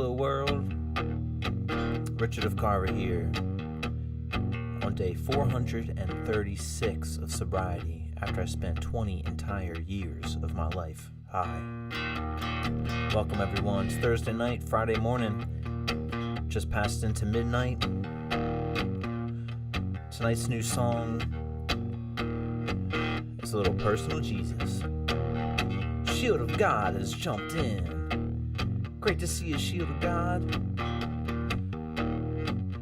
Hello world, Richard of Carver here on day 436 of sobriety after I spent 20 entire years of my life high. Welcome everyone, it's Thursday night, Friday morning, just passed into midnight. Tonight's new song is a little personal Jesus. Shield of God has jumped in. Great to see you, Shield of God.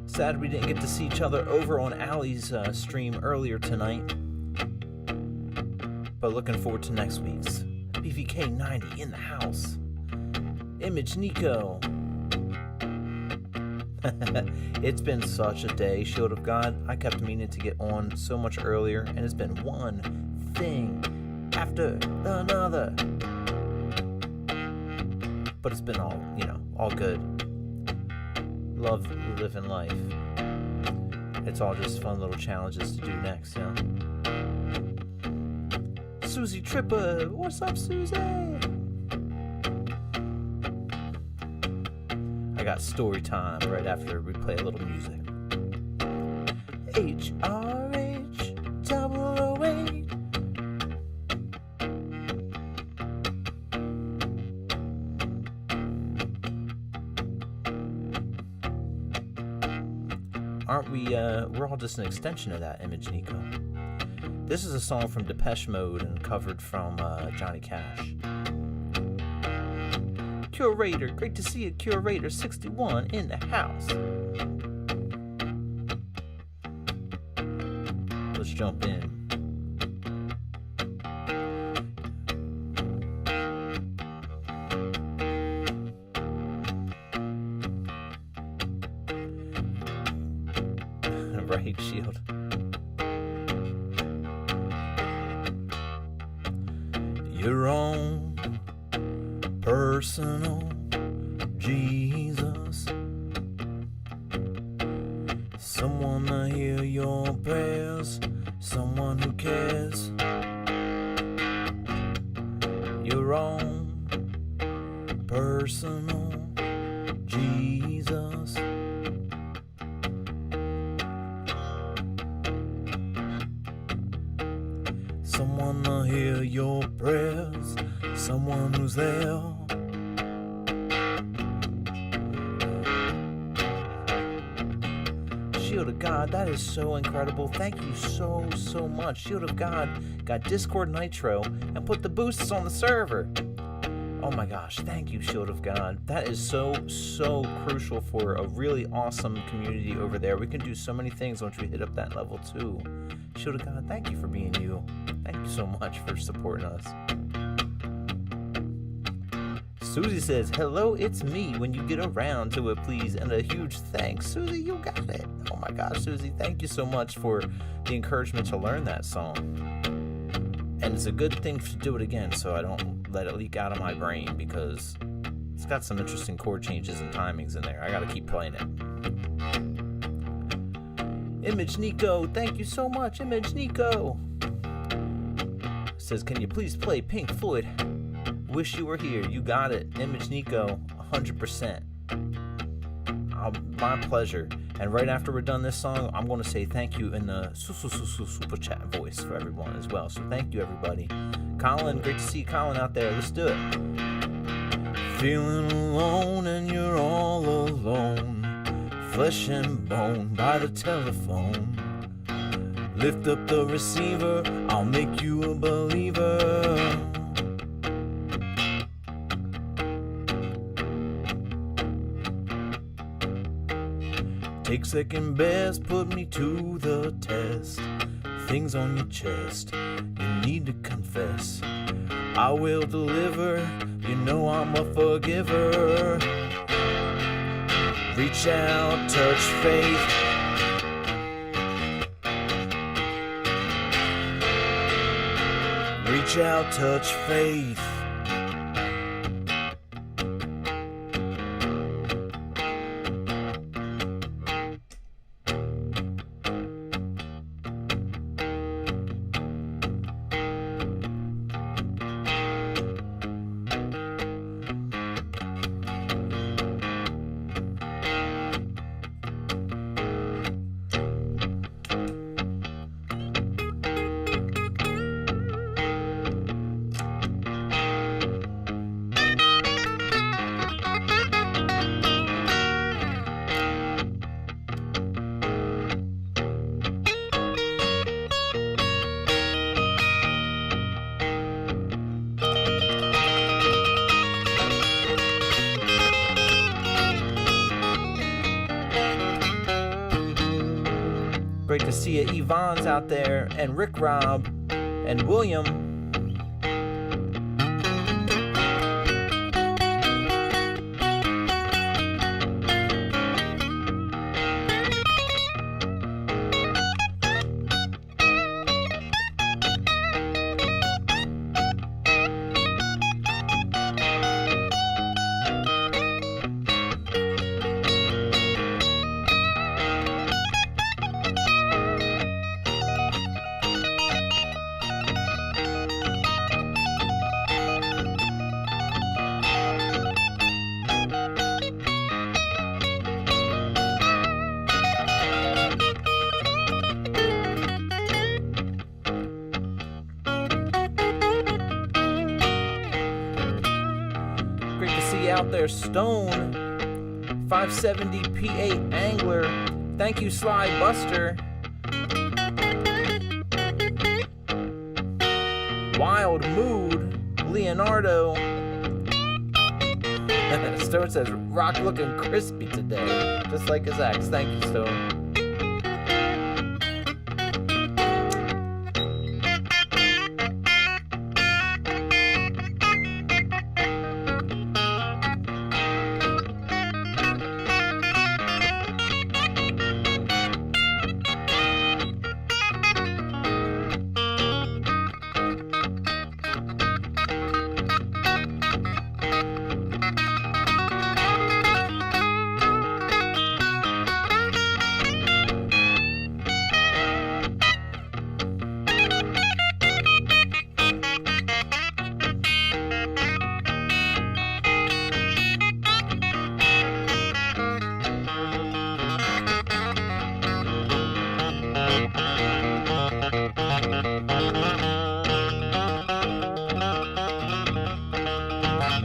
Sad we didn't get to see each other over on Allie's stream earlier tonight. But looking forward to next week's. BVK 90 in the house. Image Nico. It's been such a day, Shield of God. I kept meaning to get on so much earlier, and it's been one thing after another. But it's been all good. Love living life. It's all just fun little challenges to do next, you know? Susie Tripper, what's up, Susie? I got story time right after we play a little music. HRH 008. Aren't we, we're all just an extension of that, Image Nico. This is a song from Depeche Mode and covered from Johnny Cash. Curator, great to see you, Curator 61 in the house. Let's jump in. Right, Shield. Your own personal Jesus, someone to hear your prayers, someone who cares. Your own personal Jesus. Someone to hear your prayers, someone who's there. Shield of God, that is so incredible. Thank you so much. Shield of God got Discord Nitro and put the boosts on the server. Oh my gosh, thank you, Shield of God. That is so crucial for a really awesome community over there. We can do so many things once we hit up that level too. Shield of God, thank you for being you. Thank you so much for supporting us. Susie says, hello, it's me when you get around to it, please. And a huge thanks. Susie, you got it. Oh my gosh, Susie, thank you so much for the encouragement to learn that song. And it's a good thing to do it again so I don't let it leak out of my brain because it's got some interesting chord changes and timings in there. I gotta keep playing it. Image Nico, thank you so much, Image Nico. Says, can you please play Pink Floyd? Wish you were here. You got it, Image Nico, 100%. My pleasure. And right after we're done this song, I'm going to say thank you in the super chat voice for everyone as well. So thank you, everybody. Colin, great to see you, Colin, out there. Let's do it. Feeling alone and you're all alone. Flesh and bone by the telephone. Lift up the receiver, I'll make you a believer. Take second best, put me to the test. Things on your chest, you need to confess. I will deliver, you know I'm a forgiver. Reach out, touch faith. Reach out, touch faith. Great to see you. Yvonne's out there, and Rick Rob, and William. Out there, Stone 570 P8 Angler. Thank you, Sly Buster. Wild Mood, Leonardo. Stone says, rock looking crispy today, just like his ex. Thank you, Stone.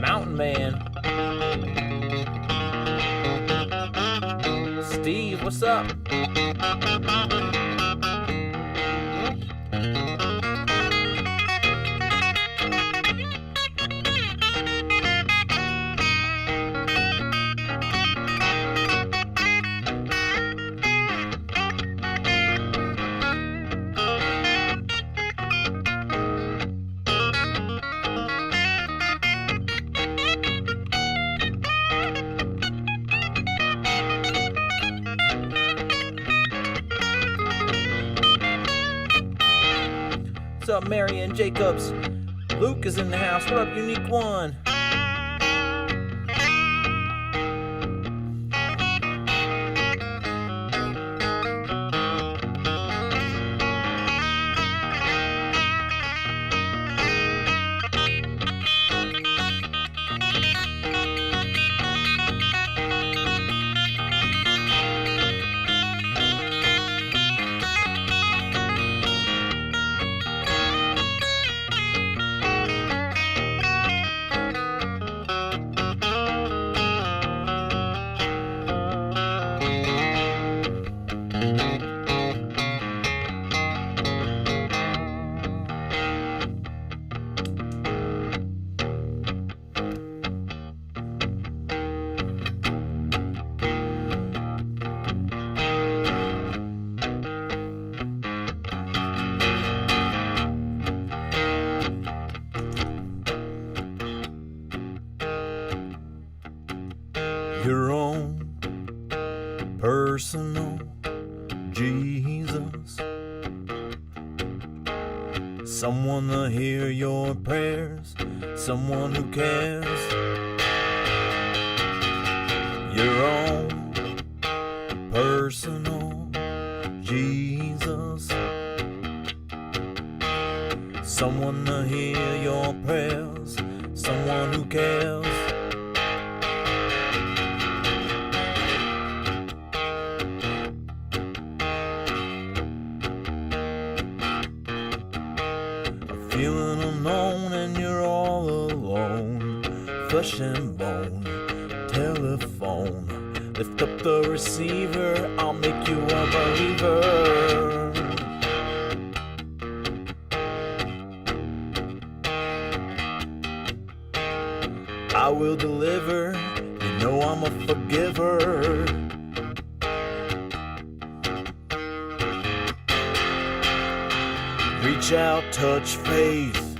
Mountain Man. Steve, what's up? What's up, Marion Jacobs? Luke is in the house. What up, Unique One? Your own personal Jesus, someone to hear your prayers, someone who cares. Your own personal Jesus, someone to hear your prayers, someone who cares. Feeling unknown and you're all alone. Flesh and bone, telephone. Lift up the receiver, I'll make you a believer. I will deliver, you know I'm a forgiver. Reach out, touch faith.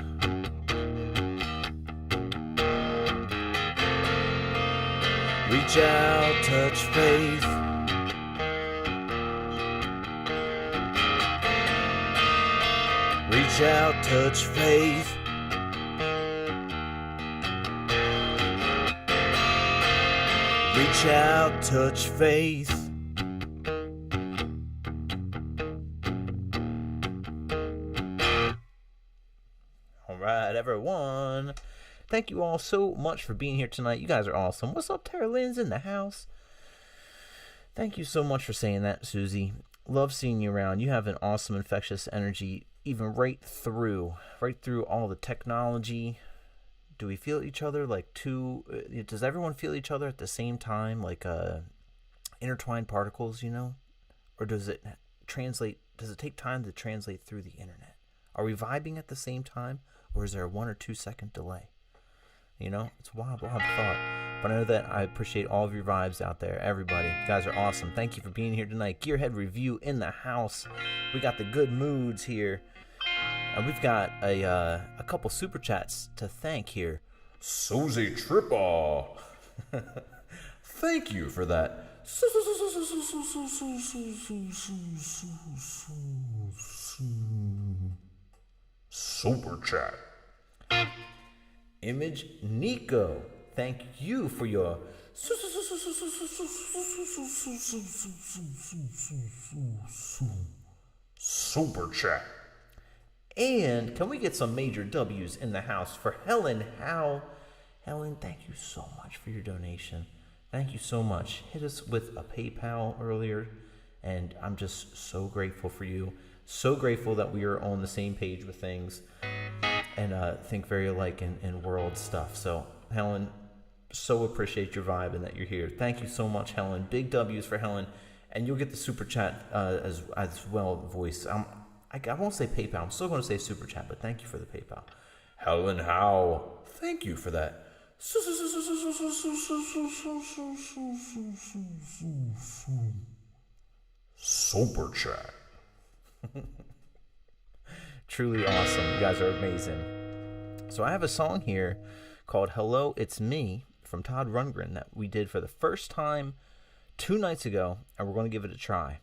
Reach out, touch faith. Reach out, touch faith. Reach out, touch faith. All right, everyone. Thank you all so much for being here tonight. You guys are awesome. What's up, Tara Lynn's in the house? Thank you so much for saying that, Susie. Love seeing you around. You have an awesome infectious energy, even right through all the technology. Do we feel each other like does everyone feel each other at the same time, like intertwined particles, you know? Or does it take time to translate through the internet? Are we vibing at the same time, or is there a 1 or 2 second delay? You know, it's a wild thought. But I know that I appreciate all of your vibes out there, everybody. You guys are awesome. Thank you for being here tonight. Gearhead Review in the house. We got the good moods here. And we've got a couple super chats to thank here. Susie Trippa. Thank you for that. Super chat. Image Nico, thank you for your super chat. And can we get some major W's in the house for Helen Howe? Helen, thank you so much for your donation. Thank you so much. Hit us with a PayPal earlier, and I'm just so grateful for you. So grateful that we are on the same page with things and think very alike in world stuff. So, Helen, so appreciate your vibe and that you're here. Thank you so much, Helen. Big W's for Helen. And you'll get the super chat as well, voice. I won't say PayPal. I'm still going to say super chat, but thank you for the PayPal. Helen Howe, thank you for that. Super chat. Truly awesome. You guys are amazing. So I have a song here called Hello, It's Me from Todd Rundgren that we did for the first time 2 nights ago, and we're going to give it a try.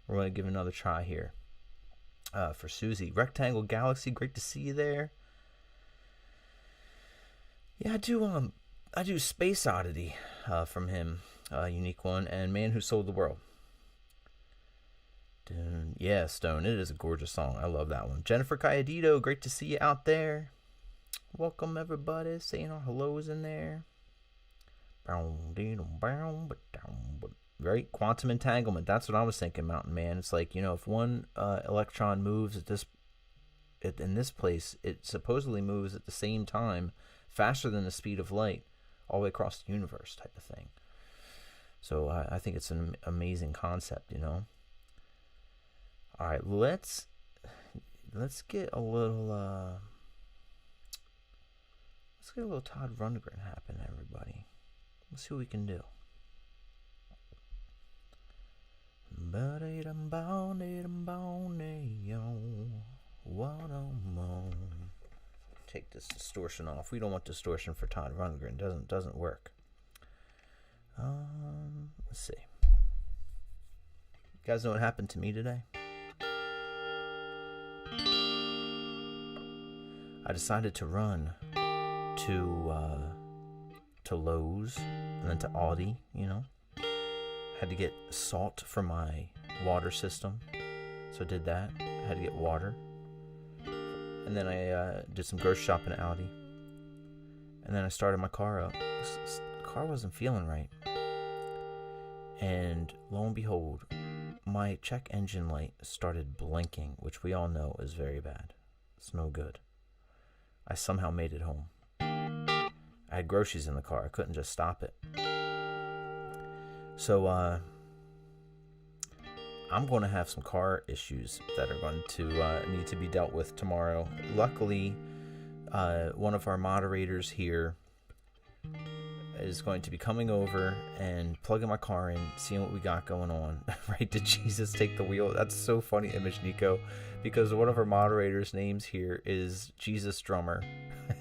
We're going to give another try here for Susie. Rectangle Galaxy, great to see you there. Yeah, I do Space Oddity from him, unique one, and Man Who Sold the World. Yeah, Stone, it is a gorgeous song. I love that one. Jennifer Cayadito, great to see you out there. Welcome, everybody. Saying our hellos in there. Right? Quantum entanglement. That's what I was thinking, Mountain Man. It's like, you know, if one electron moves in this place, it supposedly moves at the same time, faster than the speed of light, all the way across the universe type of thing. So I think it's an amazing concept, you know. All right, let's get a little Todd Rundgren happen, everybody. Let's see what we can do. Take this distortion off. We don't want distortion for Todd Rundgren. Doesn't work. Let's see. You guys know what happened to me today? I decided to run to Lowe's and then to Aldi, you know. Had to get salt for my water system, so I did that. I had to get water. And then I did some grocery shopping at Aldi. And then I started my car up. The car wasn't feeling right. And lo and behold, my check engine light started blinking, which we all know is very bad. It's no good. I somehow made it home. I had groceries in the car. I couldn't just stop it. So, I'm going to have some car issues that are going to need to be dealt with tomorrow. Luckily, one of our moderators here is going to be coming over and plugging my car in, seeing what we got going on. Right? Did Jesus take the wheel? That's so funny image, Nico, because one of our moderators' names here is Jesus Drummer,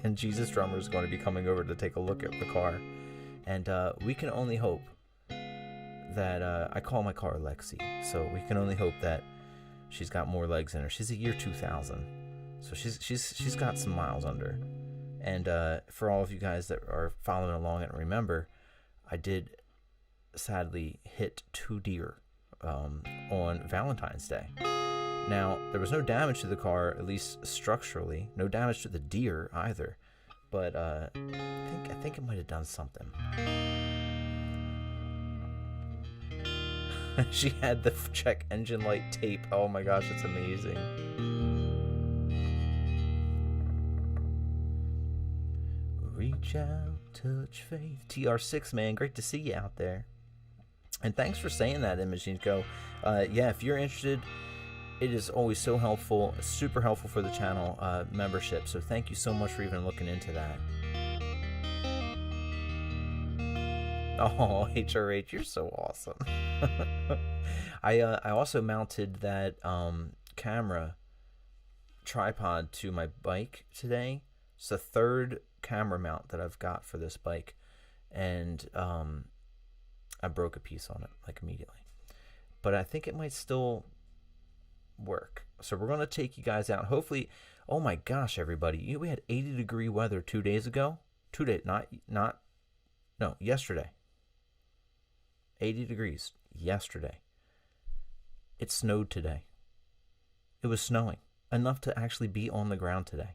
and Jesus Drummer is going to be coming over to take a look at the car. And we can only hope that I call my car Lexi, so we can only hope that she's got more legs in her. She's a year 2000, so she's got some miles under her. And for all of you guys that are following along and remember, I did sadly hit 2 deer on Valentine's Day. Now, there was no damage to the car, at least structurally. No damage to the deer either. But I think it might have done something. She had the check engine light tape. Oh my gosh, it's amazing. Reach out, touch faith. TR6, man, great to see you out there. And thanks for saying that, Image Nico. Yeah, if you're interested, it is always so helpful, super helpful for the channel membership. So thank you so much for even looking into that. Oh, HRH, you're so awesome. I also mounted that camera tripod to my bike today. It's the 3rd camera mount that I've got for this bike, and I broke a piece on it like immediately, but I think it might still work. So we're going to take you guys out, hopefully. Oh my gosh, everybody, we had 80-degree weather 2 days ago. Yesterday. 80 degrees yesterday. It snowed today. It was snowing enough to actually be on the ground today.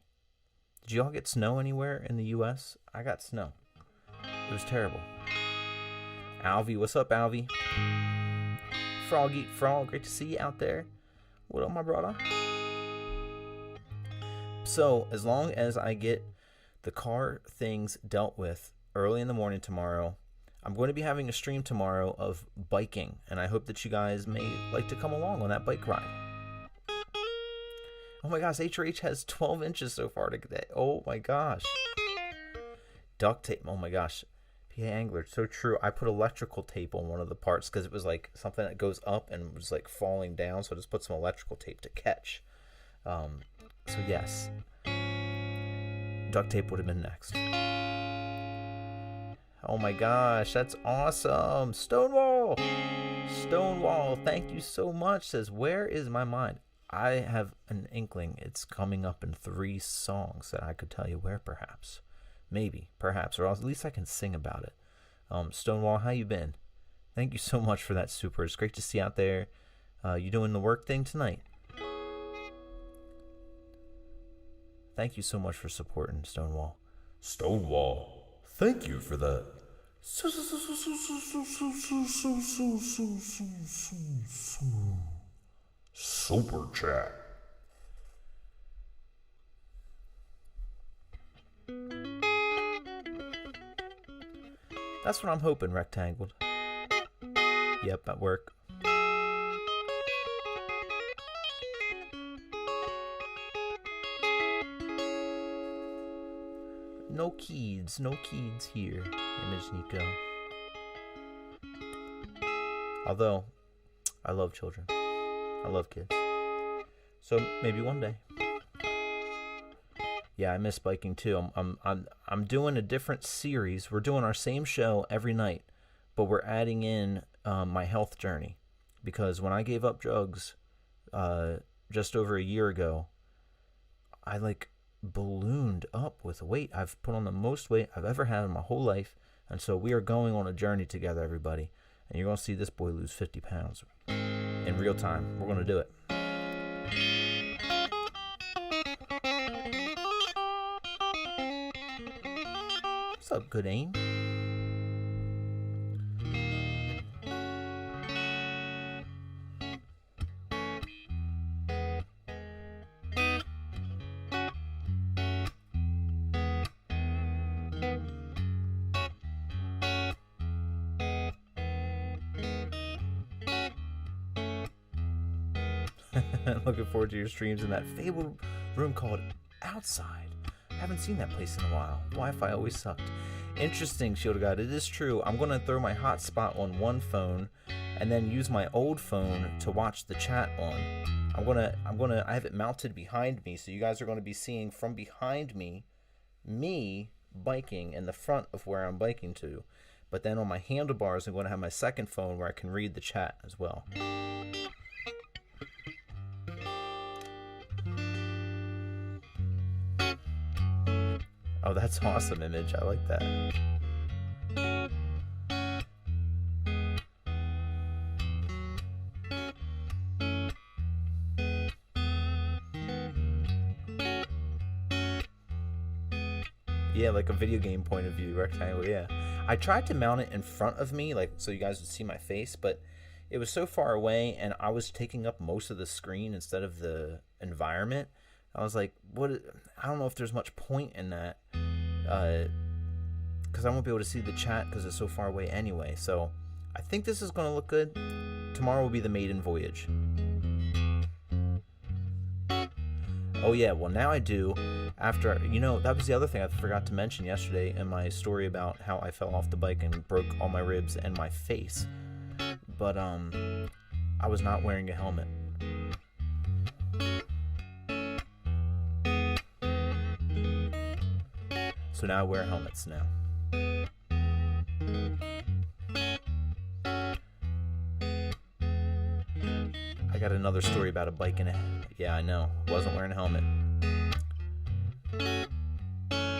Did y'all get snow anywhere in the US? I got snow. It was terrible. Alvy, what's up, Alvy? Frog Eat Frog, great to see you out there. What up, my brother? So, as long as I get the car things dealt with early in the morning tomorrow, I'm going to be having a stream tomorrow of biking, and I hope that you guys may like to come along on that bike ride. Oh my gosh, HRH has 12 inches so far today. Oh my gosh. Duct tape. Oh my gosh. PA Angler. So true. I put electrical tape on one of the parts because it was like something that goes up and was like falling down. So I just put some electrical tape to catch. So yes. Duct tape would have been next. Oh my gosh. That's awesome. Stonewall. Stonewall. Thank you so much. Says, where is my mind? I have an inkling it's coming up in 3 songs that I could tell you where, perhaps. Maybe, perhaps, or at least I can sing about it. Stonewall, how you been? Thank you so much for that, super. It's great to see you out there. You doing the work thing tonight? Thank you so much for supporting Stonewall. Stonewall, thank you for that. Super chat. That's what I'm hoping, Rectangled. Yep, at work. No kids here, Image Nico. Although, I love children. I love kids. So maybe one day. Yeah, I miss biking too. I'm doing a different series. We're doing our same show every night, but we're adding in my health journey, because when I gave up drugs just over a year ago, I like ballooned up with weight. I've put on the most weight I've ever had in my whole life, and so we are going on a journey together, everybody. And you're gonna see this boy lose 50 pounds in real time. We're gonna do it. What's up, good aim? Looking forward to your streams in that fabled room called Outside. Haven't seen that place in a while. Wi-Fi always sucked. Interesting, Shield of God. It is true. I'm going to throw my hotspot on one phone and then use my old phone to watch the chat on. I have it mounted behind me, so you guys are going to be seeing from behind me biking in the front of where I'm biking to. But then on my handlebars, I'm going to have my second phone where I can read the chat as well. Oh, that's awesome, Image. I like that. Yeah, like a video game point of view, rectangle, yeah. I tried to mount it in front of me, like so you guys would see my face, but it was so far away and I was taking up most of the screen instead of the environment. I was like, I don't know if there's much point in that, because I won't be able to see the chat because it's so far away anyway. So I think this is going to look good. Tomorrow will be the maiden voyage. Oh yeah, well now I do. After, that was the other thing I forgot to mention yesterday in my story about how I fell off the bike and broke all my ribs and my face. But I was not wearing a helmet. So now I wear helmets now. I got another story about a bike and yeah, I know. Wasn't wearing a helmet.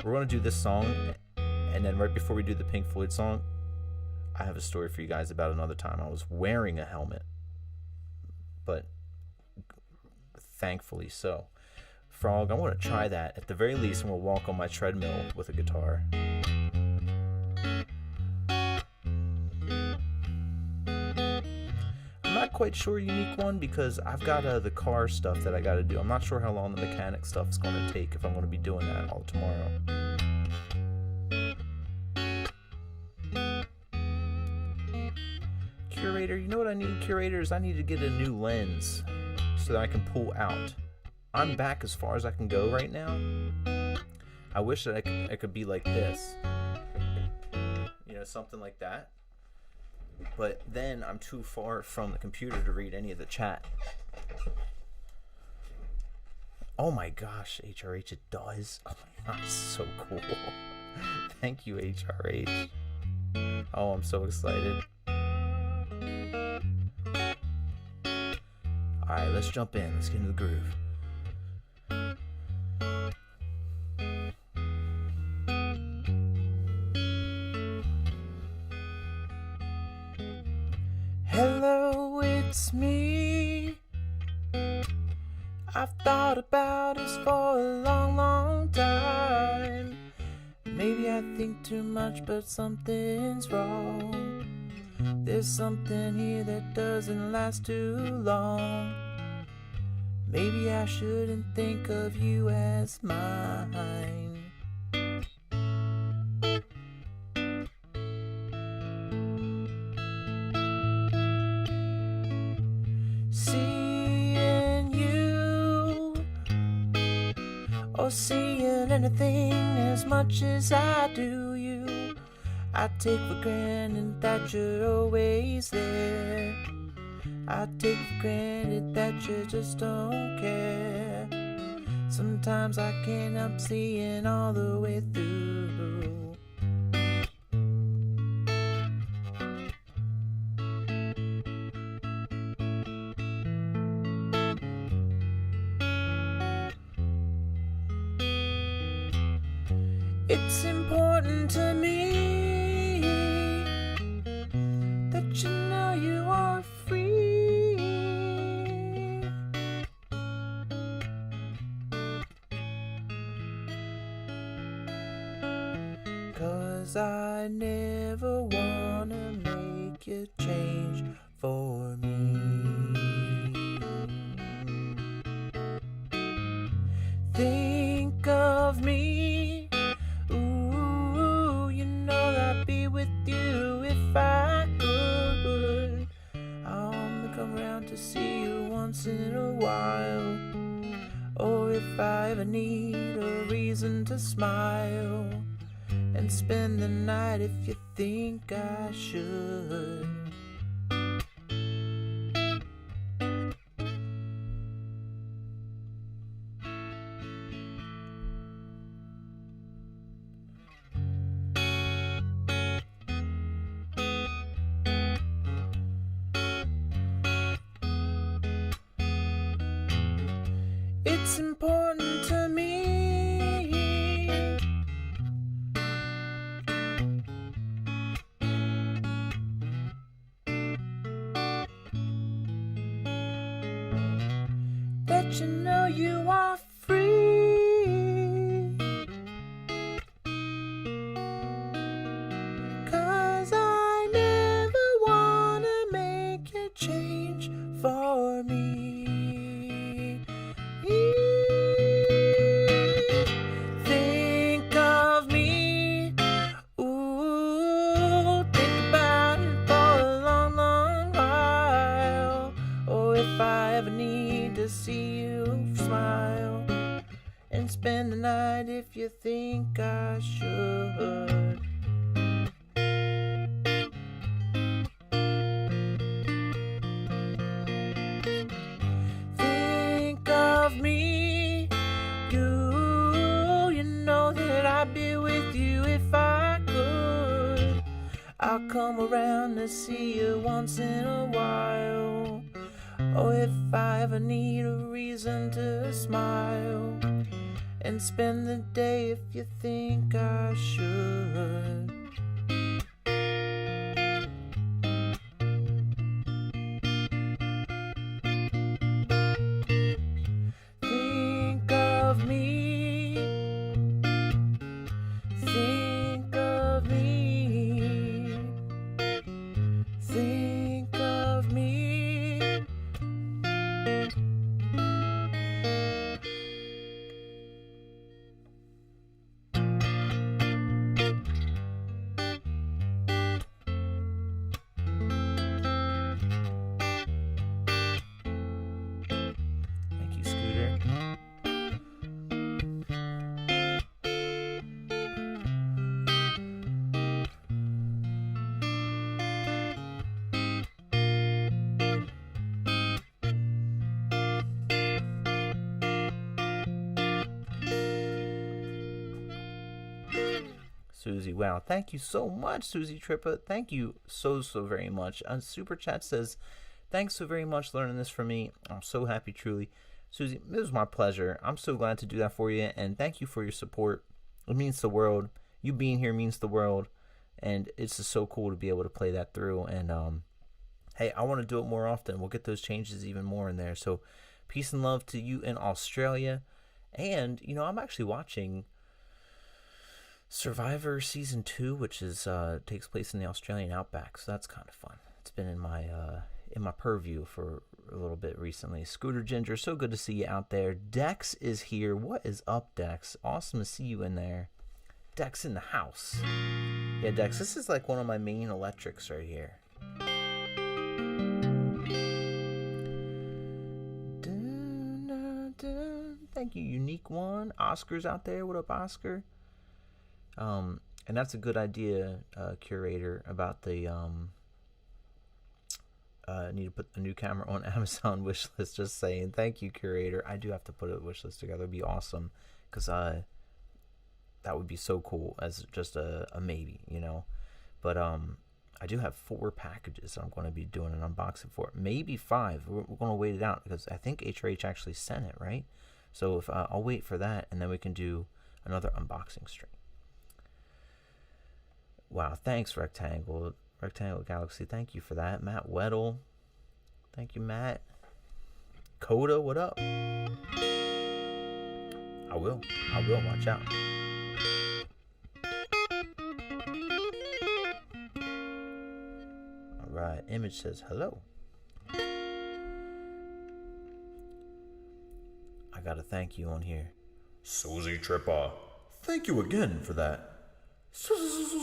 We're going to do this song, and then right before we do the Pink Floyd song, I have a story for you guys about another time I was wearing a helmet. But thankfully so. Frog, I want to try that. At the very least, I'm going to walk on my treadmill with a guitar. I'm not quite sure Unique One because I've got the car stuff that I got to do. I'm not sure how long the mechanic stuff is going to take if I'm going to be doing that all tomorrow. Curator, you know what I need, Curator, is I need to get a new lens so that I can pull out. I'm back as far as I can go right now. I wish that I could be like this. Something like that. But then I'm too far from the computer to read any of the chat. Oh my gosh, HRH, it does. Oh my gosh, so cool. Thank you, HRH. Oh, I'm so excited. Alright, let's jump in. Let's get into the groove. Hello, it's me. I've thought about us for a long, long time. Maybe I think too much, but something's wrong. There's something here that doesn't last too long. Maybe I shouldn't think of you as mine. Seeing you, or seeing anything as much as I do you, I take for granted that you're always there. I take for granted that you just don't care. Sometimes I can't help seeing all the way through. It's important to me that you know you are free. 'Cause I never wanna make you change for me. Think of me. Ooh, you know I'd be with you if I could. I'll only come around to see you once in a while. or if I ever need a reason to smile and spend the night if you think I should. It's important to me that you know you are free, 'cause I never wanna make you change for me. Think of me, ooh, think about it for a long, long while. Or if I ever need to see you smile and spend the night if you think I should. Think of me, you know that I'd be with you if I could. I'll come around to see you once in a while. Oh, if I ever need a reason to smile and spend the day if you think I should. Think of me, think of me, think of me. Thank you, Scooter. Susie, wow, thank you so much, Susie Trippa. Thank you so very much. Super Chat says, thanks so very much learning this from me. I'm so happy, truly. Susie, it was my pleasure. I'm so glad to do that for you, and thank you for your support. It means the world. You being here means the world, and it's just so cool to be able to play that through. And hey, I want to do it more often. We'll get those changes even more in there. So peace and love to you in Australia. And, you know, I'm actually watching Survivor Season 2, which is takes place in the Australian outback, so that's kind of fun. It's been in my purview for a little bit recently. Scooter Ginger, so good to see you out there. Dex is here. What is up, Dex? Awesome to see you in there. Dex in the house. Yeah, Dex, this is like one of my main electrics right here. Dun, dun, dun. Thank you, Unique One. Oscar's out there. What up, Oscar? And that's a good idea, curator, about the need to put a new camera on Amazon wish list. Just saying. Thank you, curator. I do have to put a wish list together. It'd be awesome, because that would be so cool as just a maybe, you know. But I do have 4 packages I'm going to be doing an unboxing for. Maybe 5. We're going to wait it out, because I think HRH actually sent it, right? So if I'll wait for that, and then we can do another unboxing stream. Wow, thanks, Rectangle Galaxy. Thank you for that. Matt Weddle. Thank you, Matt. Coda, what up? I will. Watch out. All right. Image says hello. I got to thank you on here. Susie Trippa. Thank you again for that. Susie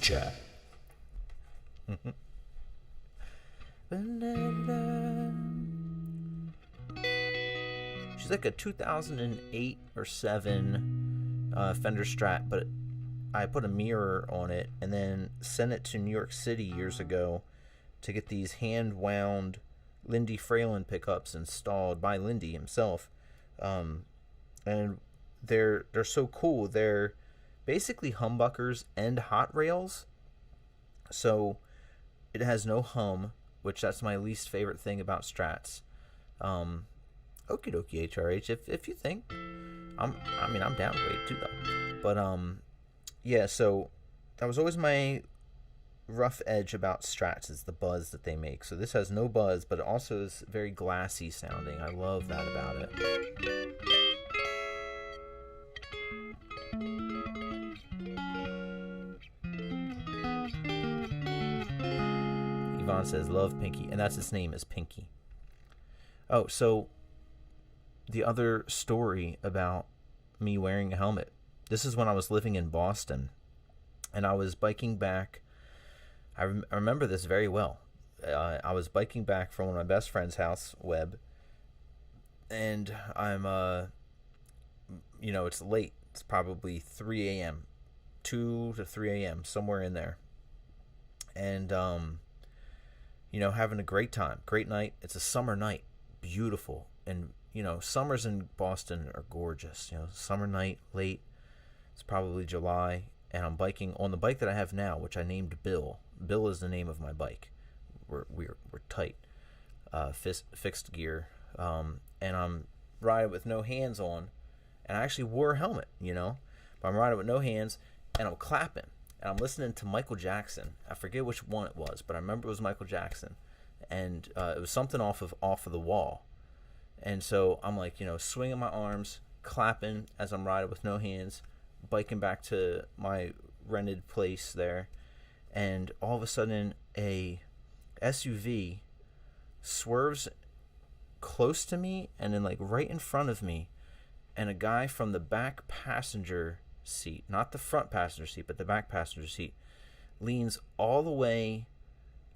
Chat. She's like a 2008 or 7 Fender Strat, but I put a mirror on it and then sent it to New York City years ago to get these hand-wound Lindy Fralin pickups installed by Lindy himself. And they're so cool. They're basically humbuckers and hot rails. So it has no hum, which that's my least favorite thing about Strats. Okie dokie HRH, if you think. I'm down to wait too though. But yeah, so that was always my rough edge about Strats, is the buzz that they make. So this has no buzz, but it also is very glassy sounding. I love that about it. Yvonne says, love Pinky. And that's his name, is Pinky. Oh, so the other story about me wearing a helmet. This is when I was living in Boston. And I was biking back. I remember this very well. I was biking back from one of my best friend's house, Webb. And I'm, it's late. It's probably 3 a.m. 2 to 3 a.m., somewhere in there. And, having a great time. Great night. It's a summer night. Beautiful. And, summers in Boston are gorgeous. Summer night, late. It's probably July. And I'm biking on the bike that I have now, which I named Bill. Bill is the name of my bike. We're tight. Fixed gear. And I'm riding with no hands on. And I actually wore a helmet, But I'm riding with no hands, and I'm clapping. And I'm listening to Michael Jackson. I forget which one it was, but I remember it was Michael Jackson. And it was something off of the Wall. And so I'm like, swinging my arms, clapping as I'm riding with no hands, biking back to my rented place there. And all of a sudden, a SUV swerves close to me and then like right in front of me. And a guy from the back passenger seat, not the front passenger seat, but the back passenger seat, leans all the way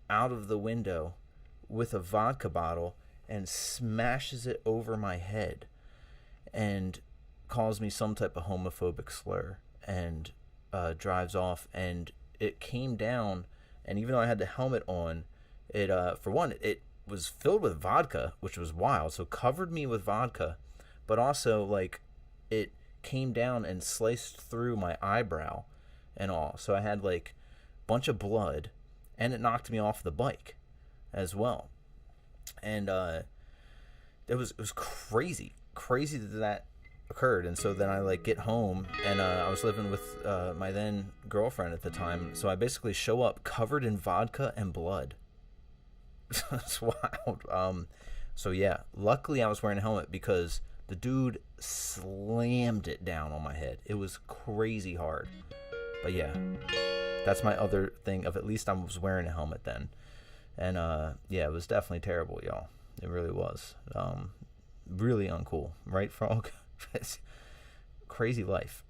out of the window with a vodka bottle and smashes it over my head and calls me some type of homophobic slur and drives off. And it came down, and even though I had the helmet on, it for one, it was filled with vodka, which was wild, so covered me with vodka, but also like it came down and sliced through my eyebrow and all. So I had like a bunch of blood, and it knocked me off the bike as well. And it was crazy that occurred. And so then I like get home, and I was living with my then girlfriend at the time. So I basically show up covered in vodka and blood. That's wild. So yeah, luckily I was wearing a helmet because the dude slammed it down on my head. It was crazy hard. But yeah, that's my other thing of at least I was wearing a helmet then. And yeah, it was definitely terrible, y'all. It really was. Really uncool, right, Frog? Crazy life.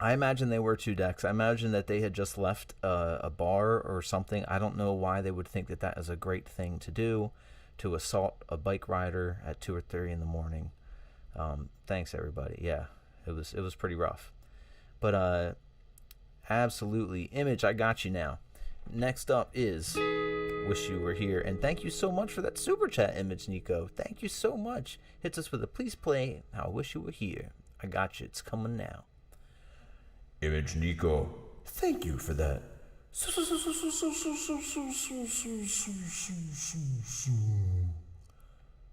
I imagine they were two decks. I imagine that they had just left a bar or something. I don't know why they would think that that is a great thing to do, to assault a bike rider at 2 or 3 in the morning. Thanks, everybody. Yeah, it was pretty rough. But absolutely. Image, I got you now. Next up is Wish You Were Here. And thank you so much for that super chat, Image Nico. Thank you so much. Hits us with a please play I Wish You Were Here. I got you. It's coming now. Image Nico, thank you for that.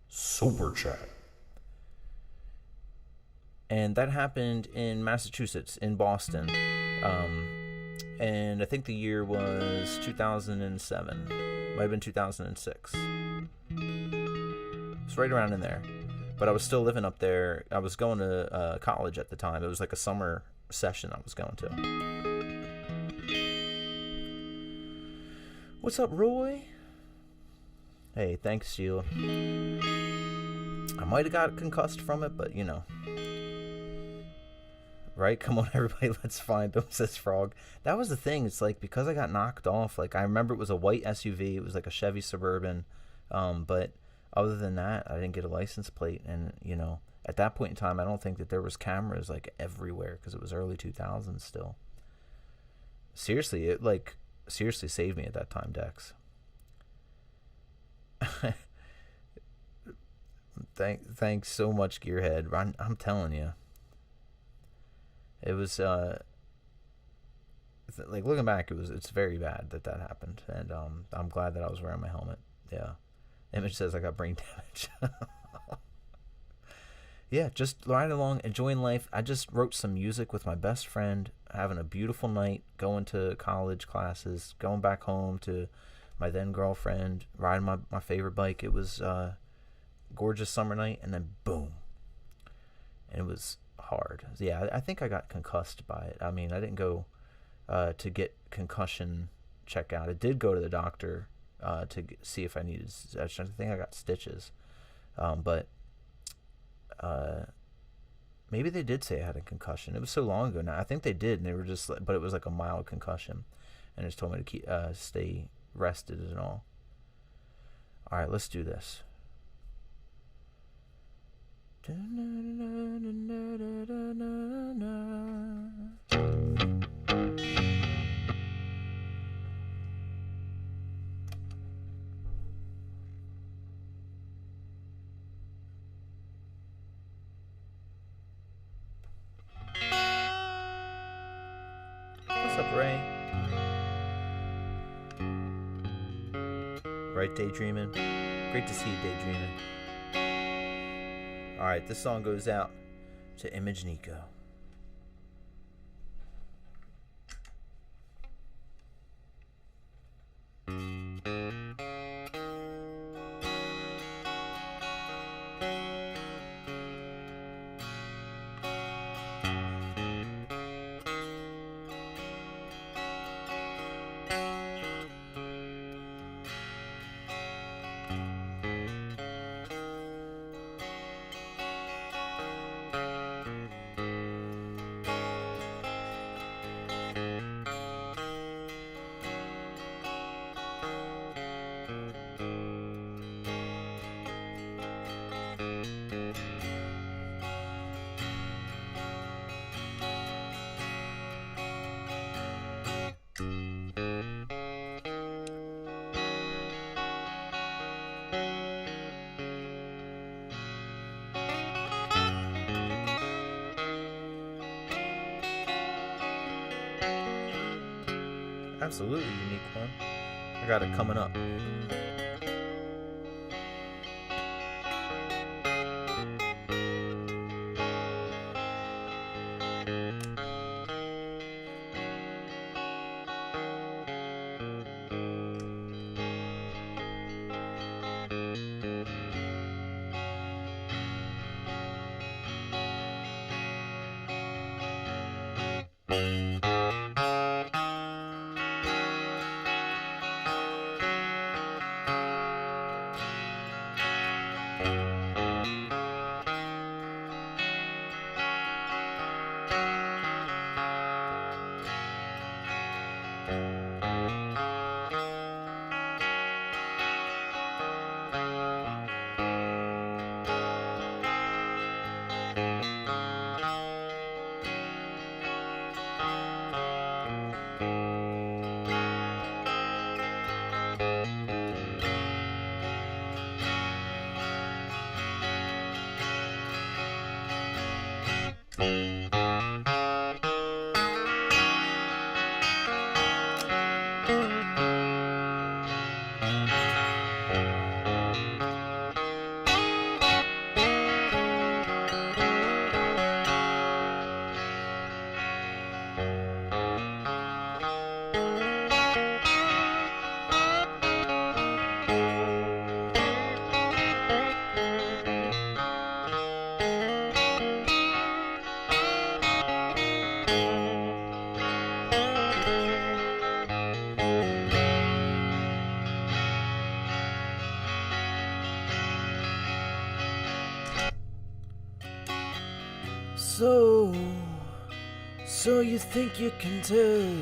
Super chat. And that happened in Massachusetts, in Boston. And I think the year was 2007. Might have been 2006. It's right around in there. But I was still living up there. I was going to college at the time. It was like a summer session I was going to. What's up, Roy? Hey, thanks, Sheila. I might have got concussed from it, but Right? Come on, everybody, let's find them, says Frog. That was the thing. It's like, because I got knocked off, like, I remember it was a white SUV. It was like a Chevy Suburban. But other than that, I didn't get a license plate. And, you know, at that point in time, I don't think that there was cameras, like, everywhere, because it was early 2000s still. Seriously, it, like, seriously saved me at that time, Dex. Thanks so much, Gearhead. I'm telling you. It was, like, looking back, it's very bad that happened. And I'm glad that I was wearing my helmet. Yeah. Image says I got brain damage. Yeah, just riding along, enjoying life. I just wrote some music with my best friend, having a beautiful night, going to college classes, going back home to my then girlfriend, riding my favorite bike. It was a gorgeous summer night, and then boom. And it was hard. Yeah, I think I got concussed by it. I mean, I didn't go to get concussion check out. I did go to the doctor to see if I needed. I think I got stitches, but maybe they did say I had a concussion. It was so long ago now. I think they did, and they were just, but it was like a mild concussion, and just told me to keep stay rested and all. All right, let's do this. What's up, Ray? Right, daydreaming? Great to see you daydreaming. Alright, this song goes out to Image Nico. Absolutely unique one. I got it coming up. So, So you think you can tell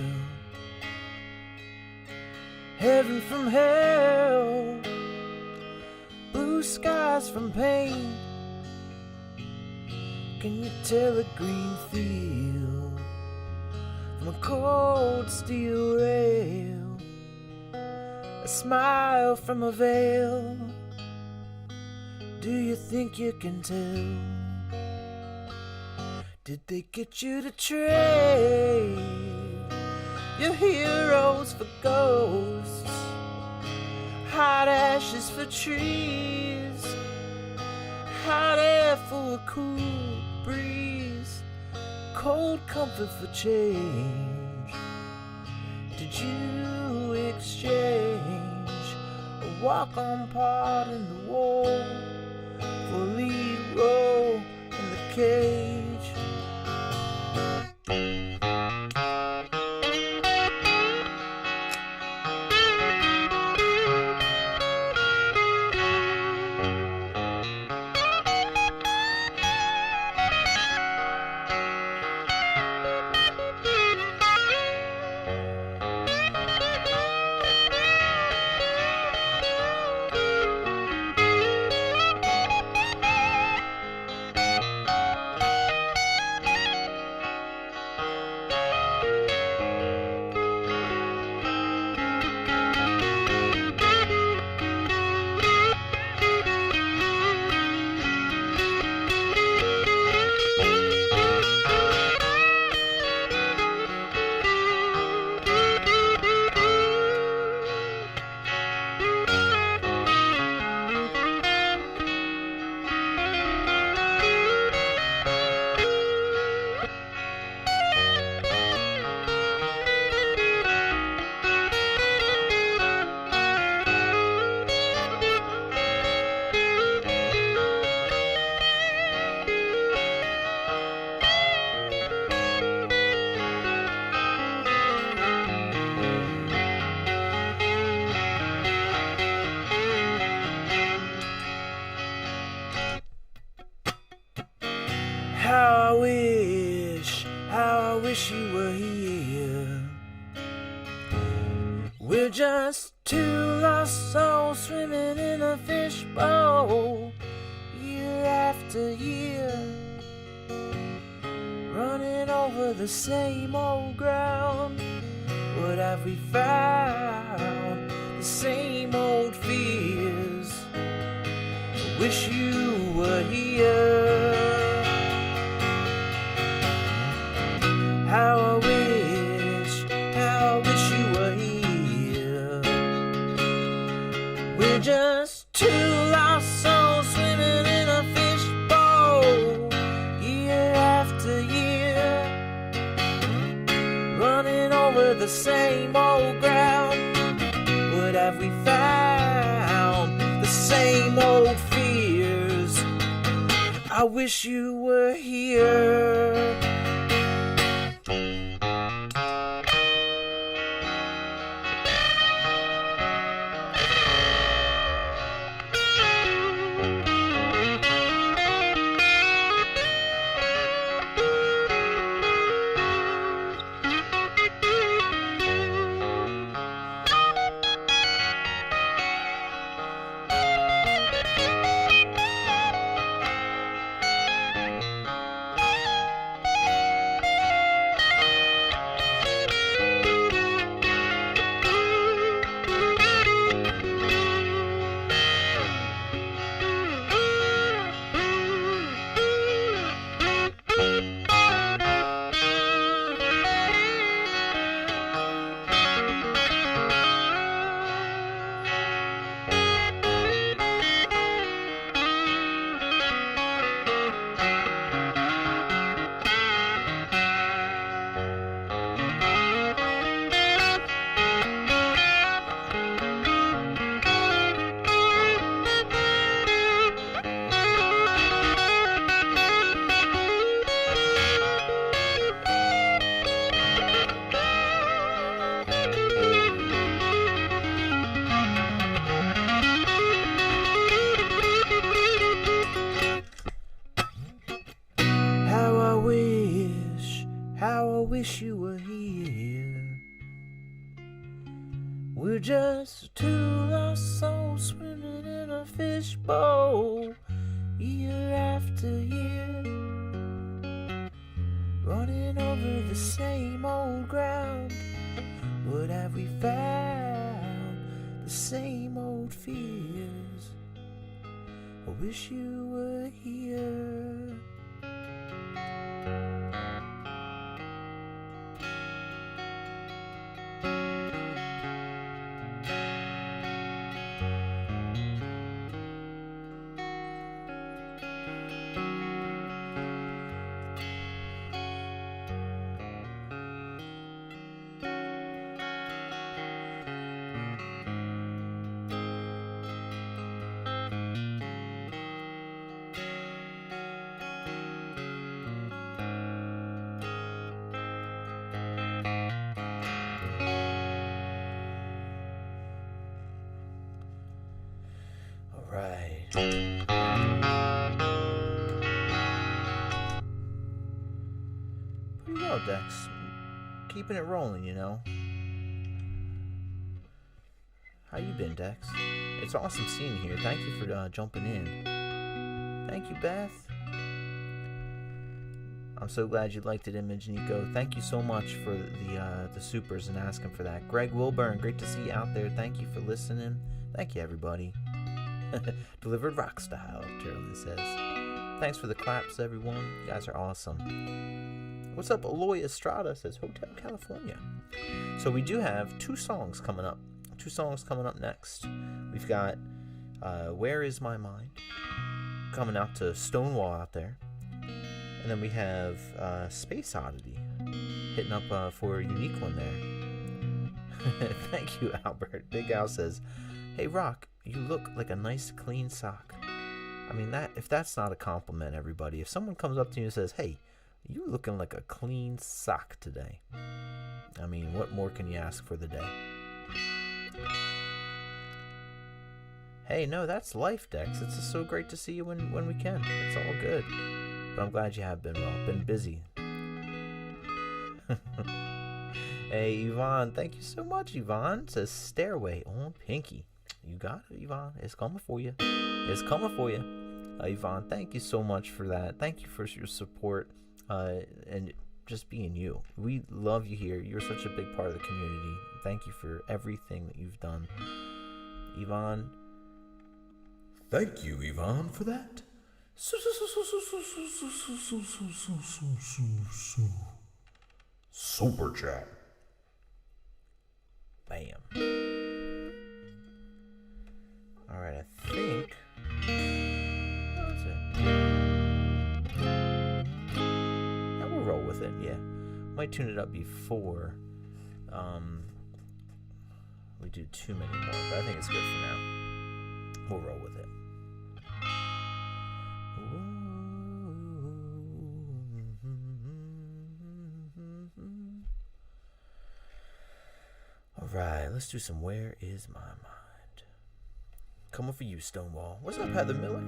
heaven from hell, blue skies from pain? Can you tell a green field from a cold steel rail, a smile from a veil? Do you think you can tell? Did they get you to trade your heroes for ghosts, hot ashes for trees, hot air for a cool breeze, cold comfort for change? Did you exchange a walk-on part in the wall for a lead role in the cage? How I wish you were here. We're just two lost souls swimming in a fishbowl, year after year, running over the same old ground. What have we found? The same old fears. I wish you were here. How I wish you were here. We're just two lost souls swimming in a fishbowl, year after year, running over the same old ground. What have we found? The same old fears. I wish you were here. We're just two lost souls swimming in a fishbowl, year after year, running over the same old ground. What have we found? The same old fears. I wish you were here. Right. Pretty well, Dex. Keeping it rolling, you know. How you been, Dex? It's awesome seeing you here. Thank you for jumping in. Thank you, Beth. I'm so glad you liked it, Image Nico. Thank you so much for the supers and asking for that. Greg Wilburn, great to see you out there. Thank you for listening. Thank you, everybody. Delivered rock style, Geraldine says. Thanks for the claps, everyone. You guys are awesome. What's up, Aloy Estrada says Hotel California. So we do have two songs coming up. Two songs coming up next. We've got Where Is My Mind coming out to Stonewall out there. And then we have Space Oddity hitting up for a unique one there. Thank you, Albert. Big Al says, hey, Rock, you look like a nice clean sock. I mean, if that's not a compliment, everybody. If someone comes up to you and says, hey, you looking like a clean sock today. I mean, what more can you ask for the day? Hey, no, that's life, Dex. It's just so great to see you when we can. It's all good. But I'm glad you have been well. Been busy. Hey, Yvonne. Thank you so much, Yvonne. It says Stairway on Pinky. You got it, Yvonne. It's coming for you. It's coming for you. Yvonne, thank you so much for that. Thank you for your support and just being you. We love you here. You're such a big part of the community. Thank you for everything that you've done. Yvonne. Thank you, Yvonne, for that. Super chat. Bam. Alright, I think that's it. Yeah, we'll roll with it, yeah. Might tune it up before we do too many more, but I think it's good for now. We'll roll with it. Alright, let's do some Where Is My Mind? Coming for you, Stonewall. What's up, Heather Miller?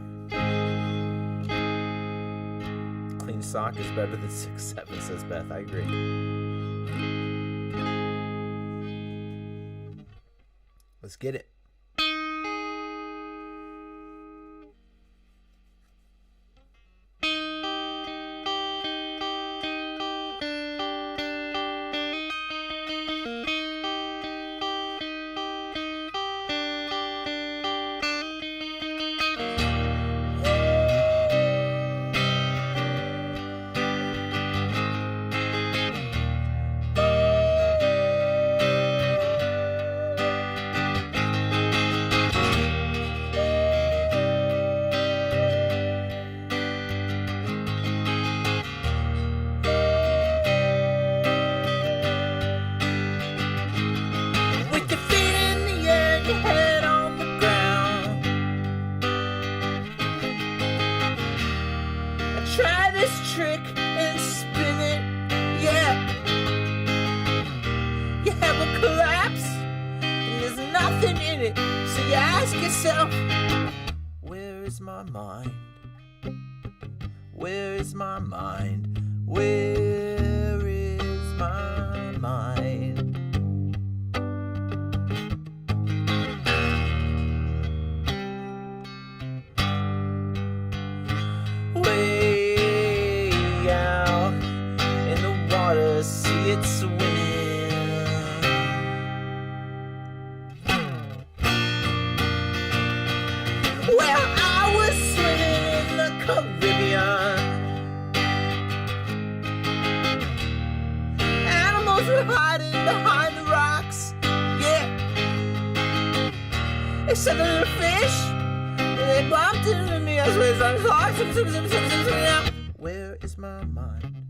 Clean sock is better than 6'7", says Beth. I agree. Let's get it. Where is my mind? Where is my mind? Where is my mind? except a little fish. They bumped into me. I was trying to talk. Where is my mind?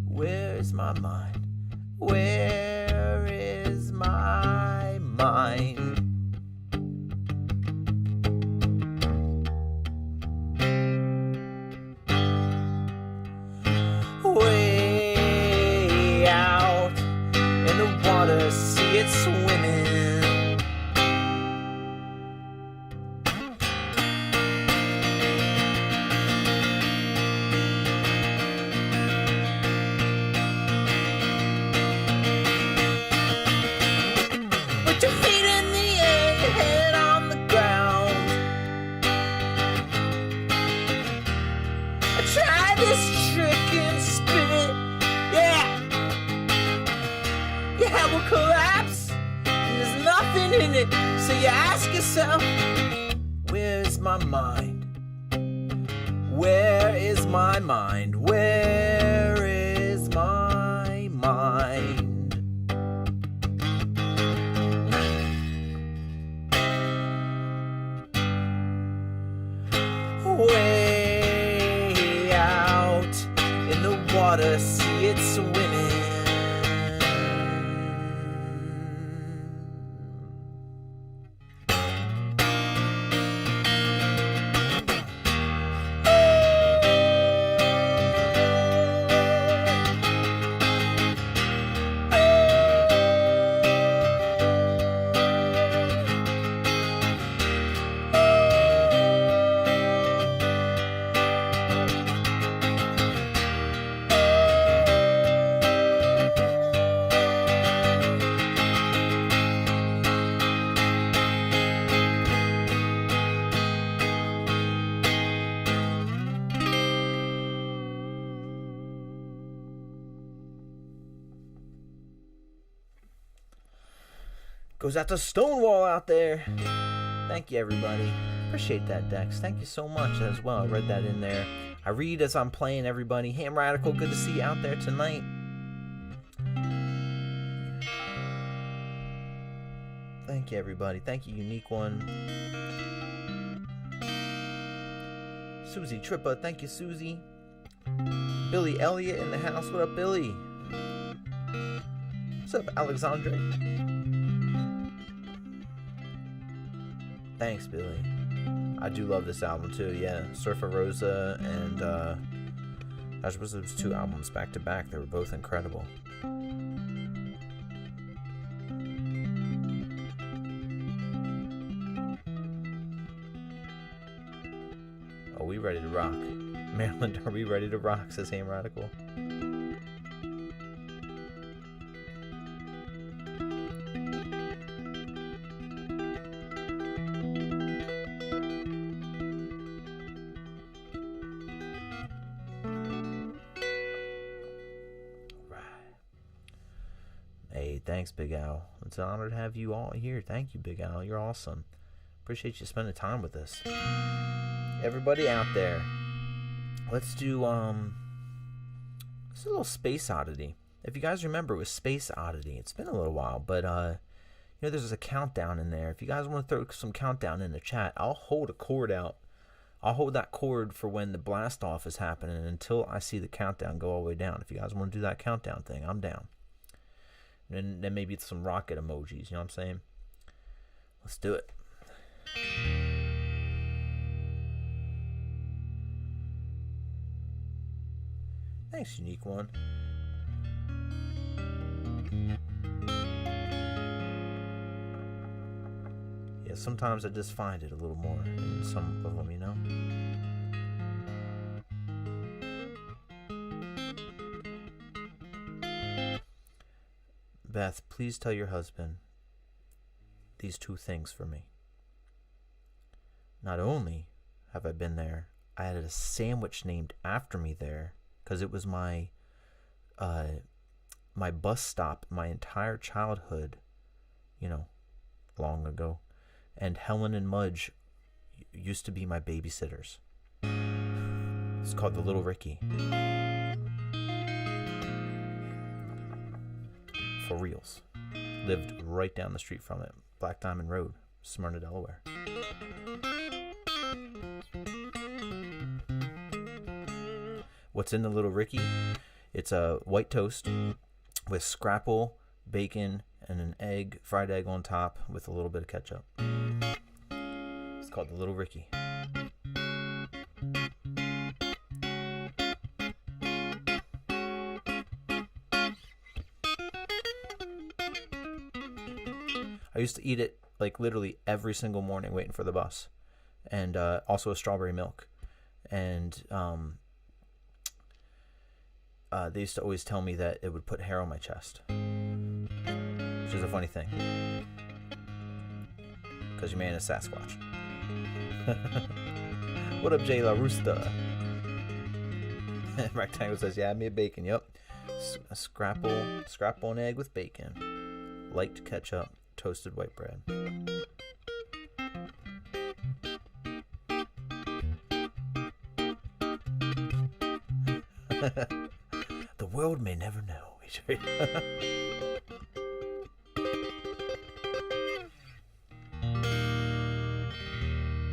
Where is my mind? Where is my mind? Way out in the water, see it swimming. With your feet in the air, your head on the ground. I tried this trick and spin it, yeah. Your head will collapse, and there's nothing in it. So you ask yourself, where's my mind? Where is my mind? Where is my mind? Way out in the water, see it swimming. Goes out to Stonewall out there. Thank you, everybody. Appreciate that, Dex. Thank you so much as well. I read that in there. I read as I'm playing, everybody. Ham Radical, good to see you out there tonight. Thank you, everybody. Thank you, Unique One. Susie Trippa, thank you, Susie. Billy Elliott in the house. What up, Billy? What's up, Alexandre? Thanks, Billy. I do love this album too. Yeah, Surfer Rosa and gosh, was those two albums back to back? They were both incredible. Are we ready to rock? Maryland, are we ready to rock? Says Ham Radical. Thanks, Big Al. It's an honor to have you all here. Thank you, Big Al. You're awesome. Appreciate you spending time with us. Everybody out there, let's do it's a little Space Oddity. If you guys remember, it was Space Oddity. It's been a little while, but there's a countdown in there. If you guys want to throw some countdown in the chat, I'll hold a cord out. I'll hold that cord for when the blast off is happening until I see the countdown go all the way down. If you guys want to do that countdown thing, I'm down. And then maybe it's some rocket emojis, you know what I'm saying? Let's do it. Thanks, Unique One. Yeah, sometimes I just find it a little more in some of them, you know? Beth, please tell your husband these two things for me. Not only have I been there, I had a sandwich named after me there because it was my bus stop my entire childhood, long ago. And Helen and Mudge used to be my babysitters. It's called the Little Ricky. For reals. Lived right down the street from it. Black Diamond Road. Smyrna, Delaware. What's in the Little Ricky? It's a white toast with scrapple, bacon, and an egg, fried egg on top with a little bit of ketchup. It's called the Little Ricky. I used to eat it like literally every single morning waiting for the bus. And also a strawberry milk. And they used to always tell me that it would put hair on my chest, which is a funny thing, because your man is Sasquatch. What up, Jay La Rusta? Rectangle says, yeah, me a bacon. Yep. A scrapple and egg with bacon, light ketchup, toasted white bread. The world may never know.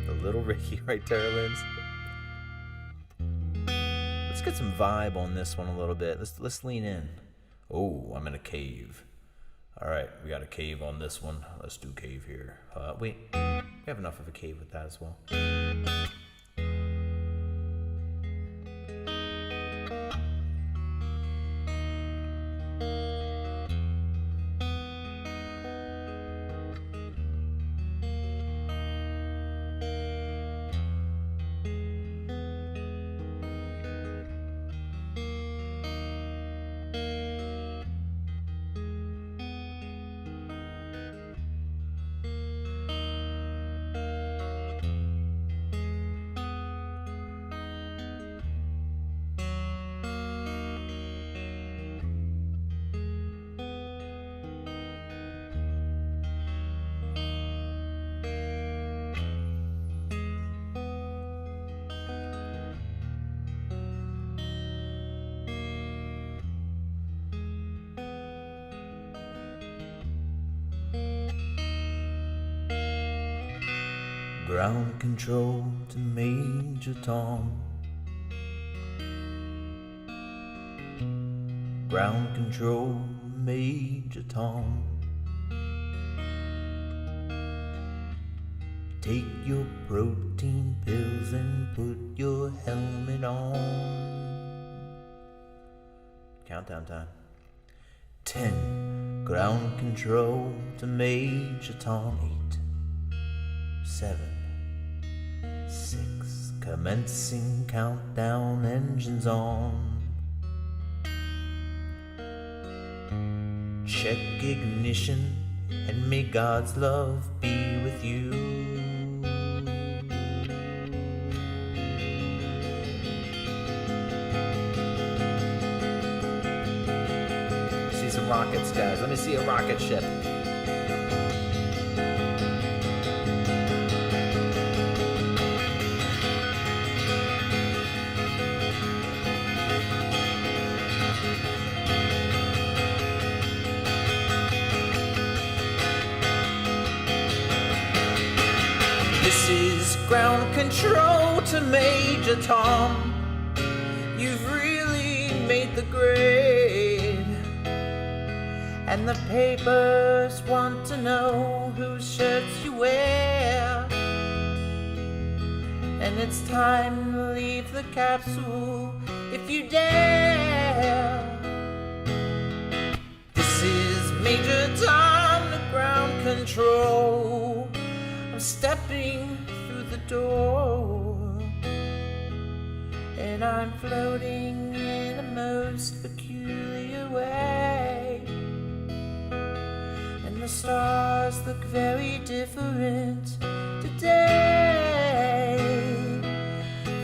The Little Ricky, right, Tara Lynn's? Let's get some vibe on this one a little bit. Let's lean in. Oh, I'm in a cave. All right, we got a cave on this one. Let's do cave here. Wait, we have enough of a cave with that as well. Ground control to Major Tom. Ground control, Major Tom. Take your protein pills and put your helmet on. Countdown time. 10. Ground control to Major Tom. 8, 7, 6. Commencing countdown, engines on. Check ignition and may God's love be with you. See some rockets, guys. Let me see a rocket ship. This is ground control to Major Tom. You've really made the grade, and the papers want to know whose shirts you wear. And it's time to leave the capsule if you dare. This is Major Tom to ground control. I'm stepping through the door, and I'm floating in a most peculiar way, and the stars look very different today.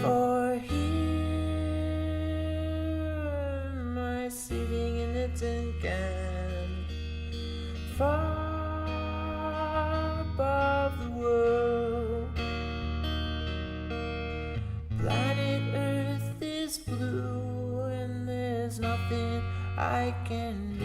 For here am I sitting in a tin can, far above the world. Planet Earth is blue, and there's nothing I can do.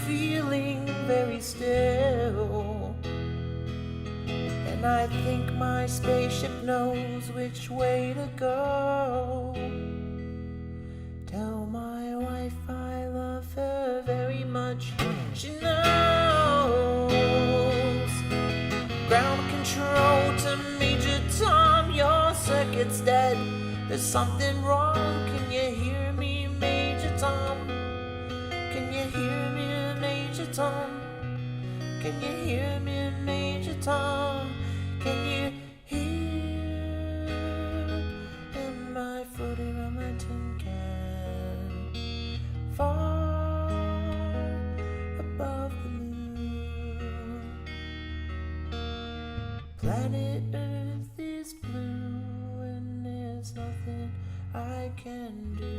feeling very still, and I think my spaceship knows which way to go. Tell my wife I love her very much, she knows. Ground control to Major Tom, your circuit's dead. There's something wrong, can you hear me, Major Tom? Can you hear me, Major Tom? Can you hear me, Major Tom? Can you hear? Am I floating on my tin can, far above the moon? Planet Earth is blue, and there's nothing I can do.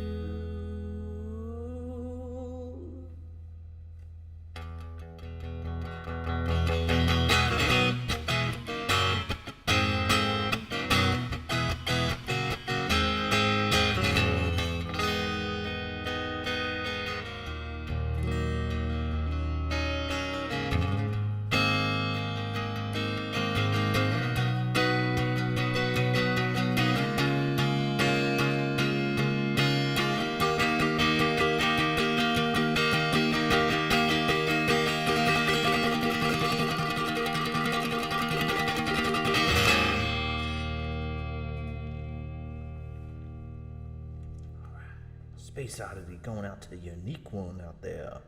Space Oddity going out to the unique one out there.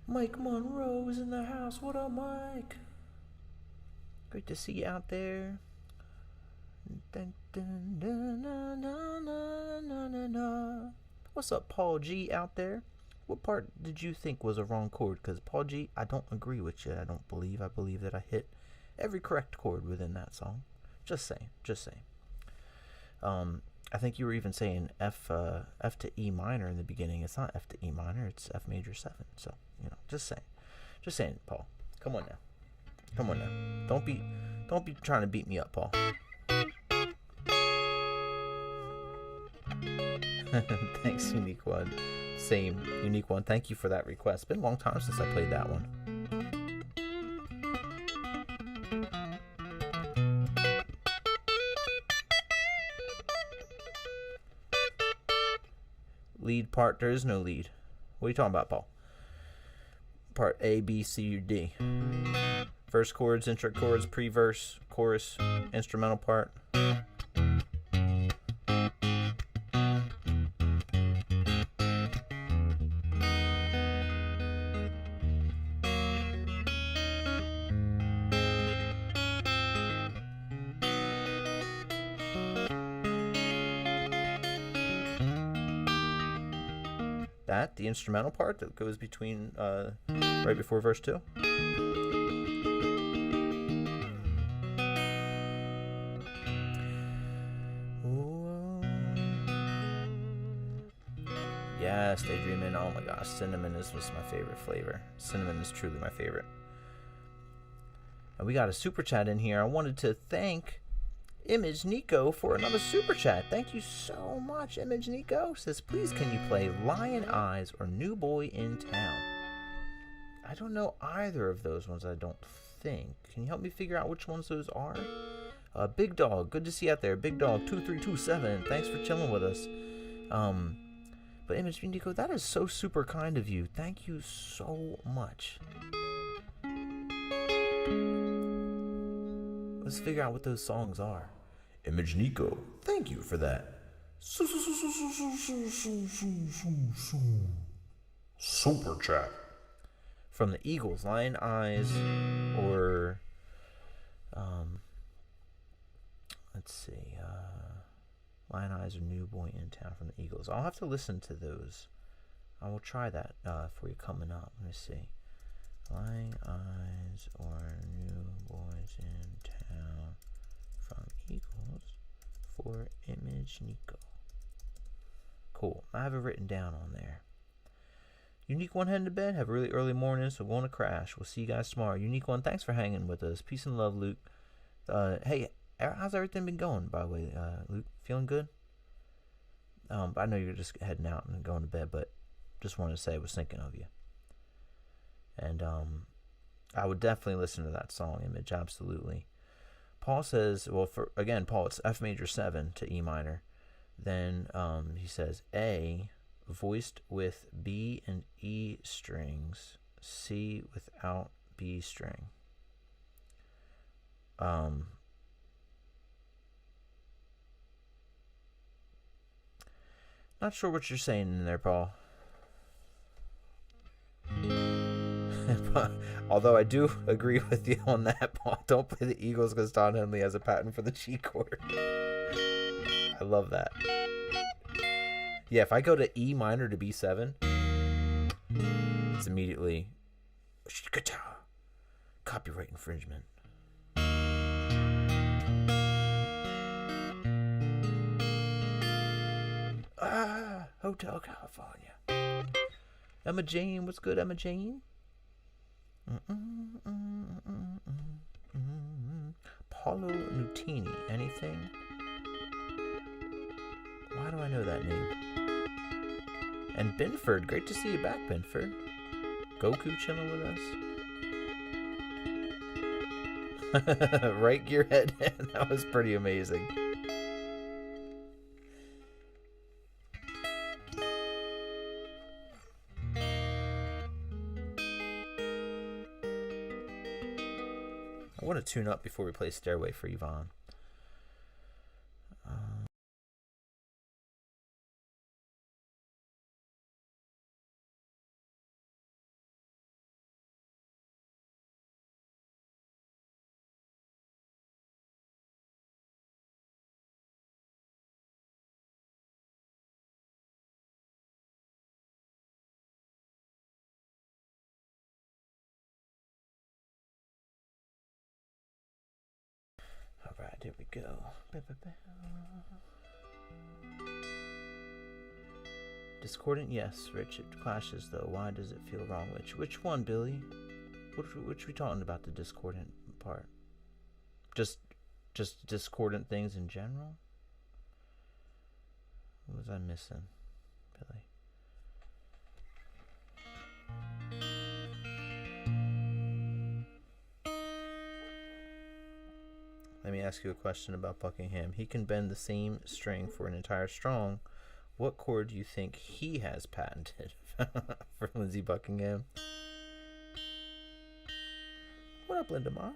Mike Monroe's in the house. What up, Mike? Great to see you out there. What's up, Paul G out there? What part did you think was a wrong chord? Because Paul G, I don't agree with you. I believe that I hit every correct chord within that song. Just saying. I think you were even saying F to E minor in the beginning. It's not F to E minor, it's F major 7. So, just saying, Paul. Come on now. Don't be trying to beat me up, Paul. Thanks, Unique One. Same, Unique One. Thank you for that request. It's been a long time since I played that one. Lead part, there is no lead. What are you talking about, Paul? Part A, B, C, or D. Verse chords, intro chords, pre-verse, chorus, instrumental part. The instrumental part that goes between right before verse 2. Yes, Daydreamin'. Oh my gosh, cinnamon was my favorite flavor. Cinnamon is truly my favorite. And we got a super chat in here. I wanted to thank Image Nico for another super chat. Thank you so much, Image Nico. Says, please can you play Lion Eyes or New Boy in Town? I don't know either of those ones, I don't think. Can you help me figure out which ones those are? Big Dog, good to see you out there. Big Dog 2327, thanks for chilling with us. But Image Nico, that is so super kind of you. Thank you so much. Let's figure out what those songs are. Image Nico, thank you for that. Super chat. From the Eagles, Lion Eyes, or let's see, Lion Eyes or New Boy in Town from the Eagles. I'll have to listen to those. I will try that for you coming up. Let me see. Lion Eyes or New Boys in Town from Eagles for Image Nico. Cool. I have it written down on there. Unique One heading to bed. Have a really early morning, so going to crash. We'll see you guys tomorrow. Unique One, thanks for hanging with us. Peace and love, Luke. Hey, how's everything been going, by the way, Luke? Feeling good? I know you're just heading out and going to bed, but Just wanted to say I was thinking of you. And I would definitely listen to that song, Image, absolutely. Paul says, well, Paul, it's F major 7 to E minor. Then he says A voiced with B and E strings, C without B string. Not sure what you're saying in there, Paul. Although I do agree with you on that, Paul. Don't play the Eagles because Don Henley has a patent for the G chord. I love that. Yeah, if I go to E minor to B7, it's immediately copyright infringement. Hotel California. Emma Jane, what's good, Emma Jane? Paulo Nutini, anything? Why do I know that name? And Binford, great to see you back, Binford. Goku chilling with us. Right gearhead, that was pretty amazing. I want to tune up before we play Stairway for Yvonne. Alright, here we go. Discordant, yes. Rich, it clashes though. Why does it feel wrong? Which one, Billy? Which we talking about, the discordant part? Just discordant things in general? What was I missing, Billy? Let me ask you a question about Buckingham. He can bend the same string for an entire strong. What chord do you think he has patented for Lindsey Buckingham? What up, Linda Ma?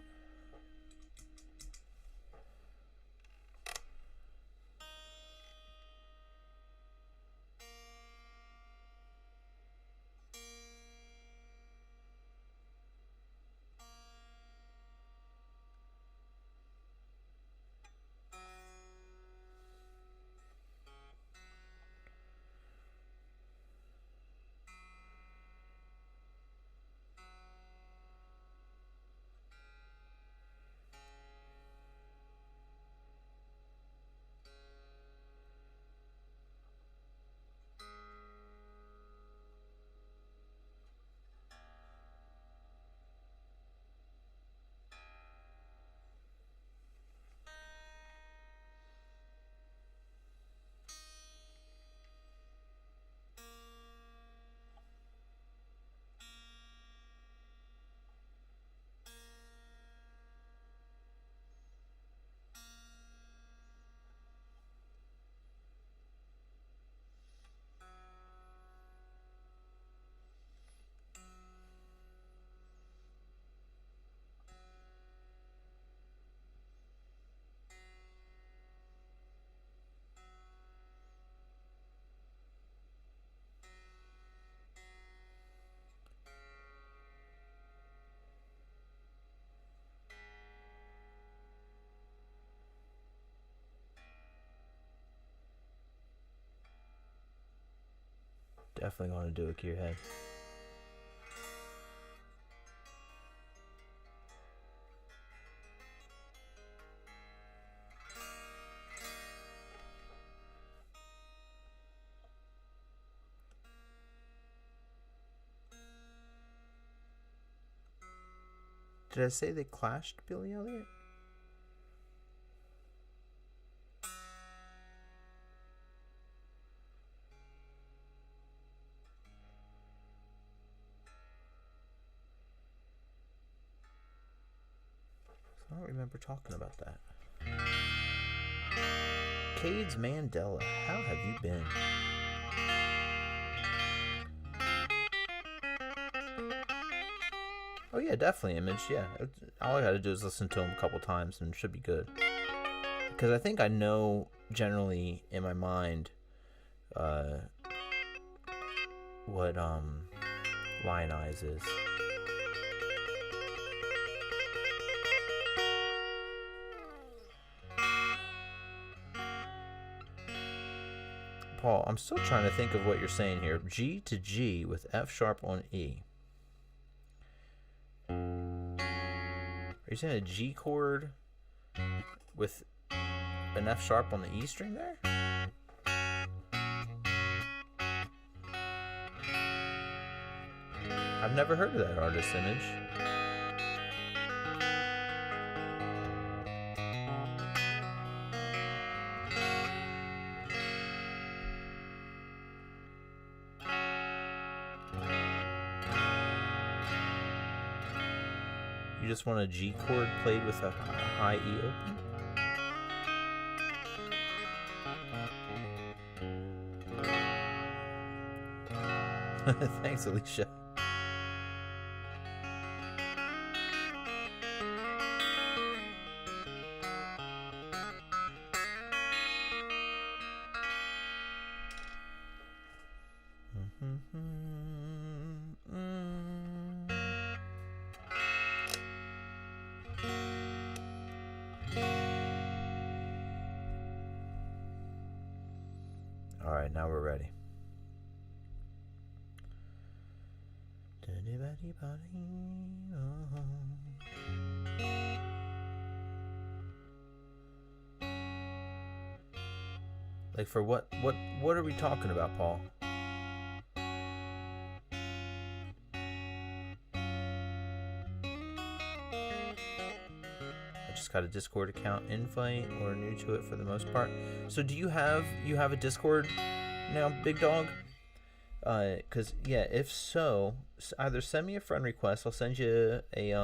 Definitely going to do a cure head. Did I say they clashed, Billy Elliot? don't remember talking about that. Cades Mandela, how have you been? Oh yeah, definitely Image. Yeah, all I gotta do is listen to him a couple times and it should be good. Because I think I know generally in my mind what Lion Eyes is. Paul, I'm still trying to think of what you're saying here. G to G with F sharp on E. Are you saying a G chord with an F sharp on the E string there? I've never heard of that artist, Image. You just want a G chord played with a high E open? Thanks, Alicia. All right, now we're ready. Like for what are we talking about, Paul? I just got a Discord account invite. We're new to it for the most part. So do you have a Discord now, big dog? Cause yeah, if so, either send me a friend request. I'll send you a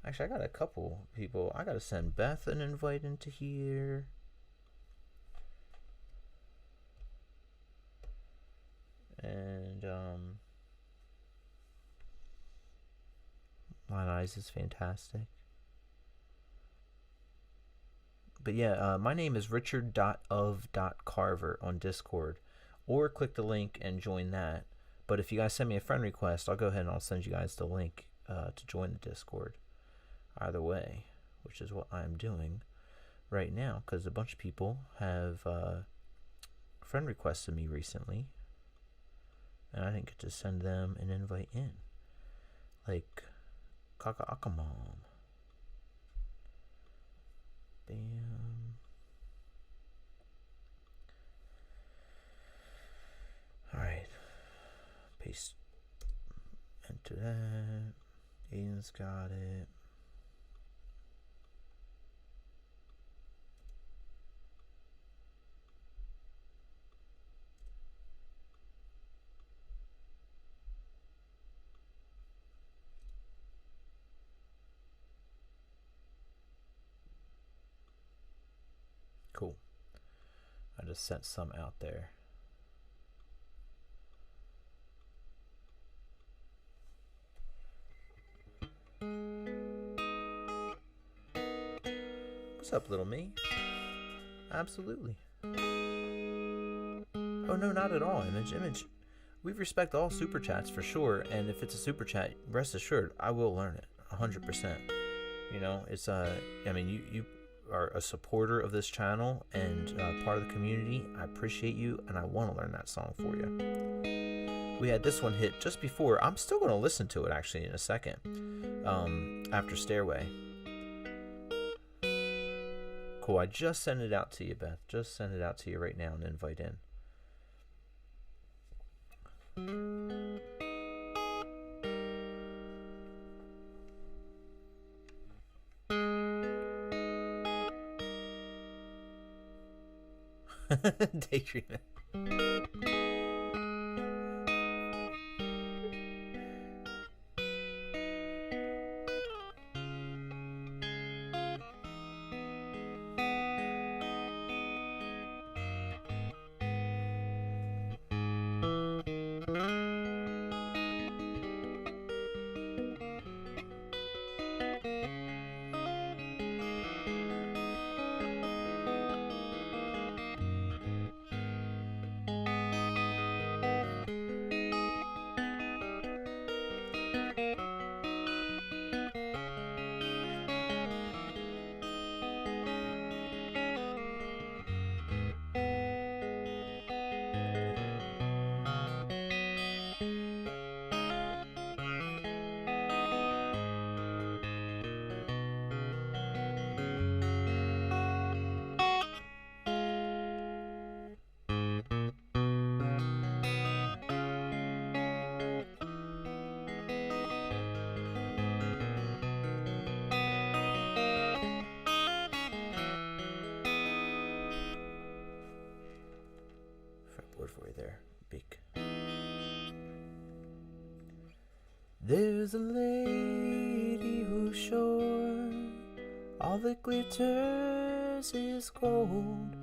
Actually, I got a couple people. I gotta send Beth an invite into here. And Lion Eyes is fantastic. But yeah, my name is richard.of.carver on Discord. Or click the link and join that. But if you guys send me a friend request, I'll go ahead and I'll send you guys the link to join the Discord. Either way, which is what I'm doing right now. Because a bunch of people have friend requested me recently. And I didn't get to send them an invite in. Like Kaka Akamom. Bam. Alright. Paste. Enter that. Aiden's got it. Cool. I just sent some out there. What's up, little me? Absolutely. Oh no, not at all, Image. We respect all super chats for sure, and if it's a super chat, rest assured, I will learn it 100%. You know, it's I mean, you are a supporter of this channel and part of the community. I appreciate you, and I want to learn that song for you. We had this one hit just before. I'm still going to listen to it actually in a second. After Stairway. Cool. I just sent it out to you, Beth. Just sent it out to you right now and invite in. Daydreaming. There's a lady who's sure all that glitters is gold,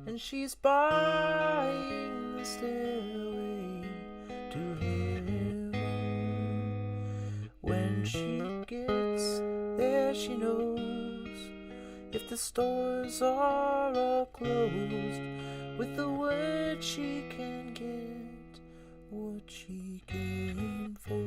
and she's buying the stairway to heaven. When she gets there, she knows if the stores are all closed, with the word she can get what she came for.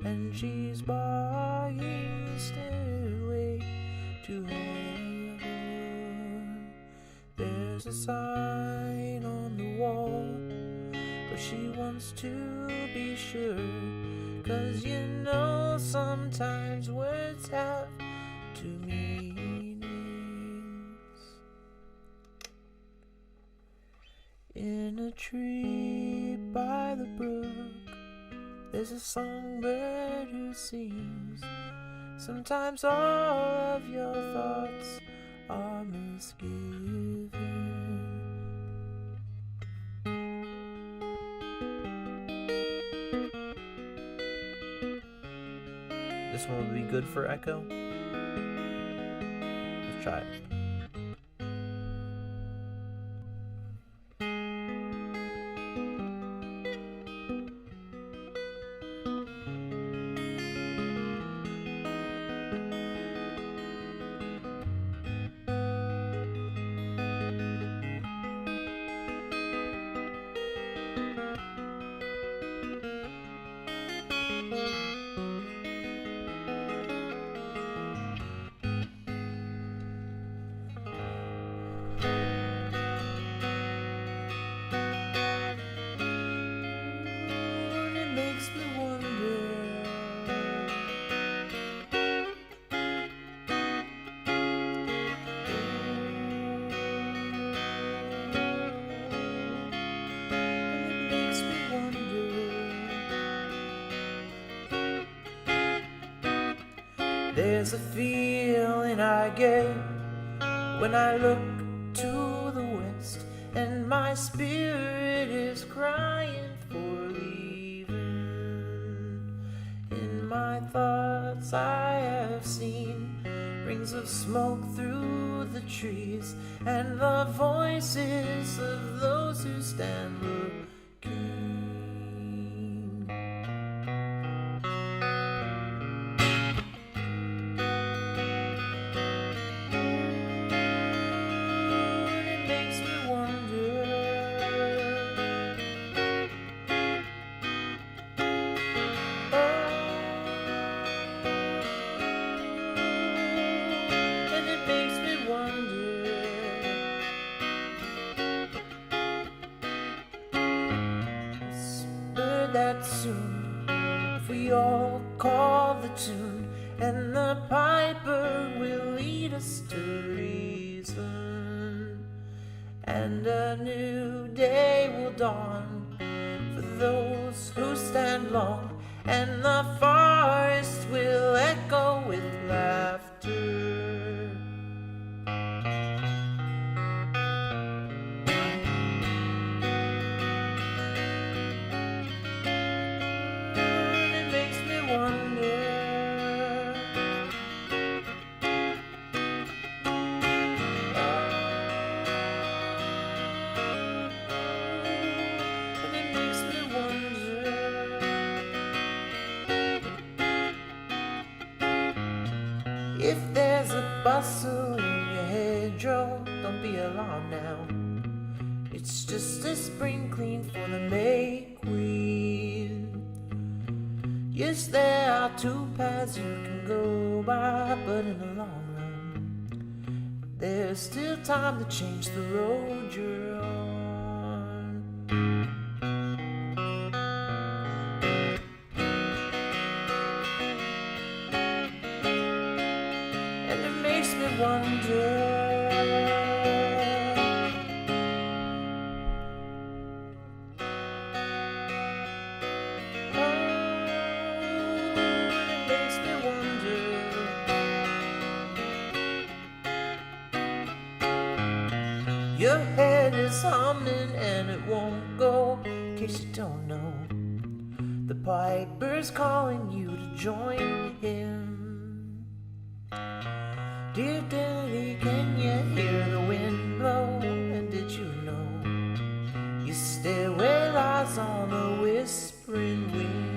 And she's buying the stairway to heaven. There's a sign on the wall, but she wants to be sure, 'cause you know sometimes words have two meanings. In a tree by the brook, there's a songbird who sings. Sometimes all of your thoughts are misgiven. This one would be good for echo. Let's try it. There's a feeling I get when I look to the west, and my spirit is crying for leaving. In my thoughts I have seen rings of smoke through the trees, and the voices of those who stand looking. That soon, if we all call the tune, and the piper will lead us to reason, and a new day will dawn for those who stand long, and the forest will echo with laughter. If there's a bustle in your hedgerow, don't be alarmed now. It's just a spring clean for the May Queen. Yes, there are two paths you can go by, but in the long run, there's still time to change the road you're on. Wonder. Oh, it makes me wonder. Your head is humming and it won't go. In case you don't know, the piper's calling you to join him. Dear Daddy, can you hear the wind blow? And did you know your stairway lies on a whispering wind?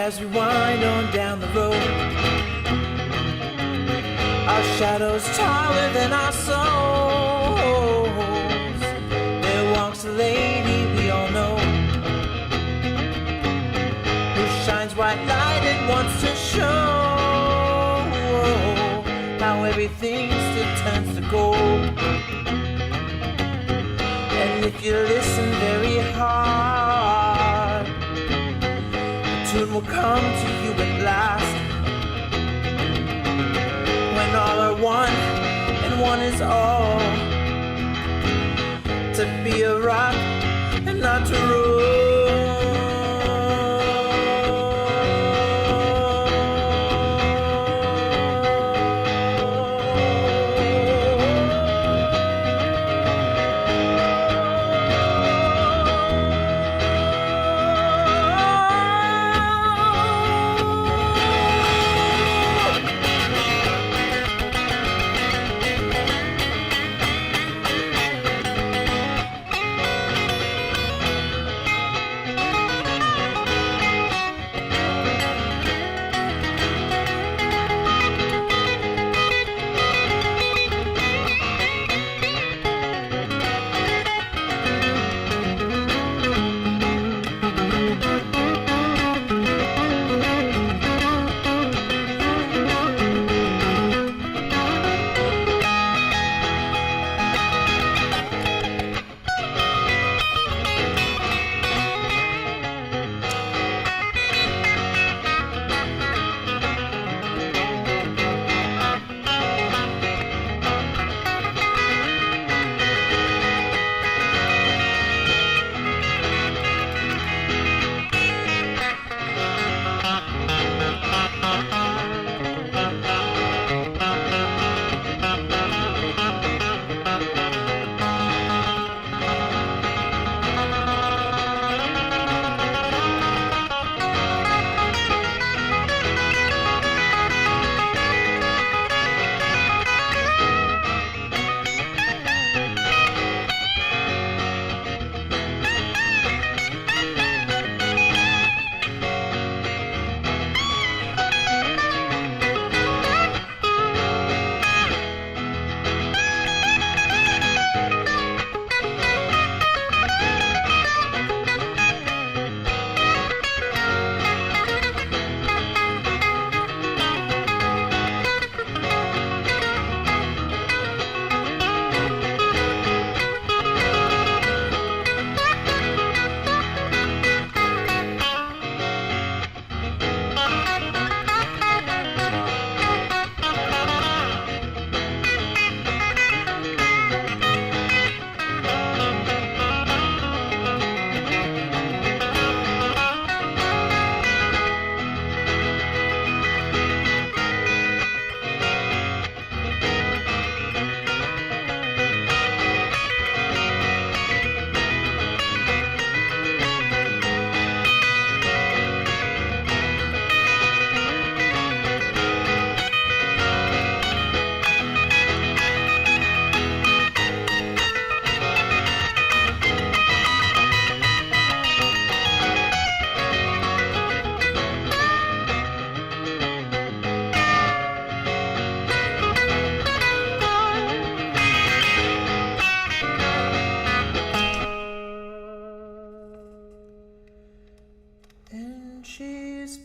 as we wind on down the road. Our shadows taller than our souls. There walks a lady we all know, who shines white light and wants to show how everything still turns to gold. And if you listen very hard, the tune will come to you at last. When all are one and one is all, to be a rock and not to rule.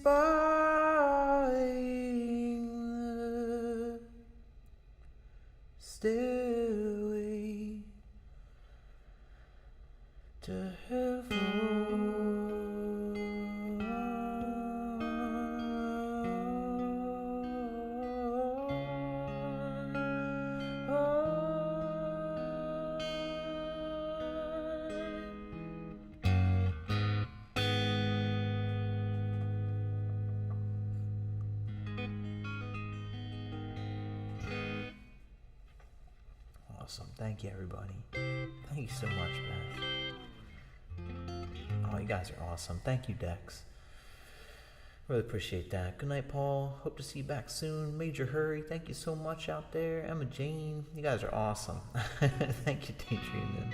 spying the stairway to Awesome. Thank you, everybody. Thank you so much, Beth. Oh, you guys are awesome. Thank you, Dex. Really appreciate that. Good night, Paul. Hope to see you back soon. Major Hurry. Thank you so much out there. Emma Jane. You guys are awesome. Thank you, Daydream and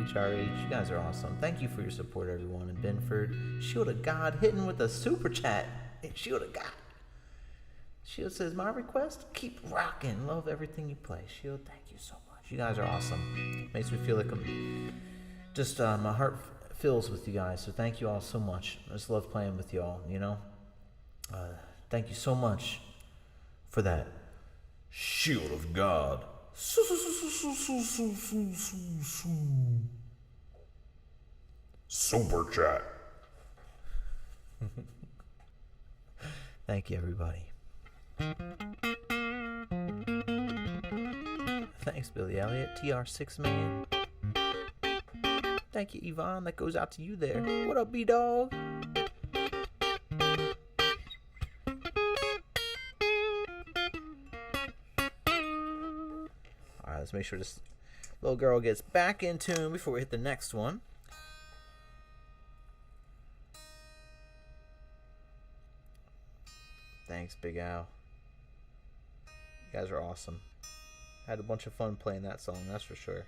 HRH. You guys are awesome. Thank you for your support, everyone. And Benford. Shield of God hitting with a super chat. Shield of God. Shield says, my request, keep rocking. Love everything you play. Shield, thank you so much. You guys are awesome. Makes me feel like I'm just, my heart fills with you guys. So thank you all so much. I just love playing with y'all, you know. Thank you so much for that. Shield of God. Super chat. Thank you, everybody. Thanks, Billy Elliott. TR6 Man. Thank you, Yvonne. That goes out to you there. What up, B-Dog? Alright, let's make sure this little girl gets back in tune before we hit the next one. Thanks, Big Al. You guys are awesome. Had a bunch of fun playing that song, that's for sure.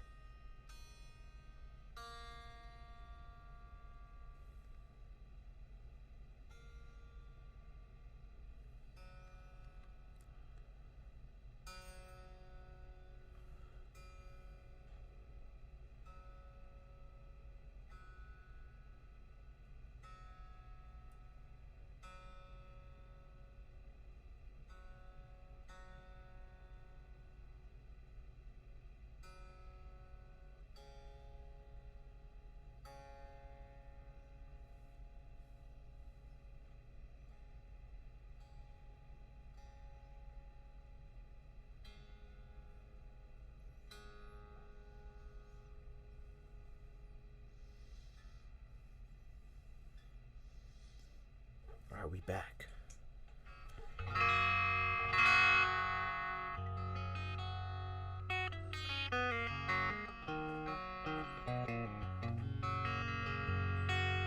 Are we back?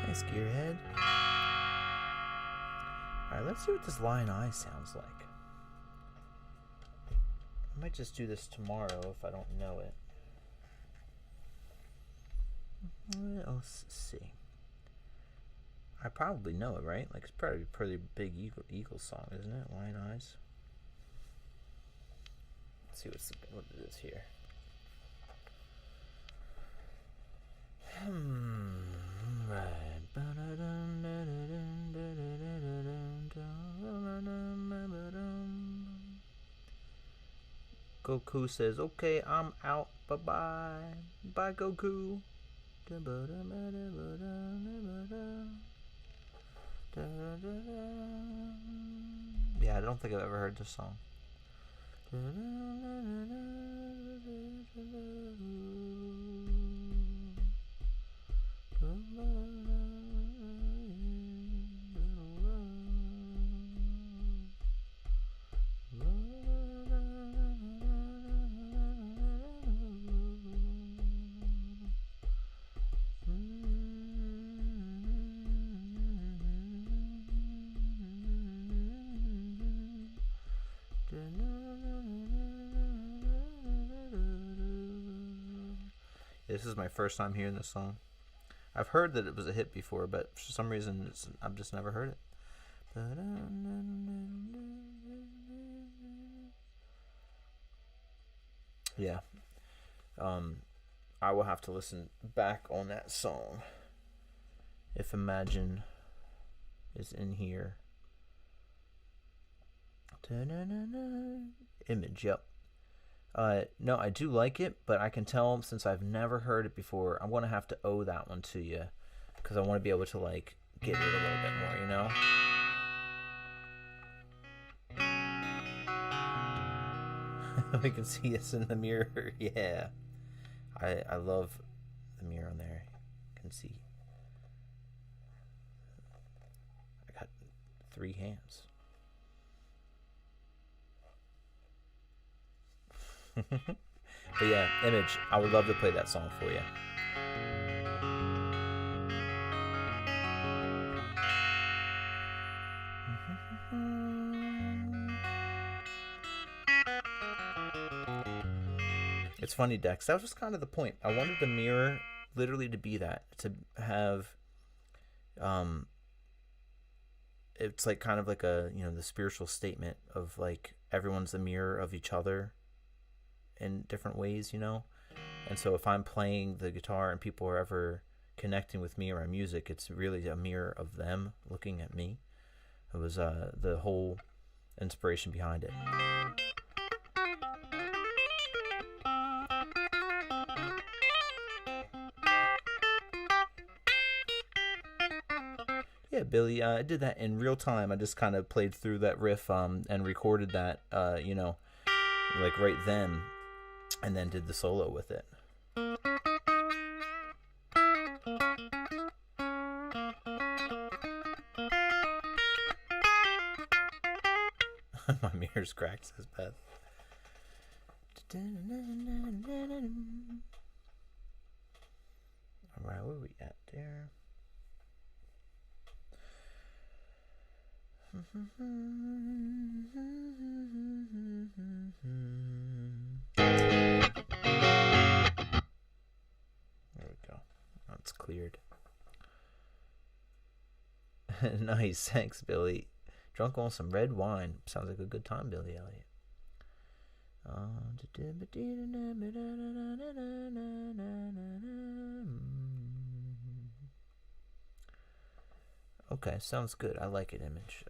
Nice, Gearhead. Alright, let's see what this Lion Eye sounds like. I might just do this tomorrow if I don't know it. Let's see. I probably know it, right? Like, it's probably a pretty big Eagle song, isn't it? Lion Eyes. Let's see what it is here. Right. Goku says, okay, I'm out. Bye-bye. Bye, Goku. Yeah, I don't think I've ever heard this song. This is my first time hearing this song. I've heard that it was a hit before, but for some reason I've just never heard it. Yeah. I will have to listen back on that song if Imagine is in here Image, yep. No, I do like it, but I can tell since I've never heard it before, I'm going to have to owe that one to you because I want to be able to, like, get it a little bit more, you know? We can see us in the mirror. Yeah. I love the mirror on there. You can see. I got 3 hands. But yeah, Image, I would love to play that song for you. It's funny, Dex. That was just kind of the point. I wanted the mirror literally to be that. To have it's like kind of like a, you know, the spiritual statement of like everyone's the mirror of each other in different ways, you know? And so if I'm playing the guitar and people are ever connecting with me or my music, it's really a mirror of them looking at me. It was the whole inspiration behind it. Yeah, Billy, I did that in real time. I just kind of played through that riff and recorded that, you know, like right then, and then did the solo with it. My mirror's cracked, says Beth. Alright, where are we at there? There we go. That's cleared. Nice, thanks, Billy. Drunk on some red wine. Sounds like a good time, Billy Elliot. Okay, sounds good. I like it, Image.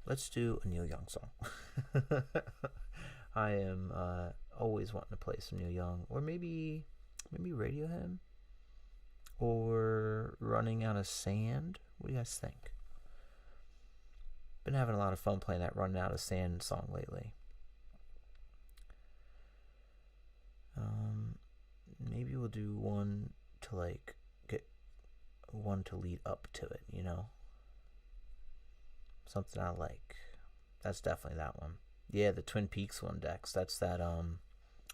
Let's do a Neil Young song. I am always wanting to play some Neil Young, or maybe Radiohead, or Running Out of Sand. What do you guys think? Been having a lot of fun playing that Running Out of Sand song lately. Maybe we'll do one to like get one to lead up to it, you know? Something I like. That's definitely that one. Yeah, the Twin Peaks one, Dex. That's that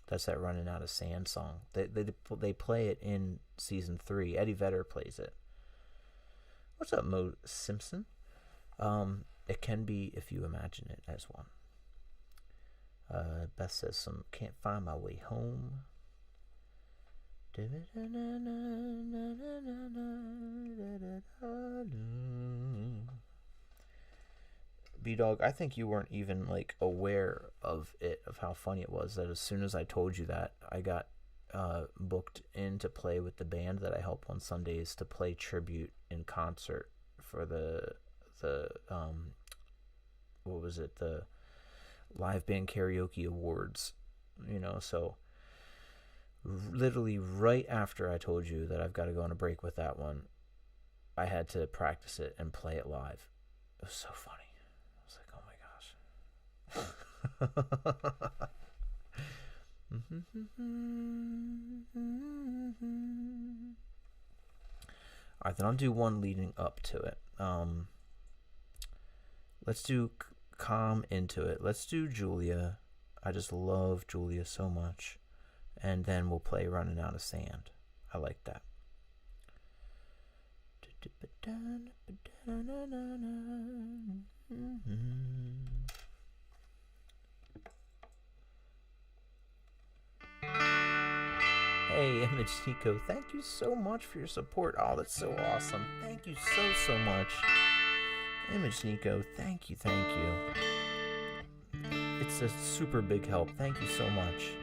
Running Out of Sand song. They play it in season 3. Eddie Vedder plays it. What's up, Mo Simpson? It can be if you imagine it as one. Beth says some can't find my way home. B-Dog, I think you weren't even like aware of it, of how funny it was, that as soon as I told you that, I got booked in to play with the band that I help on Sundays to play tribute in concert for the what was it, the Live Band Karaoke Awards, you know. So literally right after I told you that I've got to go on a break with that one, I had to practice it and play it live. It was so funny. I was like, oh my gosh. Alright, then I'll do one leading up to it. Let's do Calm Into It. Let's do Julia. I just love Julia so much. And then we'll play Running Out of Sand. I like that. Hey, Image Nico, thank you so much for your support. Oh, that's so awesome. Thank you so much. Image Nico, thank you. It's a super big help. Thank you so much.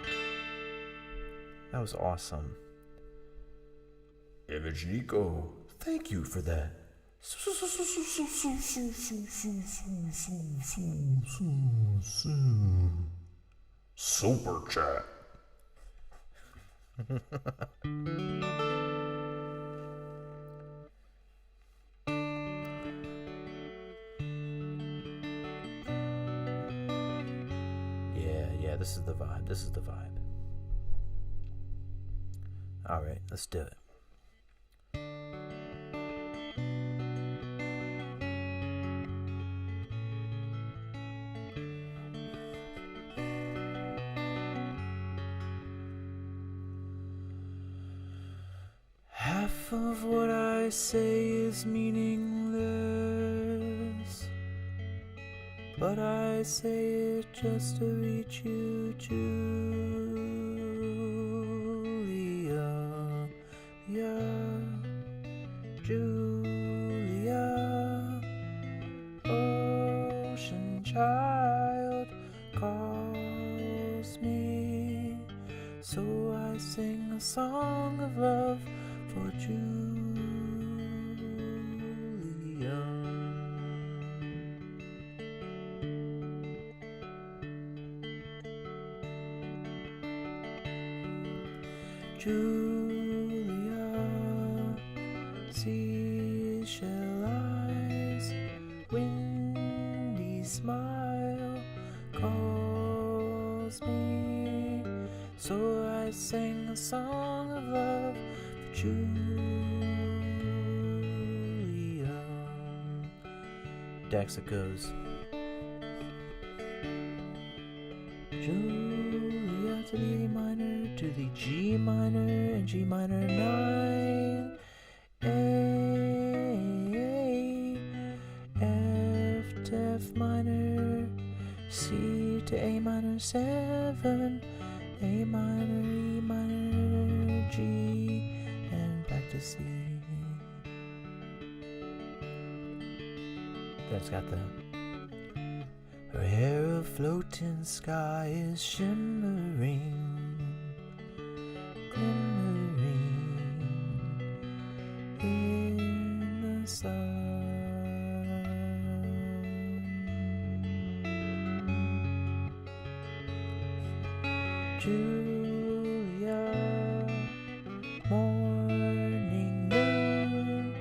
That was awesome. Image Nico, thank you for that Super chat. Yeah, this is the vibe. This is the vibe. All right, let's do it. Half of what I say is meaningless, but I say it just to reach you, Julia, Julia, ocean child calls me, so I sing a song of love for Julia. Julia, seashell eyes, windy smile calls me, so I sing a song of love for Julia. Dax it goes. Julia to the A minor, to the G minor, and G minor 9, A, F to F minor, C to A minor 7, A minor, E minor, G, and back to C. That's got the... Her hair afloat in sky is shimmering, glimmering in the sun. Julia, morning moon,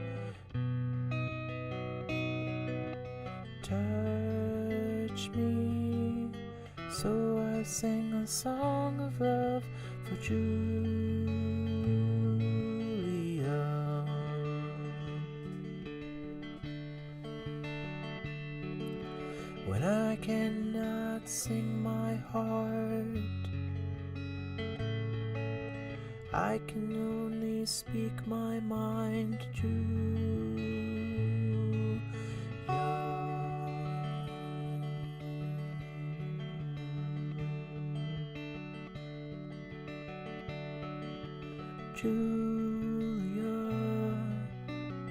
touch me, so I sing a song of love for Julia. When I cannot sing my heart, I can only speak my mind to Julia. Julia,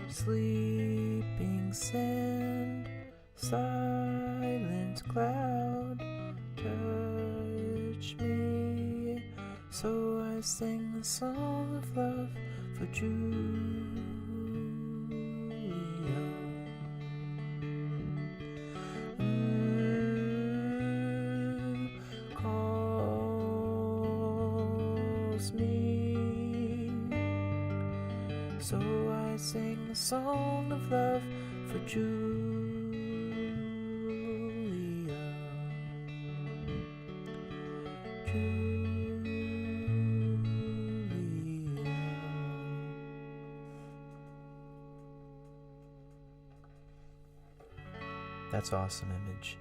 sleeping sand, silent cloud, touch me, so I sing a song of love for Julia. Calls me, so I sing a song of love for Julia. That's awesome, Image.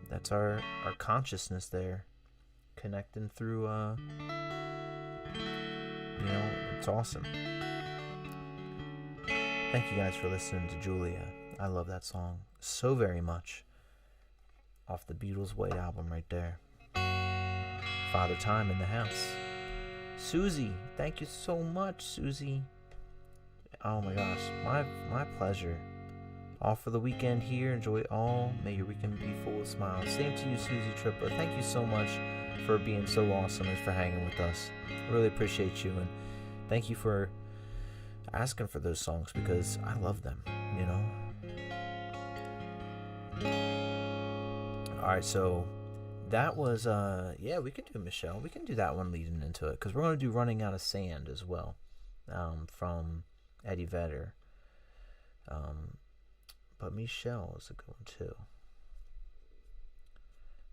That's our consciousness there, connecting through, it's awesome. Thank you guys for listening to Julia. I love that song so very much. Off the Beatles' White Album right there. Father Time in the house. Susie, thank you so much, Susie. Oh my gosh, my pleasure. Off for the weekend here. Enjoy it all. May your weekend be full of smiles. Same to you, Susie Trippa. Thank you so much for being so awesome and for hanging with us. Really appreciate you, and thank you for asking for those songs because I love them, you know. All right, so that was we can do Michelle. We can do that one leading into it because we're going to do Running Out of Sand as well, from Eddie Vedder. But Michelle is a good one too.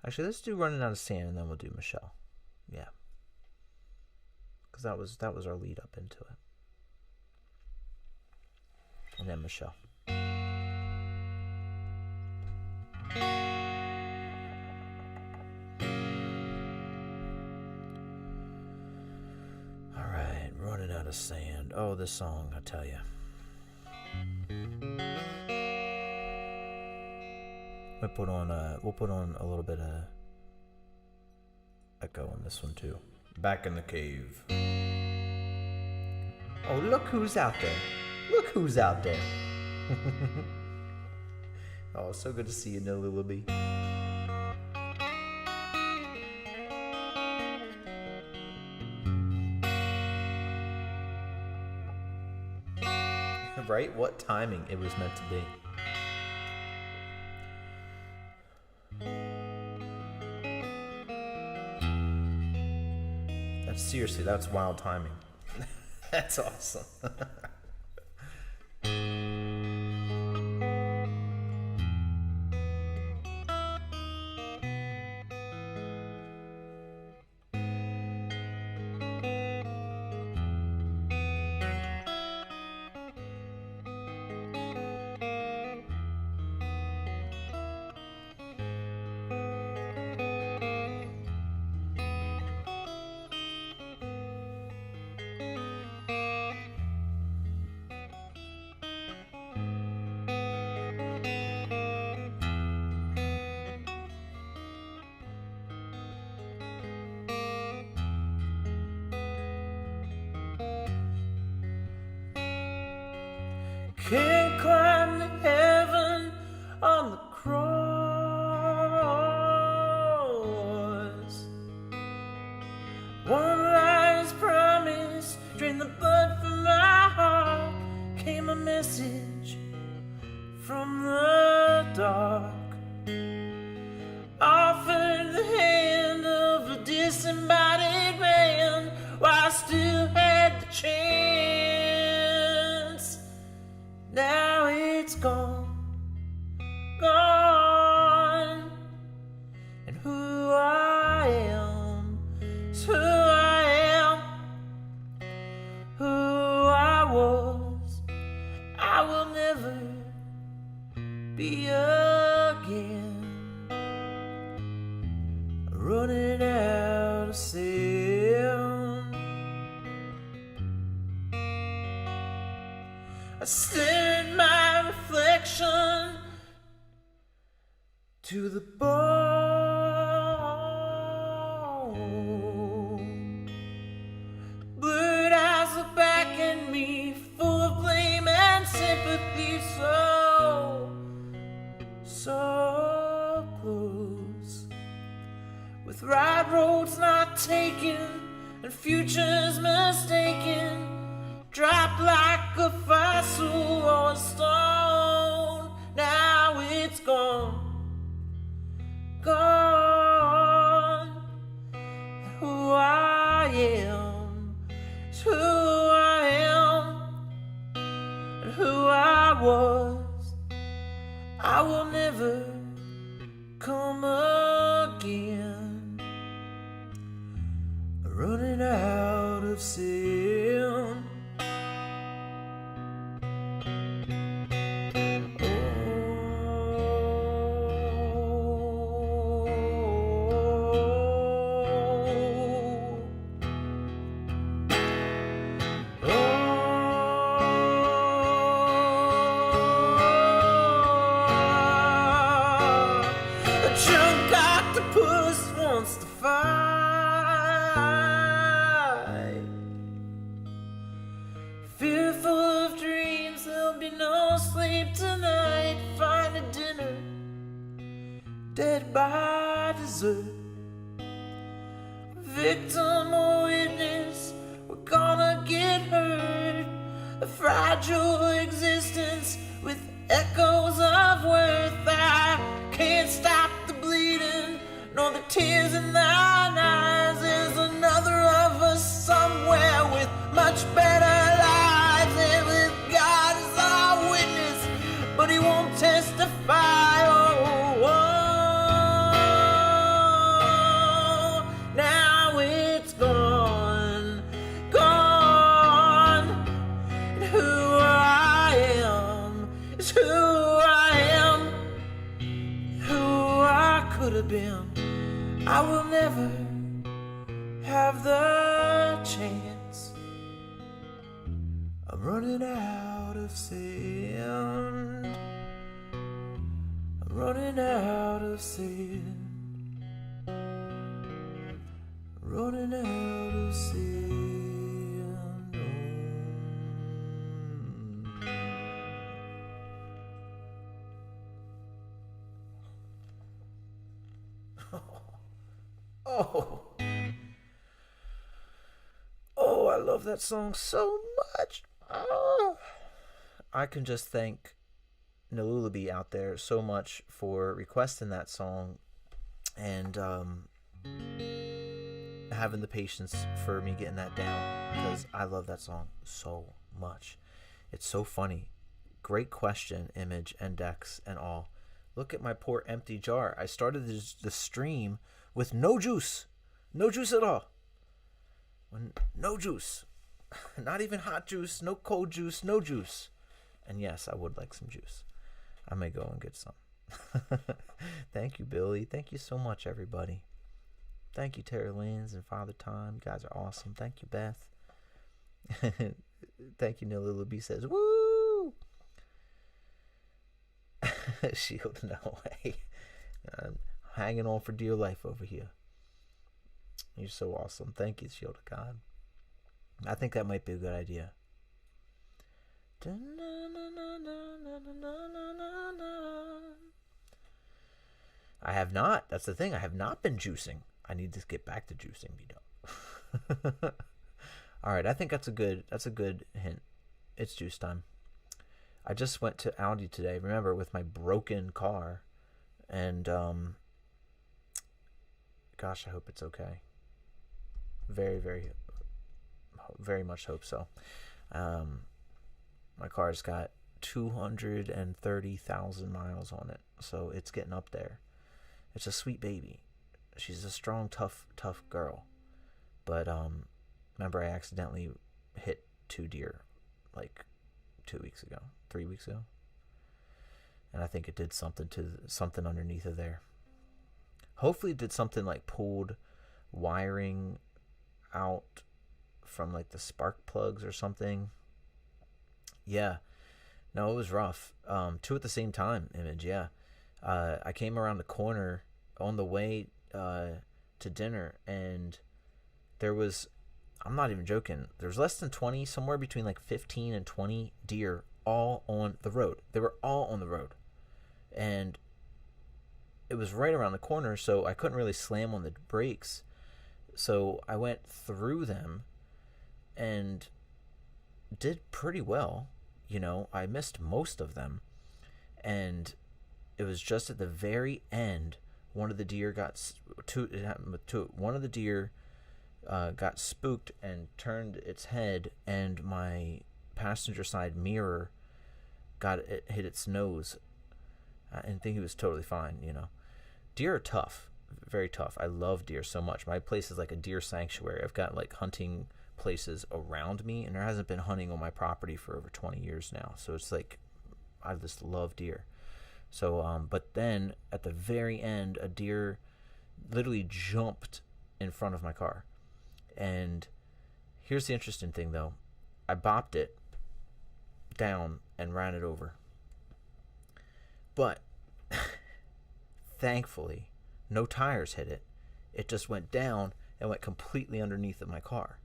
Actually, let's do Running Out of Sand and then we'll do Michelle. Yeah. Because that was our lead up into it. And then Michelle. Alright, Running Out of Sand. Oh, this song, I tell you. We'll put on a little bit of echo on this one too. Back in the cave. Oh, look who's out there. Look who's out there. Oh, so good to see you, No Lullaby. Right? What timing it was meant to be. Seriously, that's wild timing. That's awesome. Can't climb to heaven on the cross. One last promise drained the blood from my heart. Came a message from the dark. Offered the hand of a disembodied man while I still had the chance. Now it's gone, gone, and who I am is who I am. Who I was, I will never be again. Running out of sand. I stare at my reflection to the bone. Blurred eyes look back at me, full of blame and sympathy. So close, with right roads not taken and futures mistaken. Dropped like a fossil or a stone. Now it's gone, gone. And who I am is who I am. And who I was, I will never come again. Running out of sin. Fearful of dreams, there'll be no sleep tonight. Find a dinner, dead by dessert. Victim or witness, we're gonna get hurt. fragile existence with echoes of worth. I can't stop the bleeding, nor the tears in thine eyes. There's another of us somewhere with much better lives, and with God as our witness, but he won't testify. Oh, oh, now it's gone, gone. And who I am is who I am, who I could have been. I will never have the chance. I'm running out of sand. I'm running out of sand. Running out of sand. Oh. Oh, I love that song so much. Oh. I can just thank Nalulabi out there so much for requesting that song and having the patience for me getting that down, because I love that song so much. It's so funny. Great question, Image and Dex and all. Look at my poor empty jar. I started the stream with no juice. No juice at all. No juice. Not even hot juice, no cold juice, no juice. And yes, I would like some juice. I may go and get some. Thank you, Billy. Thank you so much, everybody. Thank you, Terry Lyns and Father Time. You guys are awesome. Thank you, Beth. Thank you, Neil B says, woo! Shield, no way. I'm hanging on for dear life over here. You're so awesome. Thank you, Shield of God. I think that might be a good idea. I have not. That's the thing. I have not been juicing. I need to get back to juicing, you know. All right, I think that's a good hint. It's juice time. I just went to Audi today, remember, with my broken car, and gosh, I hope it's okay. Very, very, very much hope so. My car's got 230,000 miles on it, so it's getting up there. It's a sweet baby. She's a strong, tough girl. But remember, I accidentally hit 2 deer like 3 weeks ago, and I think it did something underneath of there. Hopefully, it did something like pulled wiring out from like the spark plugs or something. Yeah, no, it was rough. 2 at the same time, Image. Yeah, I came around the corner on the way to dinner, and there was, I'm not even joking, there was less than 20, somewhere between like 15 and 20 deer all on the road. They were all on the road, and it was right around the corner, so I couldn't really slam on the brakes. So I went through them and did pretty well. You know, I missed most of them, and it was just at the very end, one of the deer got got spooked and turned its head, and my passenger side mirror hit its nose. I didn't think he was totally fine, you know. Deer are tough, very tough. I love deer so much. My place is like a deer sanctuary. I've got like hunting places around me, and there hasn't been hunting on my property for over 20 years now. So it's like, I just love deer. So, but then at the very end, a deer literally jumped in front of my car. And here's the interesting thing, though. I bopped it down and ran it over. But thankfully, no tires hit it. It just went down and went completely underneath of my car.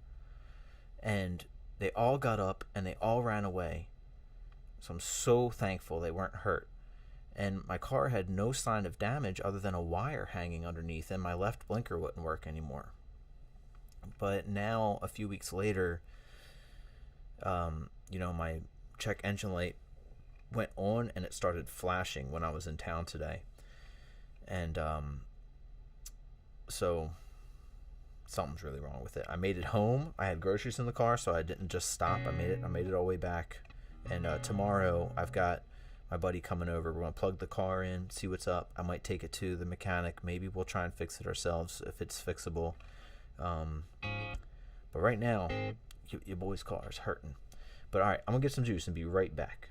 And they all got up and they all ran away. So I'm so thankful they weren't hurt. And my car had no sign of damage other than a wire hanging underneath, and my left blinker wouldn't work anymore. But now, a few weeks later, you know, my check engine light went on and it started flashing when I was in town today. And so something's really wrong with it. I made it home. I had groceries in the car, so I didn't just stop. I made it all the way back. And tomorrow I've got my buddy coming over. We're going to plug the car in, see what's up. I might take it to the mechanic. Maybe we'll try and fix it ourselves if it's fixable. But right now, your boy's car is hurting. But all right, I'm going to get some juice and be right back.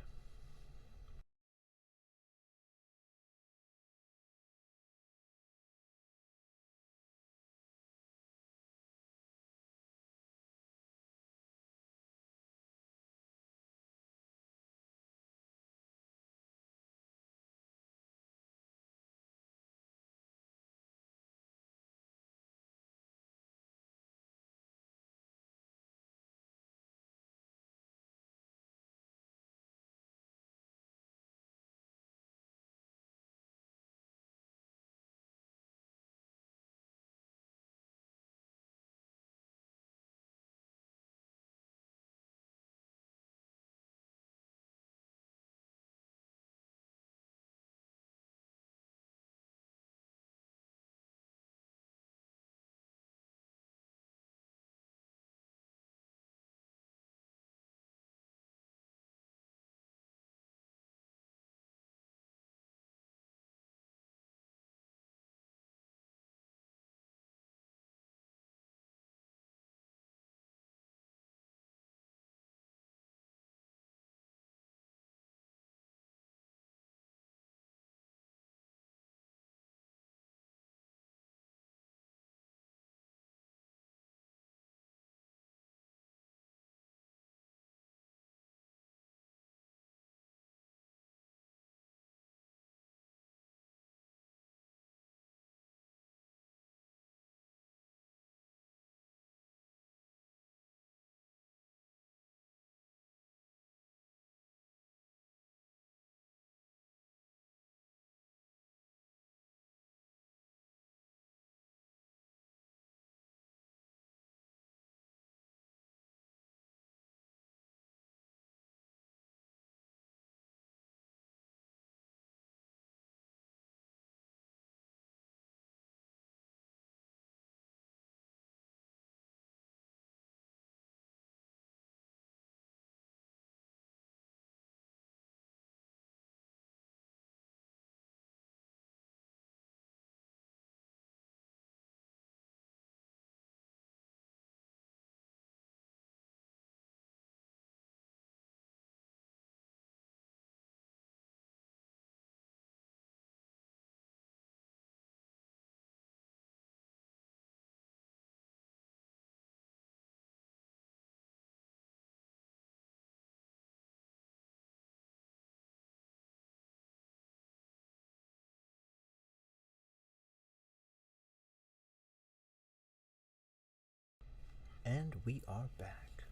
And we are back.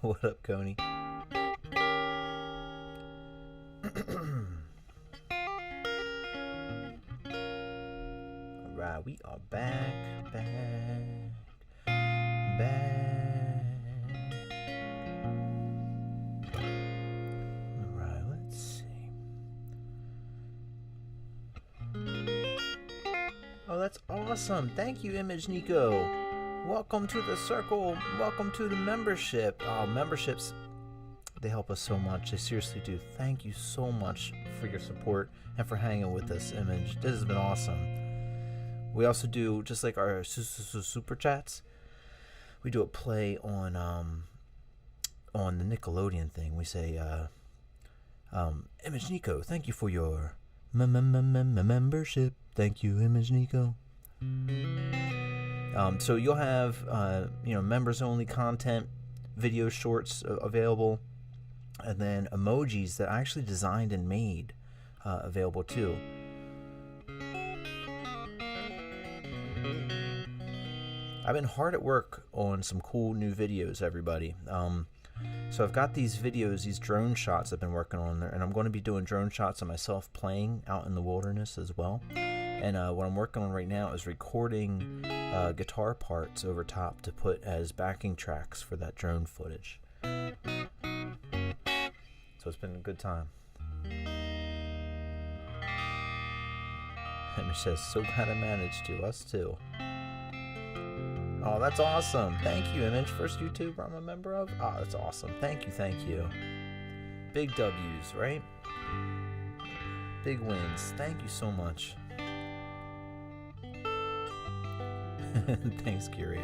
What up, Coney? Alright, we are back. Alright, let's see. Oh, that's awesome. Thank you, Image Nico. Welcome to the circle. Welcome to the membership. Oh, memberships, they help us so much. They seriously do. Thank you so much for your support and for hanging with us, Image. This has been awesome. We also do, just like our super chats, we do a play on the Nickelodeon thing. We say, Image Nico, thank you for your membership. Thank you, Image Nico. So you'll have members only content, video shorts available, and then emojis that I actually designed and made available too. I've been hard at work on some cool new videos, everybody. So I've got these videos, these drone shots I've been working on there, and I'm going to be doing drone shots of myself playing out in the wilderness as well. And what I'm working on right now is recording guitar parts over top to put as backing tracks for that drone footage. So it's been a good time. Image says, so glad I managed to. Us too. Oh, that's awesome. Thank you, Image. First YouTuber I'm a member of. Oh, that's awesome. Thank you. Big W's, right? Big wins. Thank you so much. Thanks, Curator.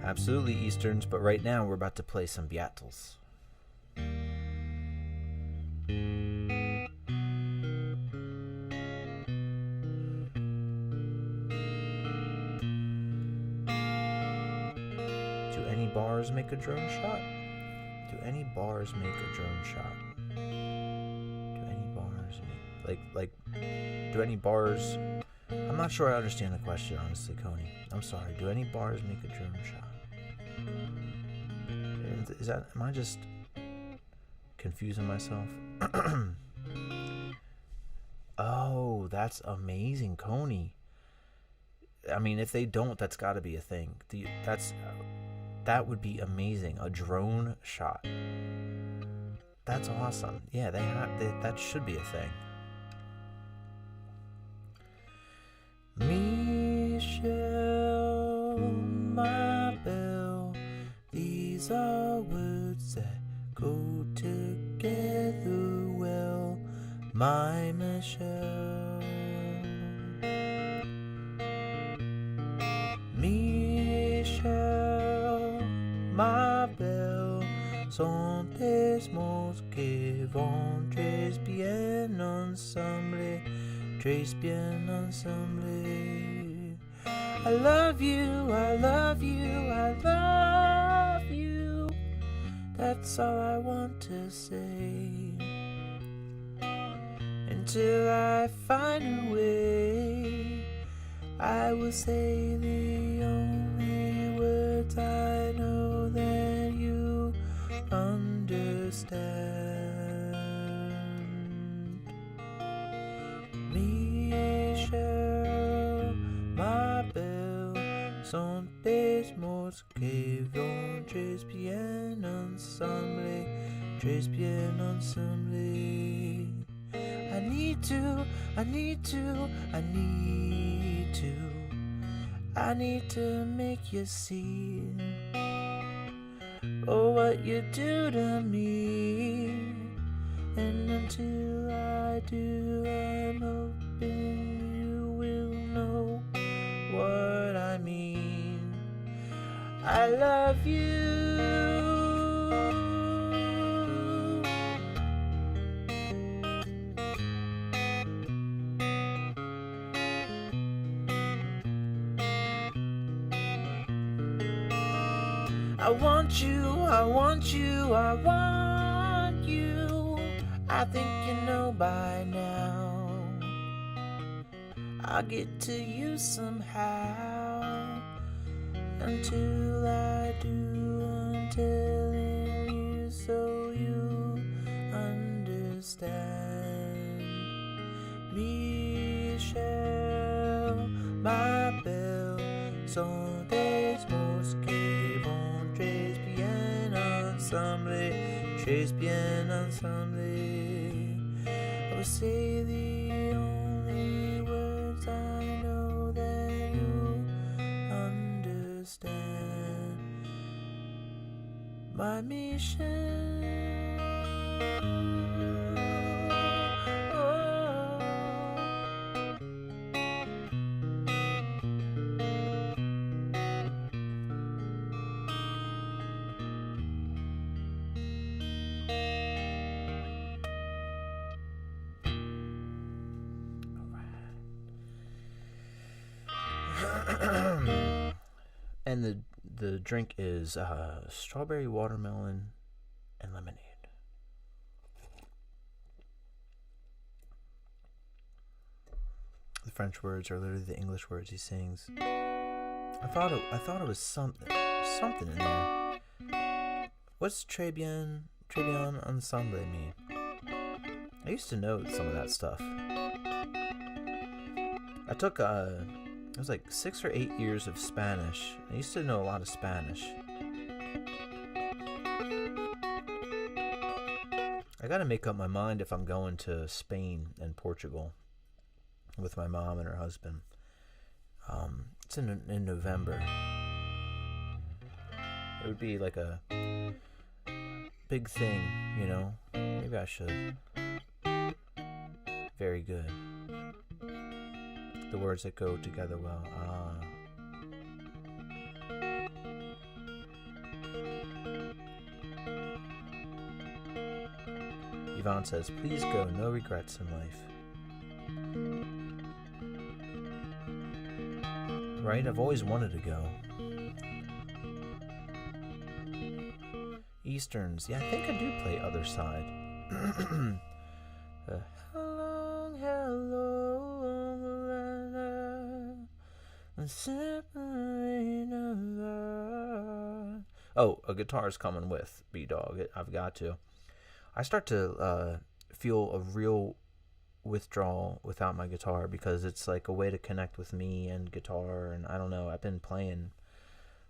Absolutely Easterns, but right now we're about to play some Beatles. Do any bars make a drone shot? Do any bars make a drone shot? Do any bars make... do any bars... I'm not sure I understand the question, honestly, Coney. I'm sorry. Do any bars make a drone shot? Am I just confusing myself? Oh, that's amazing, Coney. I mean, if they don't, that's got to be a thing. That would be amazing. A drone shot. That's awesome. Yeah, that should be a thing. Michelle, my belle, these are words that go together well, my Michelle. Michelle, my belle, sont des mots qui vont très bien ensemble. Trace bien ensemble. I love you, I love you, I love you. That's all I want to say. Until I find a way, I will say the only words I know that you understand. Michel, ma belle, sont des mots qui vont très bien ensemble, très bien ensemble. I need to make you see, oh, what you do to me. And until I do, I'm hoping you will know what I mean. I love you. I want you, I want you, I want you. I think you know by now. I'll get to you somehow. Until I do, I'm telling you so you understand. Michel, ma belle, sont des mots qui vont très bien ensemble, très bien ensemble. I will say the only words I know that you understand. My mission. And the drink is strawberry watermelon and lemonade. The French words are literally the English words he sings. I thought it was something in there. What's très bien ensemble mean? I used to know some of that stuff. I took it was like 6 or 8 years of Spanish. I used to know a lot of Spanish. I gotta make up my mind if I'm going to Spain and Portugal with my mom and her husband. It's in November. It would be like a big thing, you know. Maybe I should. Very good. The words that go together well. Yvonne says, please go, no regrets in life. Right? I've always wanted to go. Easterns. Yeah, I think I do play Other Side. How long, oh, a guitar's coming with B-Dog. I've got to. I start to feel a real withdrawal without my guitar because it's like a way to connect with me and guitar, and I don't know, I've been playing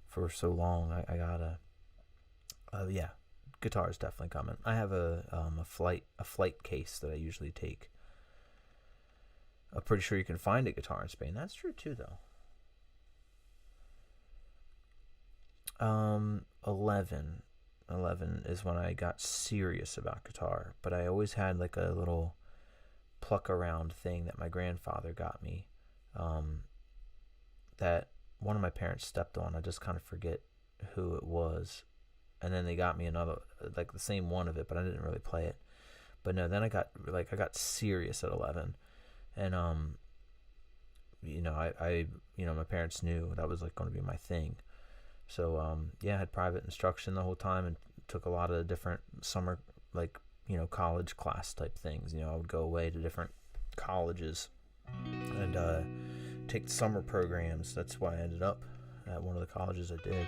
for so long. I gotta yeah, guitar is definitely coming. I have a flight case that I usually take. I'm pretty sure you can find a guitar in Spain. That's true too, though. 11 is when I got serious about guitar, but I always had like a little pluck around thing that my grandfather got me, that one of my parents stepped on. I just kind of forget who it was, and then they got me another, like the same one of it, but I didn't really play it. But no, then I got serious at 11, and you know, I my parents knew that was like going to be my thing. So yeah, I had private instruction the whole time and took a lot of different summer, like, college class type things. I would go away to different colleges and take summer programs. That's why I ended up at one of the colleges I did.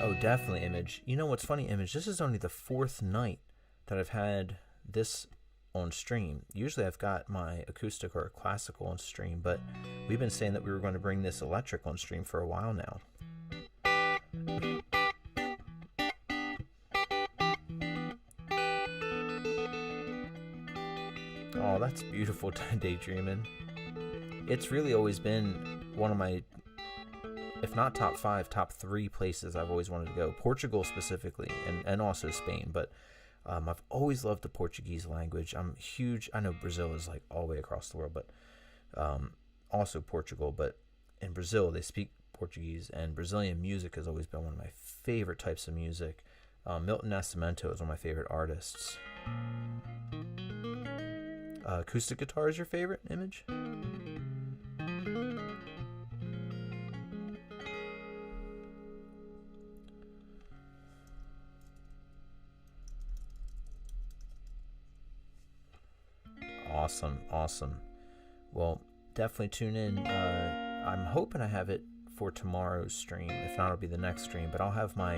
Oh, definitely, Image. You know what's funny, Image? This is only the 4th night that I've had this on stream. Usually I've got my acoustic or classical on stream, but we've been saying that we were going to bring this electric on stream for a while now. Oh, that's beautiful, Daydreaming. It's really always been one of my, if not top 5, top 3 places I've always wanted to go. Portugal specifically, and also Spain, but I've always loved the Portuguese language. I'm huge. I know Brazil is like all the way across the world, but also Portugal. But in Brazil, they speak Portuguese, and Brazilian music has always been one of my favorite types of music. Milton Nascimento is one of my favorite artists. Acoustic guitar is your favorite, Image? Awesome. Well, definitely tune in. I'm hoping I have it for tomorrow's stream. If not, it'll be the next stream. But I'll have my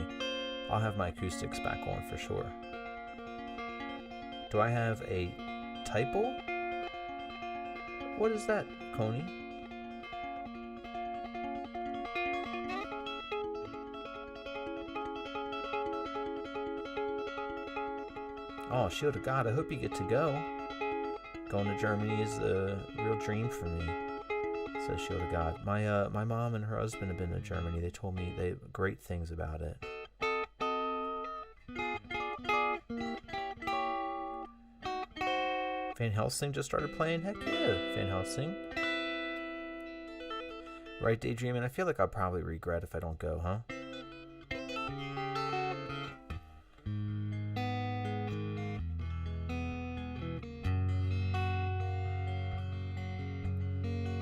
acoustics back on for sure. Do I have a typo? What is that, Coney? Oh, Shield of God, I hope you get to go. Going to Germany is a real dream for me, says Shield of God. My mom and her husband have been to Germany. They told me great things about it. Van Helsing just started playing? Heck yeah, Van Helsing. Right, Daydreaming? I feel like I'll probably regret if I don't go, huh?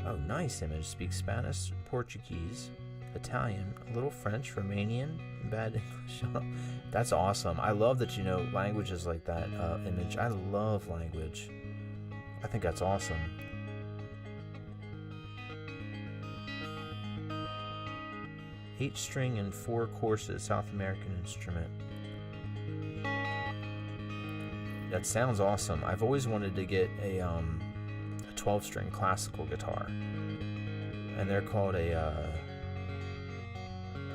Oh, nice. Image speaks Spanish, Portuguese, Italian, a little French, Romanian, bad English. That's awesome. I love that you know languages like that, Image. I love language. I think that's awesome. Eight string and 4 courses, South American instrument. That sounds awesome. I've always wanted to get a 12-string classical guitar, and they're called a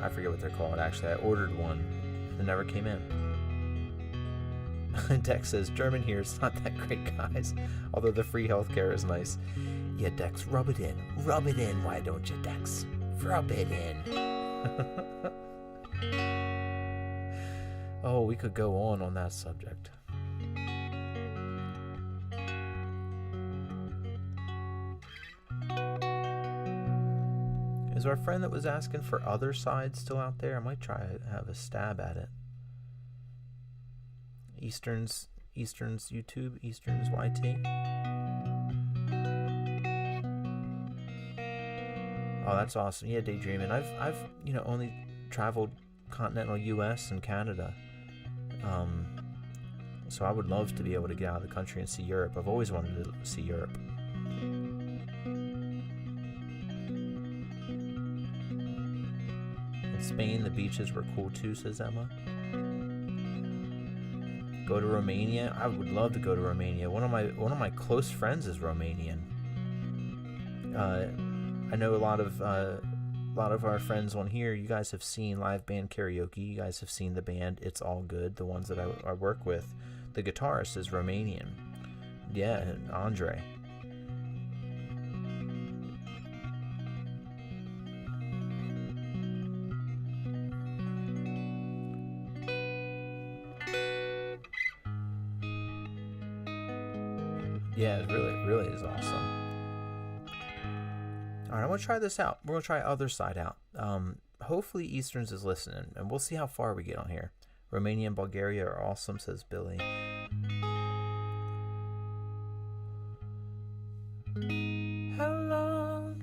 I forget what they're called actually. I ordered one, it never came in. Dex says, German here is not that great, guys, although the free healthcare is nice. Yeah, Dex, rub it in, why don't you, Dex? Rub it in. Oh, we could go on that subject. Is our friend that was asking for other sides still out there? I might try to have a stab at it. Eastern's YouTube, Eastern's YT. Oh, that's awesome. Yeah, daydreaming. I've only traveled continental US and Canada. So I would love to be able to get out of the country and see Europe. I've always wanted to see Europe. In Spain, the beaches were cool too, says Emma. Go to Romania. I would love to go to Romania. One of my close friends is Romanian. I know a lot of our friends on here. You guys have seen live band karaoke. You guys have seen the band It's All Good. The ones that I work with. The guitarist is Romanian. Yeah, Andre. Yeah, it really is awesome. Alright, I'm going to try this out. We're going to try other side out. Hopefully Easterns is listening, and we'll see how far we get on here. Romania and Bulgaria are awesome, says Billy. How long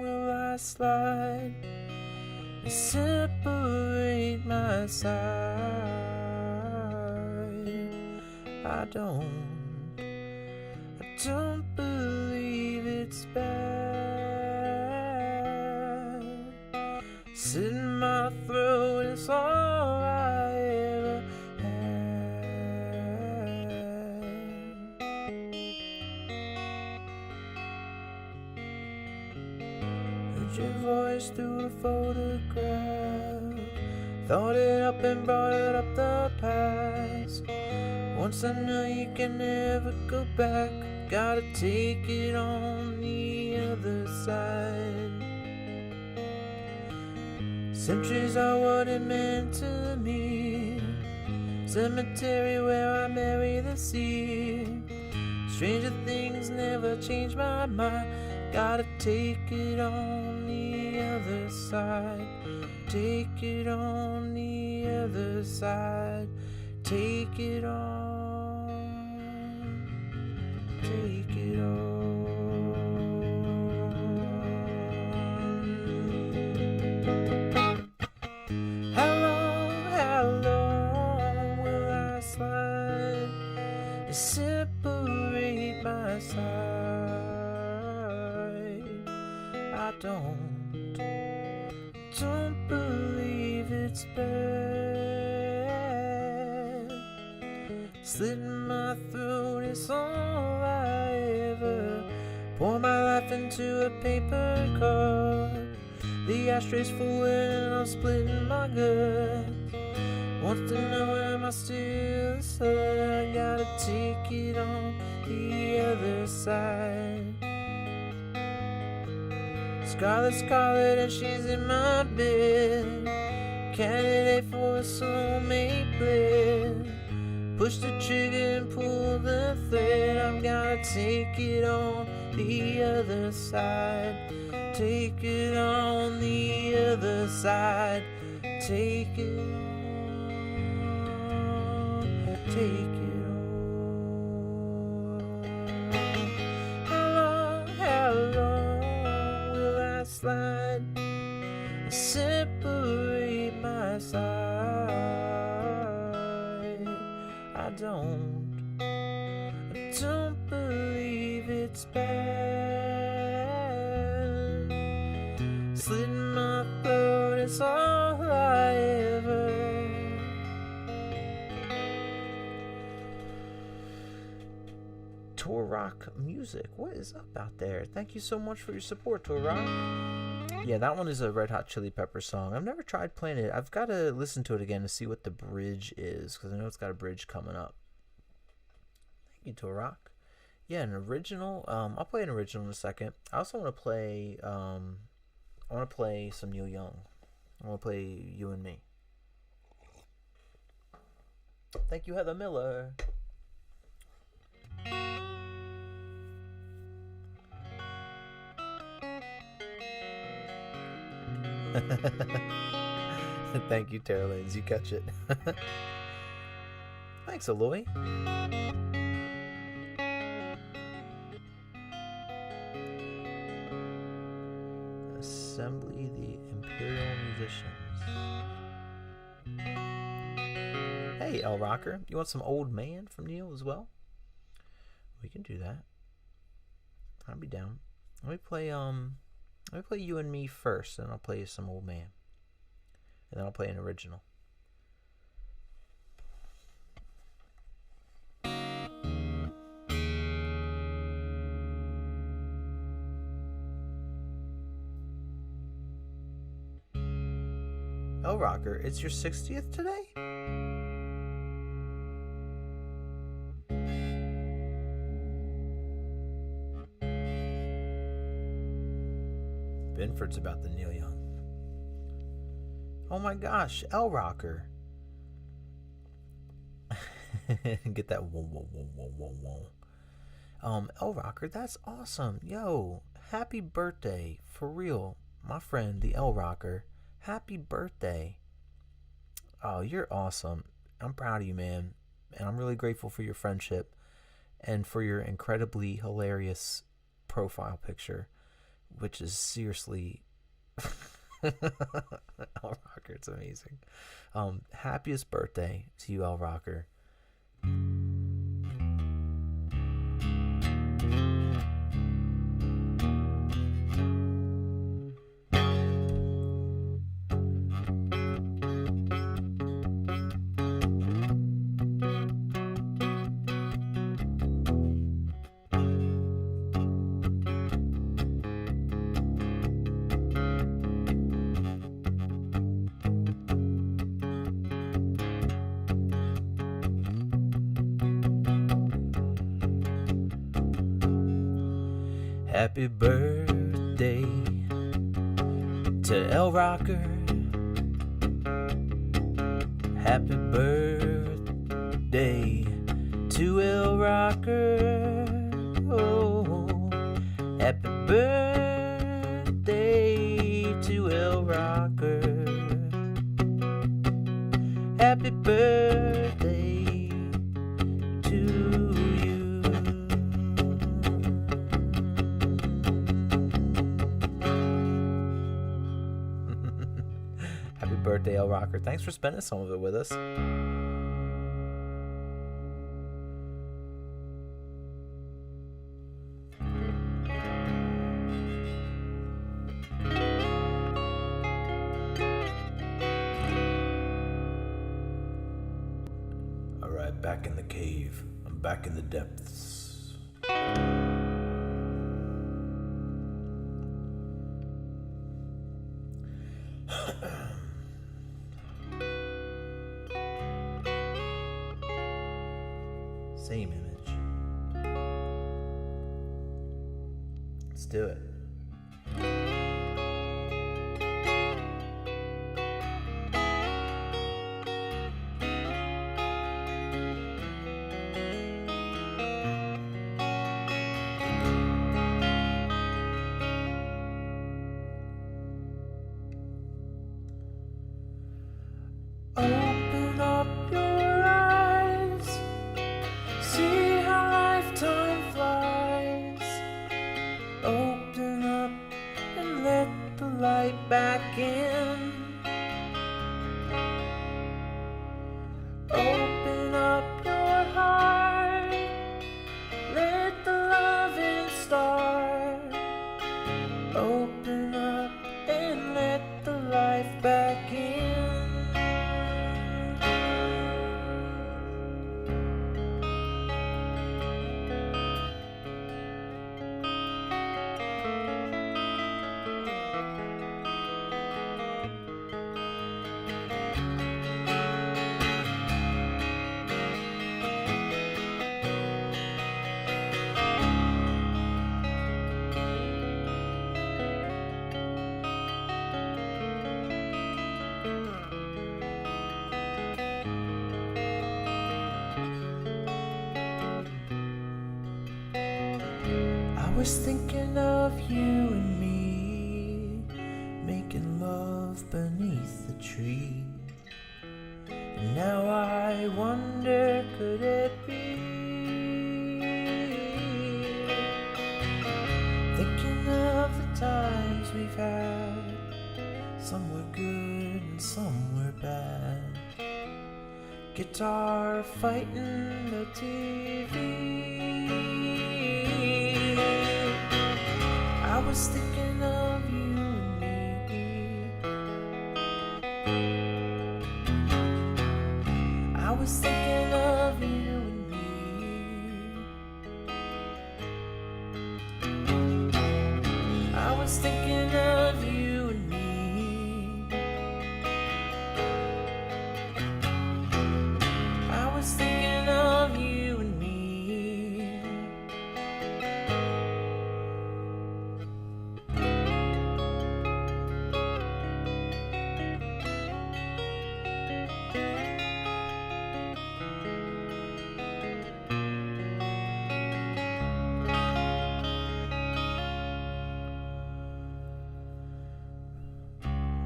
will I slide and separate my side? I don't believe it's bad. Slit my throat is all I ever had. Heard your voice through a photograph. Thought it up and brought it up the past. Once I know you can never go back, gotta take it on the other side. Centuries are what it meant to me. Cemetery where I bury the sea. Stranger things never change my mind. Gotta take it on the other side. Take it on the other side. Take it on. Take it on. How long will I slide and separate my side? I don't believe it's bad. Slit my throat is all I ever. Pour my life into a paper cup. The ashtay's full and I'm splitting my guts. Wants to know, am I still a son? I gotta take it on the other side. Scarlet, and she's in my bed. Candidate for a soulmate blend. Push the trigger and pull the thread. I'm gonna take it on the other side. Take it on the other side. Take it on. Take it on. How long will I slide and separate my side? I don't believe it's bad. Slit my throat is all I ever. Rock Music. What is up out there? Thank you so much for your support, Rock. Yeah, that one is a Red Hot Chili Pepper song. I've never tried playing it. I've got to listen to it again to see what the bridge is, because I know it's got a bridge coming up. Thank you, Rock. Yeah, an original. I'll play an original in a second. I also want to play. I want to play some Neil Young. I want to play You and Me. Thank you, Heather Miller. Thank you, Tara Lanes. You catch it. Thanks, Aloy. Assembly the Imperial Musicians. Hey, El Rocker. You want some Old Man from Neil as well? We can do that. I'll be down. Let me play You and Me first, and I'll play some Old Man. And then I'll play an original. El Rocker, it's your 60th today? Binford's about the Neil Young. Oh my gosh, El Rocker. Get that whoa, whoa, whoa, whoa, whoa, whoa. El Rocker, that's awesome. Yo, happy birthday. For real. My friend, the El Rocker. Happy birthday. Oh, you're awesome. I'm proud of you, man. And I'm really grateful for your friendship and for your incredibly hilarious profile picture, which is seriously El Rocker, it's amazing. Happiest birthday to you, El Rocker. Happy birthday to El Rocker. Happy birthday to El Rocker. Oh, happy birthday to El Rocker. Happy birthday to you. Happy birthday, El Rocker. Thanks for spending some of it with us. All right, back in the cave. I'm back in the depths. Same image. Let's do it. Open up your eyes, see how lifetime flies. Open up and let the light back in. Open up your heart, let the loving start. Open up and let the life back in. was thinking of you and me, making love beneath the tree. And now I wonder, could it be? Thinking of the times we've had, some were good and some were bad. Guitar fighting the TV. I was thinking of you and me. I was thinking of you and me. I was thinking of you and me. I was thinking of you and me.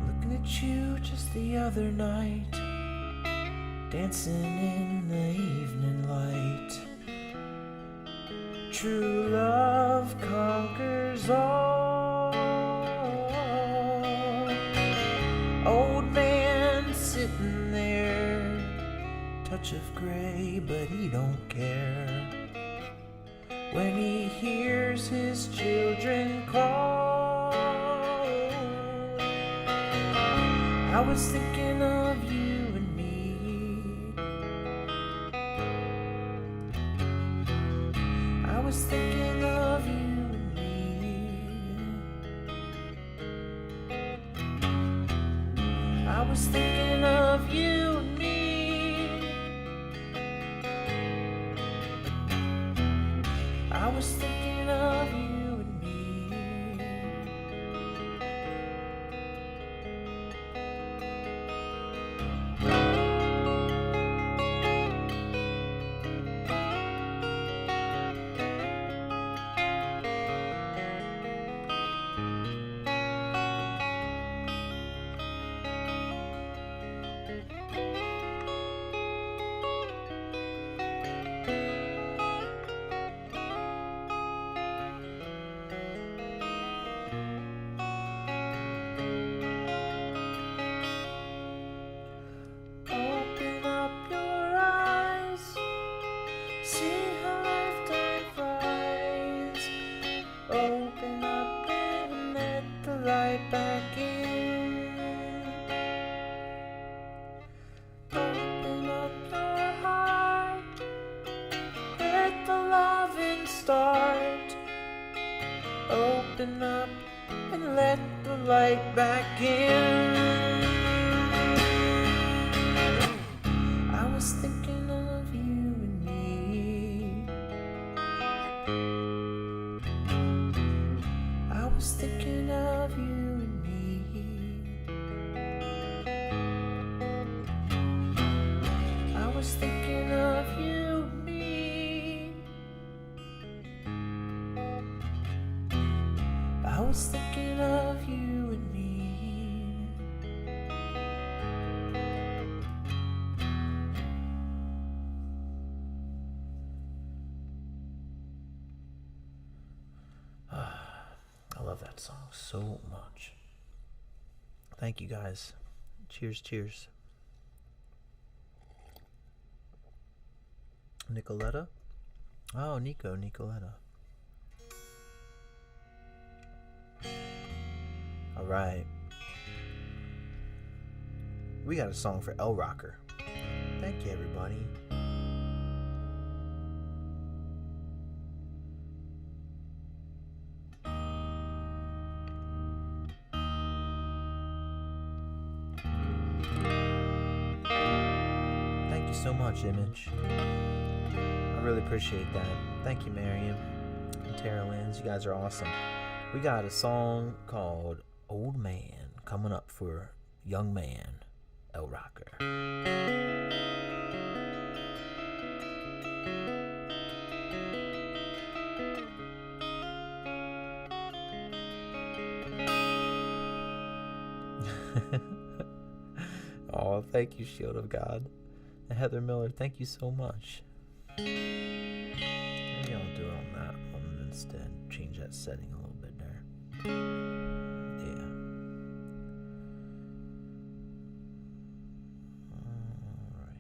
Looking at you just the other night, dancing in the evening light. True love conquers all. Old man sitting there, touch of gray, but he don't care. When he hears his children call, I was thinking of you and me. I was thinking of you and me. I was thinking of you and me. I was thinking of you and me. Open up your eyes, see how lifetime flies. Open up and let the light back in. Open up your heart, let the loving start. Open up and let the light back in. I was thinking of you and me. I was thinking of you and me. I was thinking of you and me. I was thinking of you and me. I love that song so much. Thank you guys. Cheers, cheers. Nicoletta? Oh, Nicoletta. All right. We got a song for El Rocker. Thank you, everybody. Thank you so much, Image. I really appreciate that. Thank you, Mariam and Tara Lynn's. You guys are awesome. We got a song called Old Man coming up for Young Man, El Rocker. Oh, thank you, Shield of God. And Heather Miller, thank you so much. Maybe I'll do it on that one instead. Change that setting a little bit there. Yeah. Alright.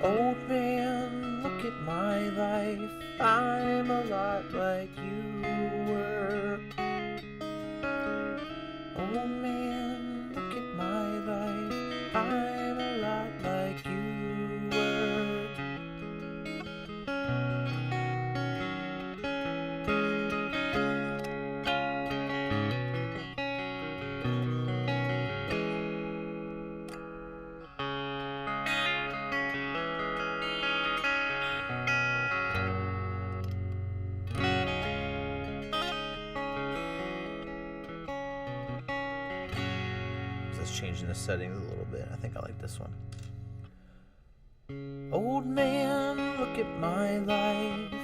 Old man, look at my life. I'm a lot like you were. Old man, look at my life. I'm a lot like you were. Just changing the settings a little bit. I think I like this one. Old man, look at my life.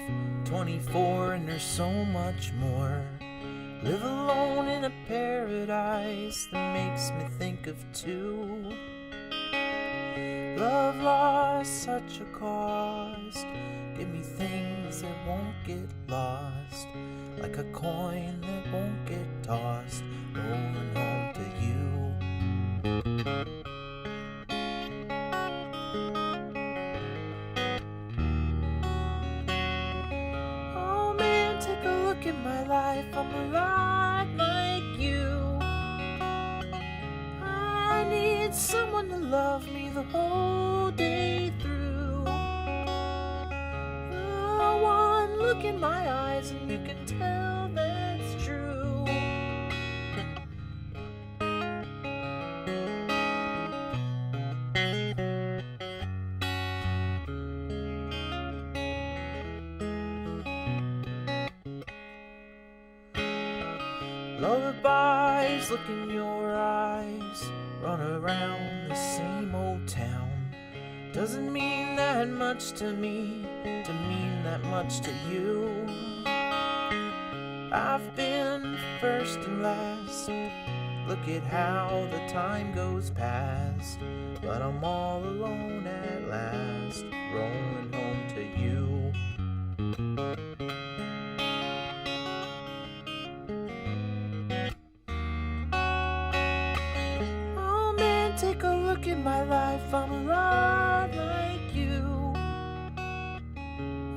24 and there's so much more. Live alone in a paradise that makes me think of two. Love lost, such a cost. Give me things that won't get lost, like a coin that won't get tossed, rolling home to you. Oh man, take a look at my life. I'm a lot like you. I need someone to love me the whole day through. Oh, one look in my eyes and you can tell that's true. Lullabies, look in your eyes. Run around the same old town. Doesn't mean that much to me, to mean that much to you. I've been first and last. Look at how the time goes past. But I'm all alone at last, rolling home to you. Oh man, take a look at my life. I'm a lot like you.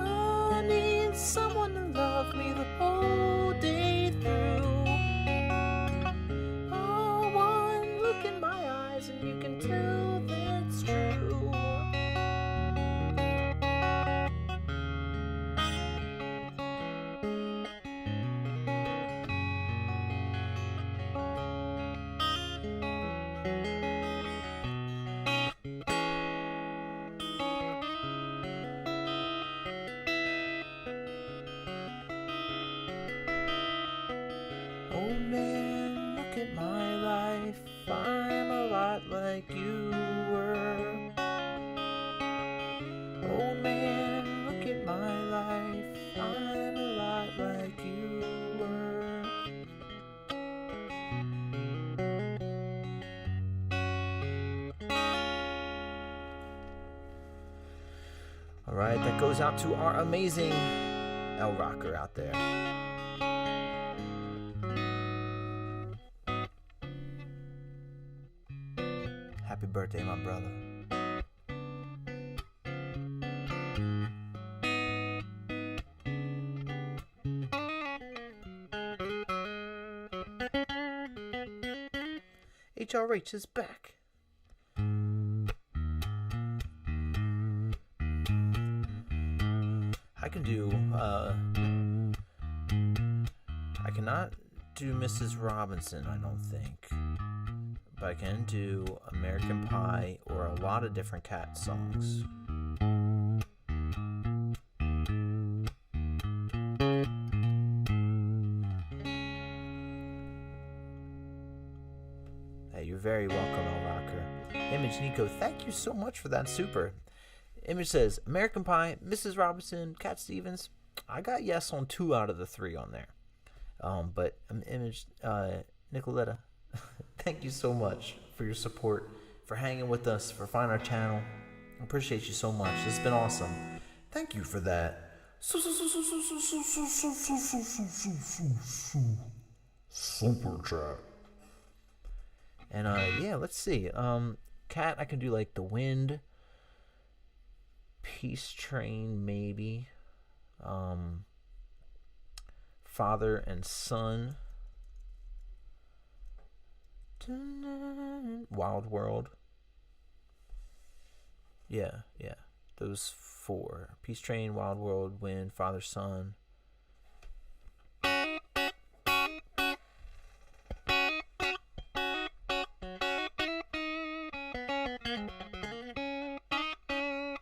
I need someone to love me the whole day through. Oh, one look in my eyes and you can tell that's true. Old man, look at my life. I'm a lot like you were. Old man, look at my life. I'm a lot like you were. Alright, that goes out to our amazing L Rocker out there. Happy birthday, my brother. HRH is back. I can do, I cannot do Mrs. Robinson, I don't think. But I can do American Pie or a lot of different Cat songs. Image Nico, thank you so much for that super. Image says, American Pie, Mrs. Robinson, Cat Stevens. I got yes on 2 out of the 3 on there. But Image, Nicoletta, thank you so much for your support, for hanging with us, for finding our channel. I appreciate you so much. It's been awesome. Thank you for that. Super chat. And yeah, let's see. Cat, I can do like The Wind, Peace Train, maybe. Father and Son, Wild World. Yeah. Those 4. Peace Train, Wild World, Wind, Father, Son.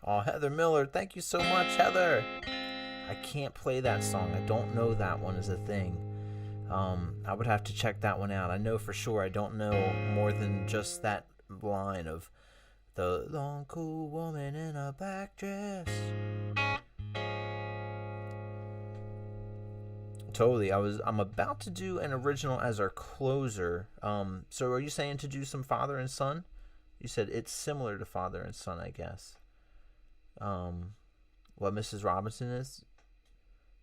Oh, Heather Miller, thank you so much, Heather. I can't play that song. I don't know that one is a thing. I would have to check that one out. I know for sure I don't know more than just that line of the long cool woman in a black dress. Totally. I'm about to do an original as our closer. So are you saying to do some Father and Son? You said it's similar to Father and Son, I guess. What Mrs. Robinson is,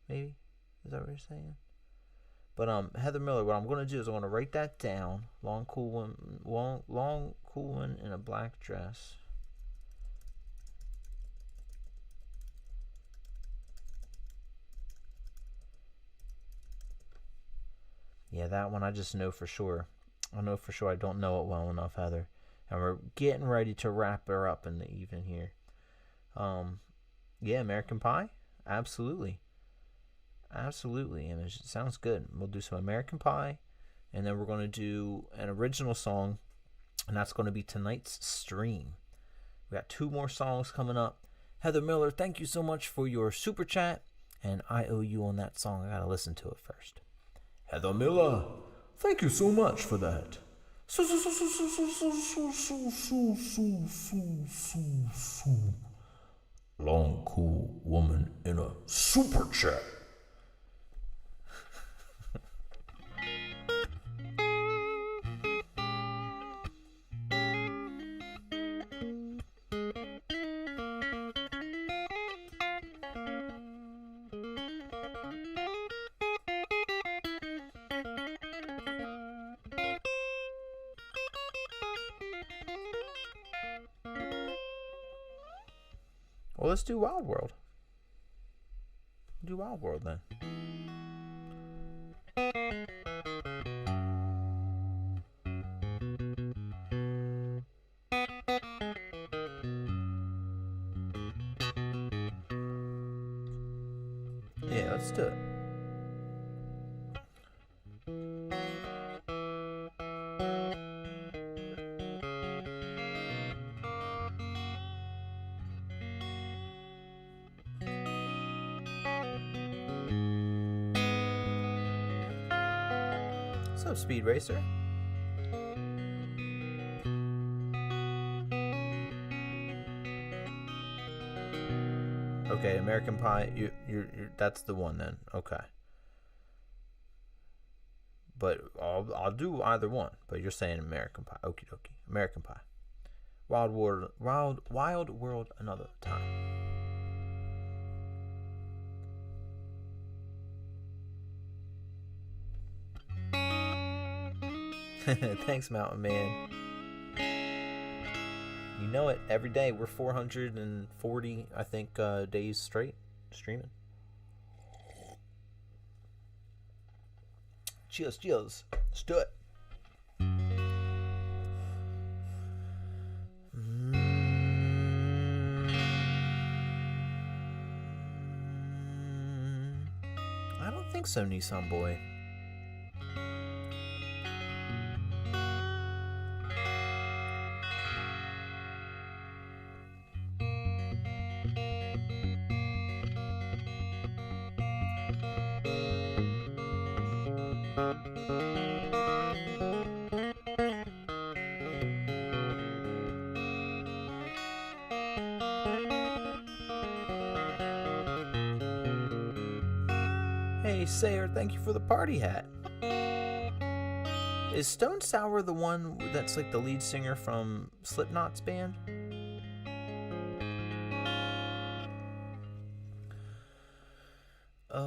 maybe? Is that what you're saying? But Heather Miller, what I'm going to do is I'm going to write that down. Long cool one in a black dress. Yeah, that one I just know for sure. I know for sure I don't know it well enough, Heather. And we're getting ready to wrap her up in the evening here. Yeah, American Pie? Absolutely. Absolutely. And it sounds good. We'll do some American Pie, and then we're going to do an original song, and that's going to be tonight's stream. We got 2 more songs coming up. Heather Miller, thank you so much for your super chat, and I owe you on that song. I got to listen to it first. Heather Miller, thank you so much for that. Long cool woman in a super chat. Well, let's do Wild World. Do Wild World then. Yeah, let's do it. What's up, Speed Racer? Okay, American Pie. You're that's the one then. Okay. But I'll do either one. But you're saying American Pie. Okie dokie. American Pie. Wild World another time. Thanks, Mountain Man. You know it. Every day we're 440, I think, days straight streaming. Cheers. Let's do it. I don't think so, Nissan Boy. Hey, Sayer, thank you for the party hat. Is Stone Sour the one that's like the lead singer from Slipknot's band? A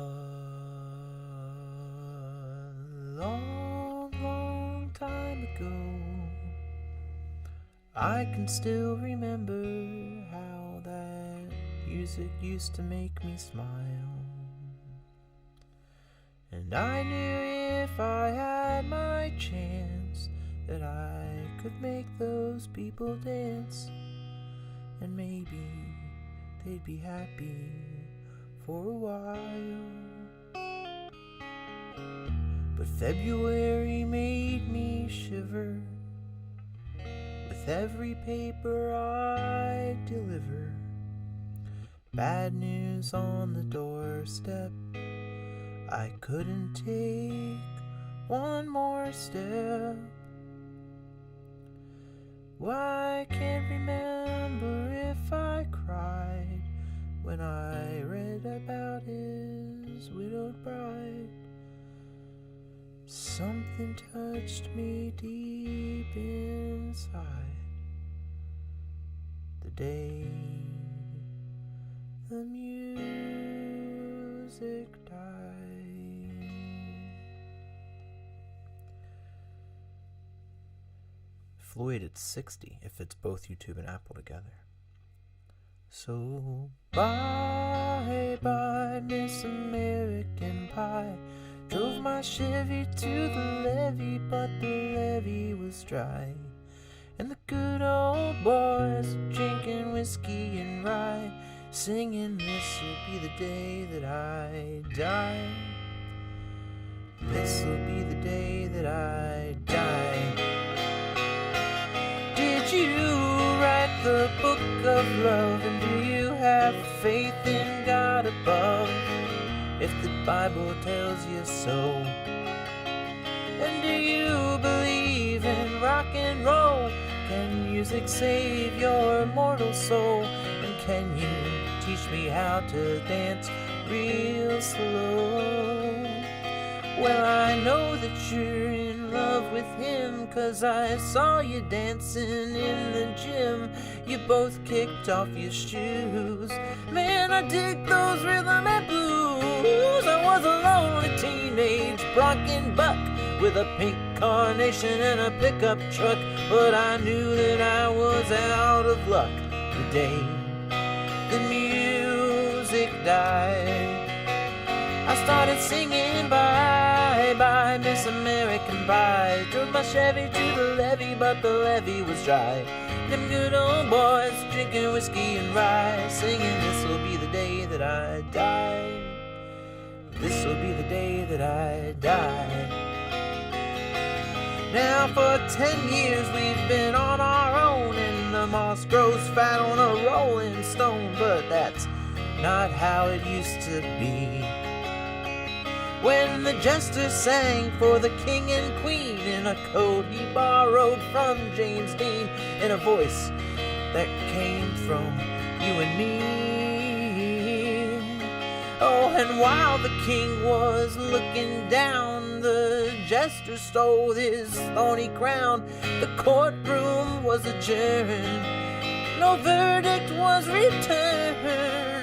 long, long time ago, I can still remember how that music used to make me smile. And I knew if I had my chance that I could make those people dance, and maybe they'd be happy for a while. But February made me shiver with every paper I deliver. Bad news on the doorstep, I couldn't take one more step. Why, I can't remember if I cried when I read about his widowed bride. Something touched me deep inside the day the music died. Floyd at 60 if it's both YouTube and Apple together. So bye bye Miss American Pie. Drove my Chevy to the levee, but the levee was dry. And the good old boys drinking whiskey and rye, singing this'll be the day that I die. This'll be the day that I die. Did you write the book of love? And do you have faith in God above? If the Bible tells you so. And do you believe in rock and roll? Can music save your mortal soul? And can you teach me how to dance real slow? Well, I know that you're in love with him, 'cause I saw you dancing in the gym. You both kicked off your shoes. Man, I dig those rhythm and blues. I was a lonely teenage bronking buck with a pink carnation and a pickup truck, but I knew that I was out of luck the day the music died. I started singing bye bye Miss American Pie. Drove my Chevy to the levee, but the levee was dry. Them good old boys drinking whiskey and rye, singing this'll be the day that I die. This'll be the day that I die. Now for 10 years we've been on our own, and the moss grows fat on a rolling stone. But that's not how it used to be, when the jester sang for the king and queen in a code he borrowed from James Dean, in a voice that came from you and me. Oh, and while the king was looking down, the jester stole his thorny crown. The courtroom was adjourned, no verdict was returned.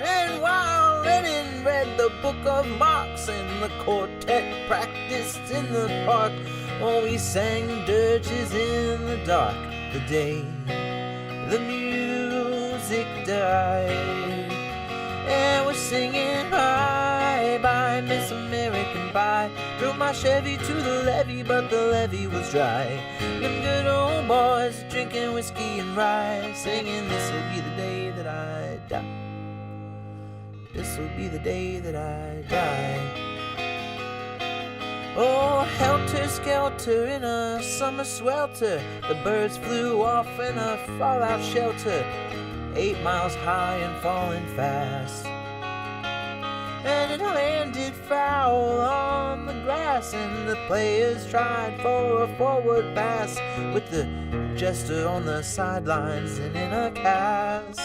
And while Lenin read the book of Marx and the quartet practiced in the park, oh, we sang dirges in the dark the day the music died. And we're singing bye bye Miss American Pie. Drove my Chevy to the levee, but the levee was dry. Them good old boys drinking whiskey and rye, singing this'll be the day that I die. This'll be the day that I die. Oh, helter-skelter in a summer swelter, the birds flew off in a fallout shelter, 8 miles high and falling fast. And it landed foul on the grass, and the players tried for a forward pass, with the jester on the sidelines and in a cast.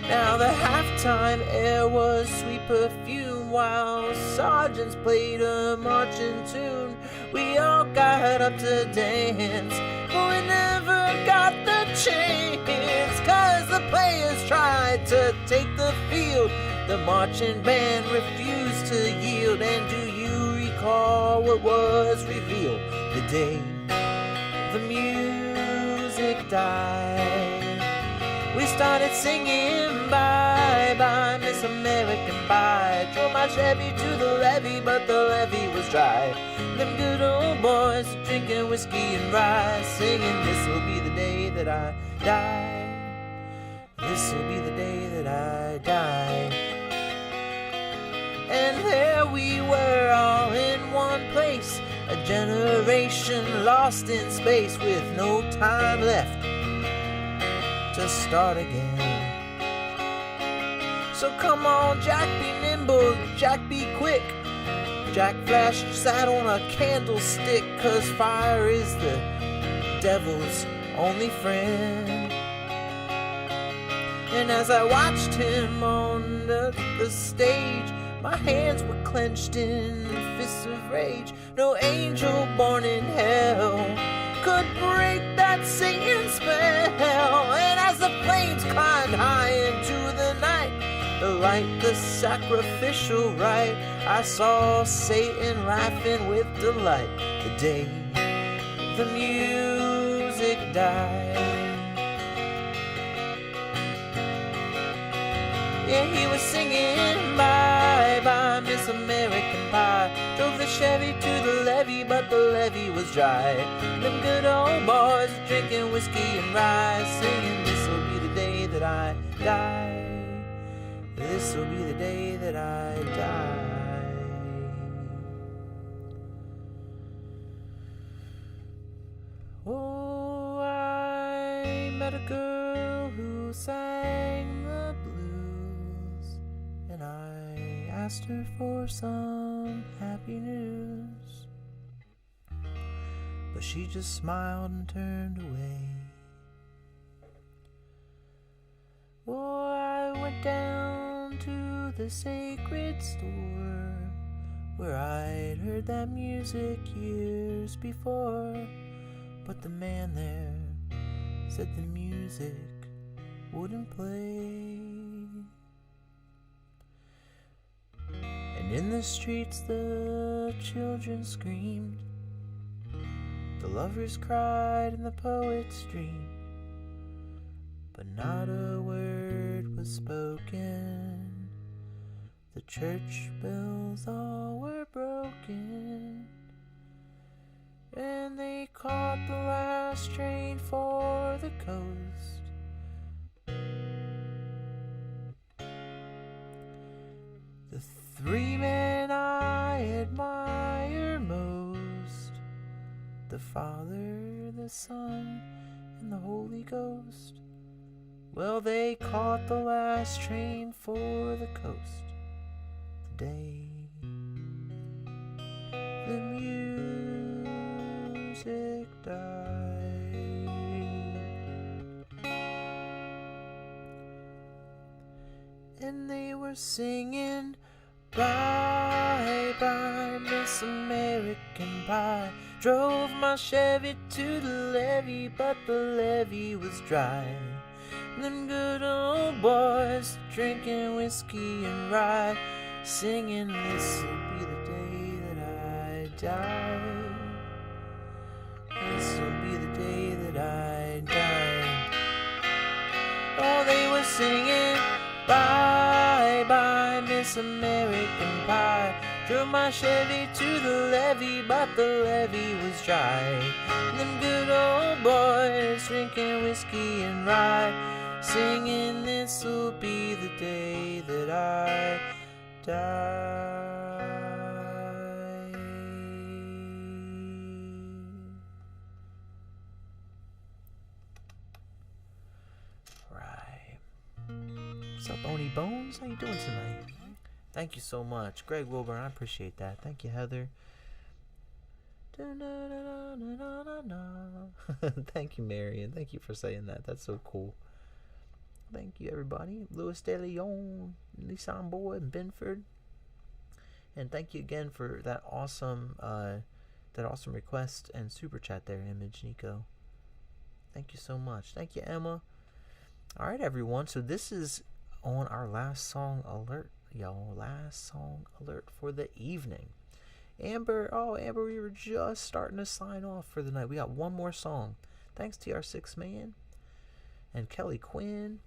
Now Now the halftime air was sweet perfume, while sergeants played a marching tune. We all got up to dance, but we never got the chance, 'cause the players tried to take the field. The marching band refused to yield. And do you recall what was revealed? The day the music died, we started singing bye bye Miss American Pie. Drove my Chevy to the levee, but the levee was dry. Them good old boys drinking whiskey and rye, singing, this'll be the day that I die. This'll be the day that I die. And there we were, all in one place, a generation lost in space, with no time left to start again. So come on, Jack, be nimble, Jack, be quick. Jack Flash sat on a candlestick, 'cause fire is the devil's only friend. And as I watched him on the stage, my hands were clenched in fists of rage. No angel born in hell could break that Satan spell. And as the flames climbed high into the night, the light, the sacrificial rite, I saw Satan laughing with delight. The day the music died. Yeah, he was singing bye bye Miss American Pie. Drove the Chevy to the levee, but the levee was dry. Them good old boys drinking whiskey and rye, singing, this'll be the day that I die. This'll be the day that I die. Oh, I met a girl who sang the blues, and I asked her for some happy news, but she just smiled and turned away. Oh, I went down to the sacred store where I'd heard that music years before, but the man there said the music wouldn't play. And in the streets the children screamed, the lovers cried and the poets dreamed, but not a word was spoken. The church bells all were broken, and they caught the last train for the coast. The three men I admire most, the Father, the Son, and the Holy Ghost. Well, they caught the last train for the coast the day the music died. And they were singing bye bye Miss American Pie. Drove my Chevy to the levee, but the levee was dry. Them good old boys drinking whiskey and rye, singing, this'll be the day that I die. This'll be the day that I die. Oh, they were singing bye bye Miss American Pie. Drove my Chevy to the levee, but the levee was dry. Them good old boys drinking whiskey and rye, singing, this'll be the day that I die. Right. What's up, Oni Bones? How you doing tonight? Thank you so much. Greg Wilburn, I appreciate that. Thank you, Heather. Thank you, Marion. Thank you for saying that. That's so cool. Thank you, everybody. Louis De Leon, Nissan Boy, and Benford. And thank you again for that awesome request and super chat there, Image Nico. Thank you so much. Thank you, Emma. All right, everyone. So this is on our last song alert, y'all. Last song alert for the evening. Amber, we were just starting to sign off for the night. We got one more song. Thanks, TR6 Man and Kelly Quinn.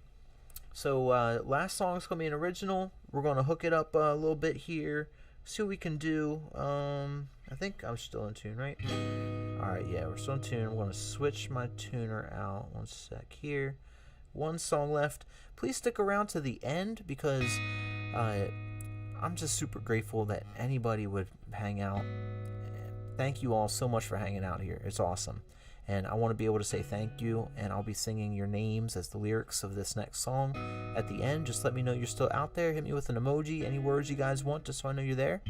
So last song's going to be an original. We're going to hook it up a little bit here. See what we can do. I think I'm still in tune, right? Alright, yeah, we're still in tune. I'm going to switch my tuner out. One sec here. One song left. Please stick around to the end because I'm just super grateful that anybody would hang out. Thank you all so much for hanging out here. It's awesome. And I want to be able to say thank you, and I'll be singing your names as the lyrics of this next song at the end. Just let me know you're still out there. Hit me with an emoji, any words you guys want, just so I know you're there.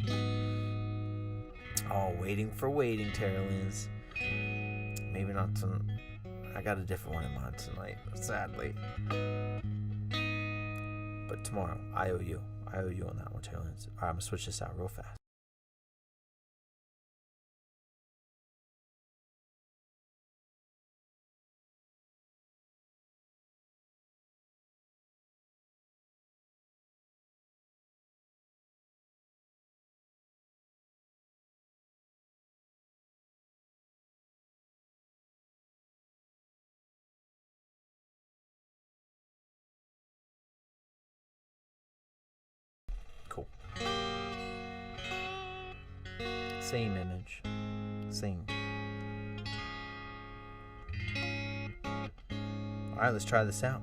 Oh, waiting, Terralins. Maybe not tonight. I got a different one in mind tonight, sadly. But tomorrow, I owe you on that one, Terralins. Alright, I'm going to switch this out real fast. Cool. Same image. Same. Alright, let's try this out.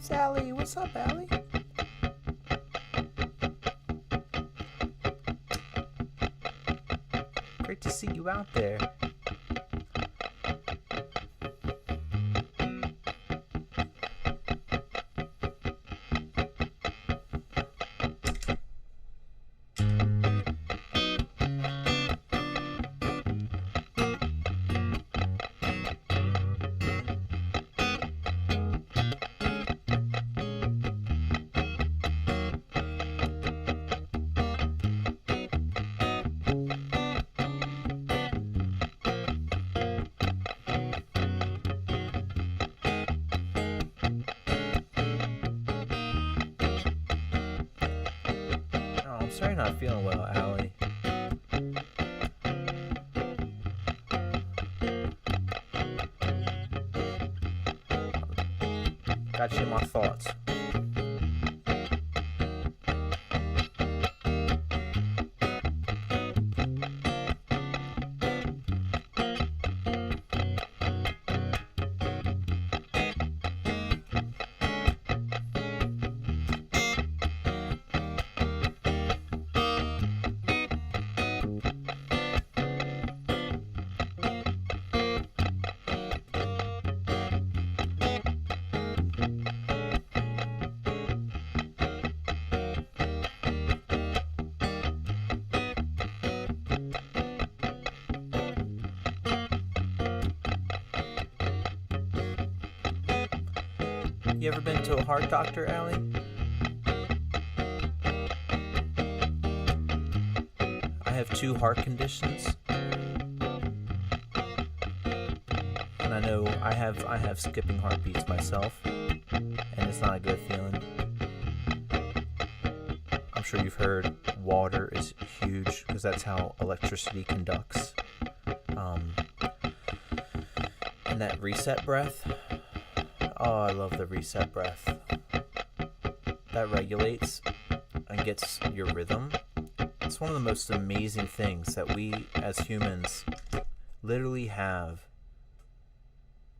It's Allie. What's up, Allie? Great to see you out there. Sorry you're not feeling well, Allie. Got you in my thoughts. You ever been to a heart doctor, Allie? I have 2 heart conditions. And I know I have skipping heartbeats myself. And it's not a good feeling. I'm sure you've heard water is huge because that's how electricity conducts. And that reset breath. Oh, I love the reset breath. That regulates and gets your rhythm. It's one of the most amazing things that we as humans literally have.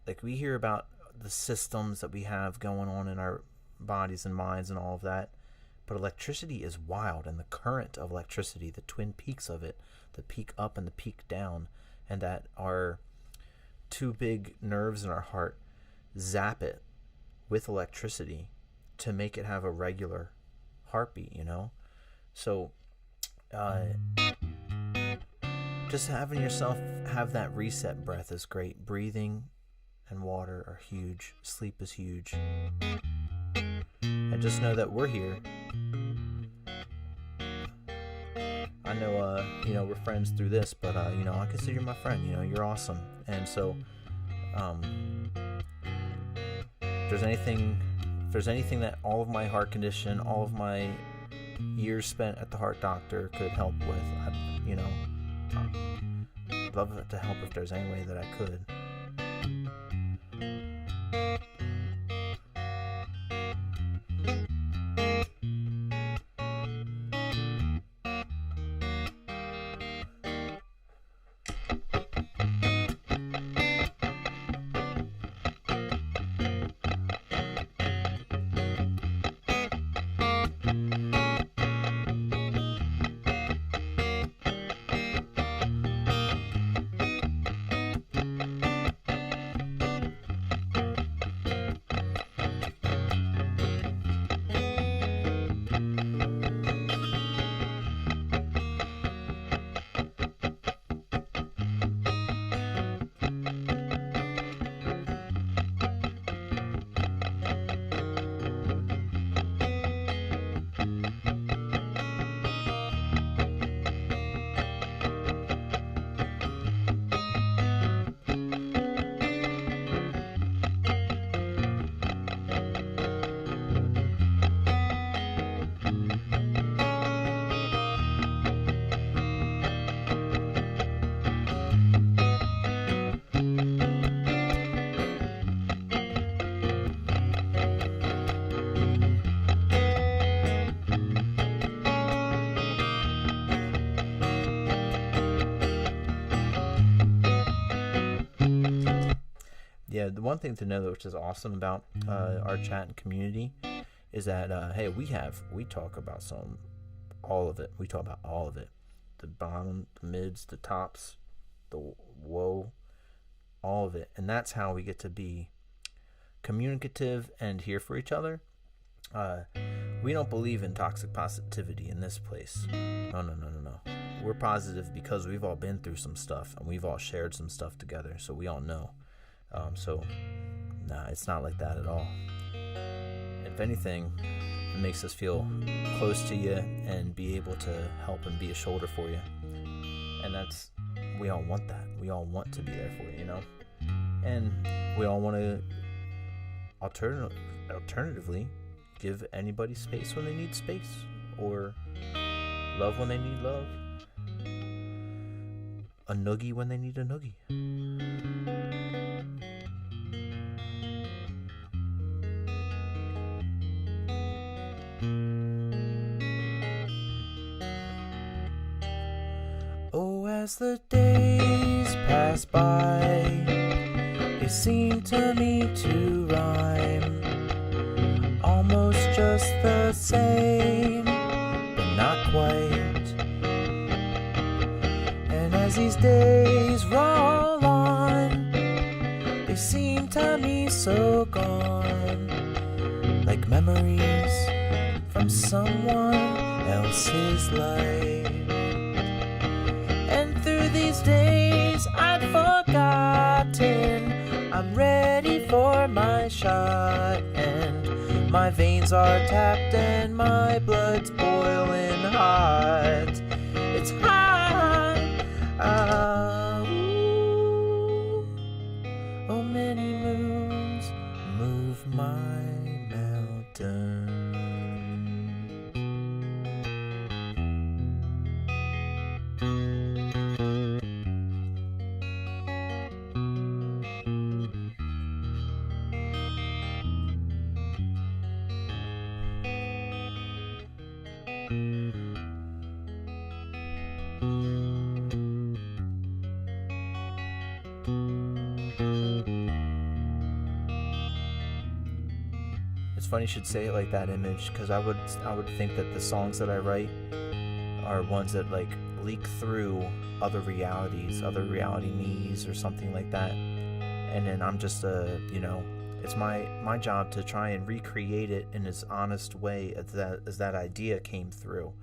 Like, we hear about the systems that we have going on in our bodies and minds and all of that. But electricity is wild, and the current of electricity, the twin peaks of it, the peak up and the peak down, and that our 2 big nerves in our heart zap it with electricity to make it have a regular heartbeat, you know? So just having yourself have that reset breath is great. Breathing and water are huge. Sleep is huge. And just know that we're here. I know we're friends through this, but I consider you my friend. You're awesome. And so if there's anything that all of my heart condition, all of my years spent at the heart doctor could help with, I'd love to help if there's any way that I could. Yeah, the one thing to know, which is awesome about our chat and community, is that hey, we talk about all of it. We talk about all of it, the bottom, the mids, the tops, the woe, all of it, and that's how we get to be communicative and here for each other. We don't believe in toxic positivity in this place. No. We're positive because we've all been through some stuff and we've all shared some stuff together, so we all know. It's not like that at all. If anything, it makes us feel close to you and be able to help and be a shoulder for you. And we all want that. We all want to be there for you, And we all want to alternatively give anybody space when they need space, or love when they need love, a noogie when they need a noogie. Oh, as the days pass by, they seem to me to rhyme, almost just the same, but not quite. And as these days roll on, they seem to me so gone, like memories from someone else's life. And through these days I'd forgotten I'm ready for my shot, and my veins are tapped and my blood's boiling hot. It's hot. Ooh. Oh, many moons move my mountain. It's funny you should say it like that, Image, because I would think that the songs that I write are ones that like leak through other realities, other reality me's or something like that, and then I'm just it's my job to try and recreate it in as honest way as that idea came through,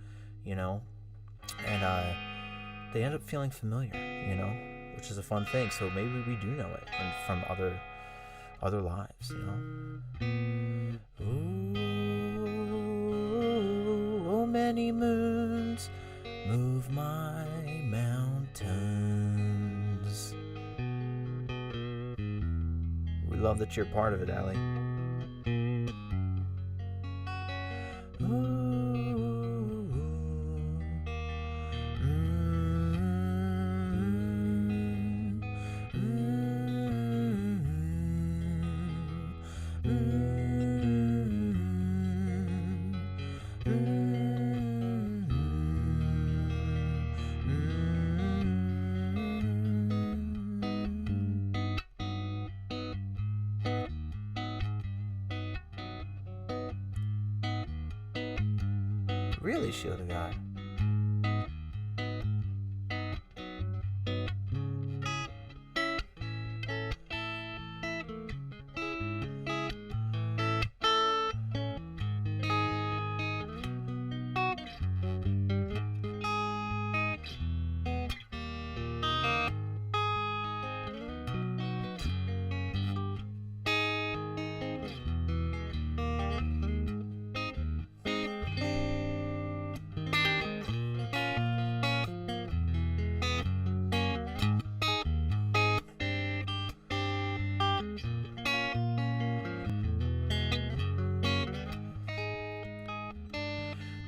and they end up feeling familiar, which is a fun thing. So maybe we do know it from other lives, Ooh, oh, many moons move my mountains. We love that you're part of it, Allie. Ooh. Really, Shield of God.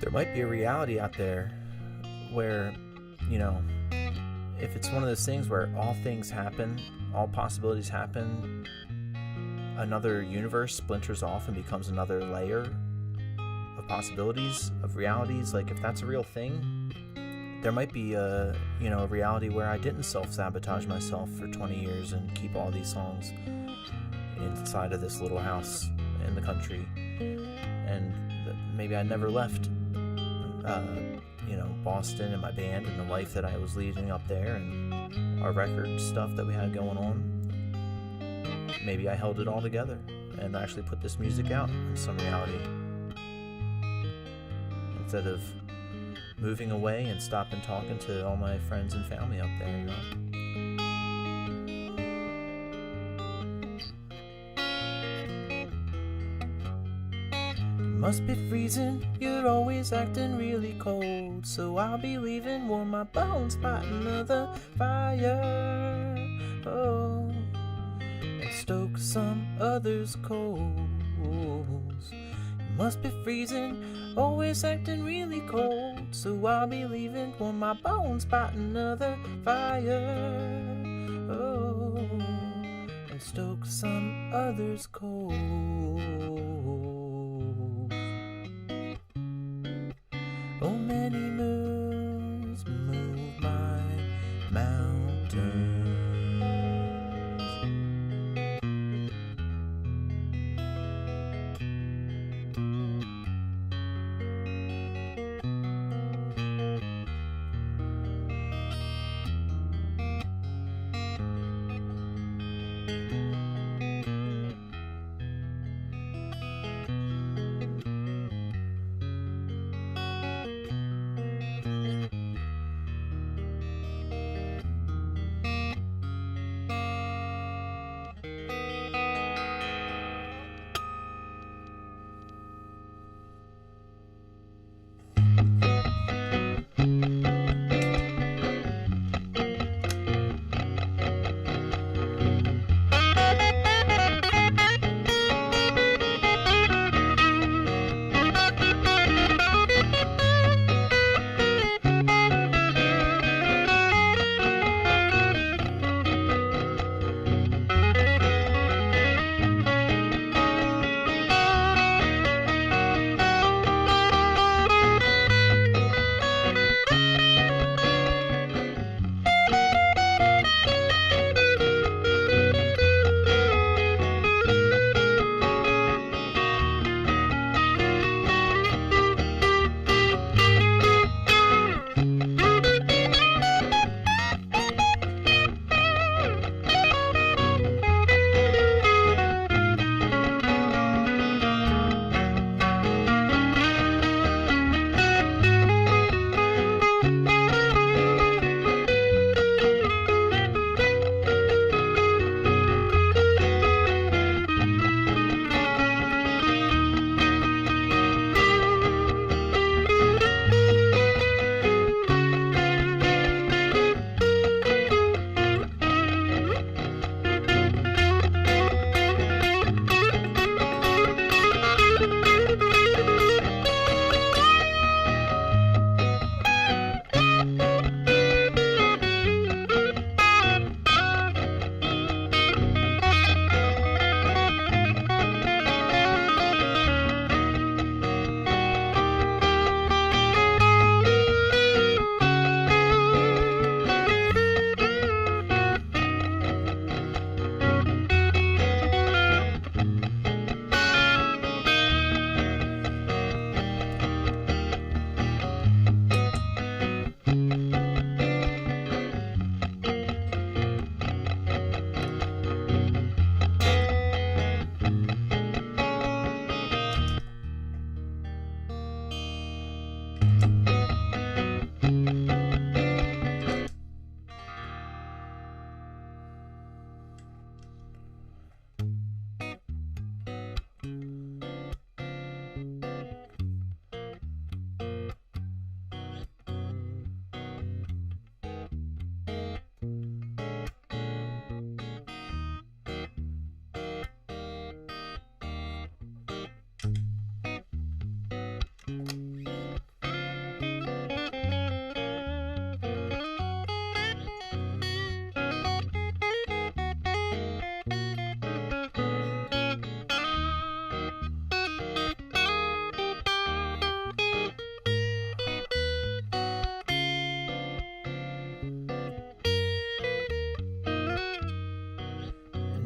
There might be a reality out there where, if it's one of those things where all things happen, all possibilities happen, another universe splinters off and becomes another layer of possibilities, of realities. Like, if that's a real thing, there might be a reality where I didn't self-sabotage myself for 20 years and keep all these songs inside of this little house in the country, and maybe I never left, Boston and my band and the life that I was leading up there and our record stuff that we had going on. Maybe I held it all together and actually put this music out in some reality, instead of moving away and stopping talking to all my friends and family up there, Must be freezing, you're always acting really cold, so I'll be leaving, warm my bones by another fire, and stoke some others' coals. Must be freezing, always acting really cold, so I'll be leaving, warm my bones by another fire, and stoke some others' coals. Oh, many moons move my mountains.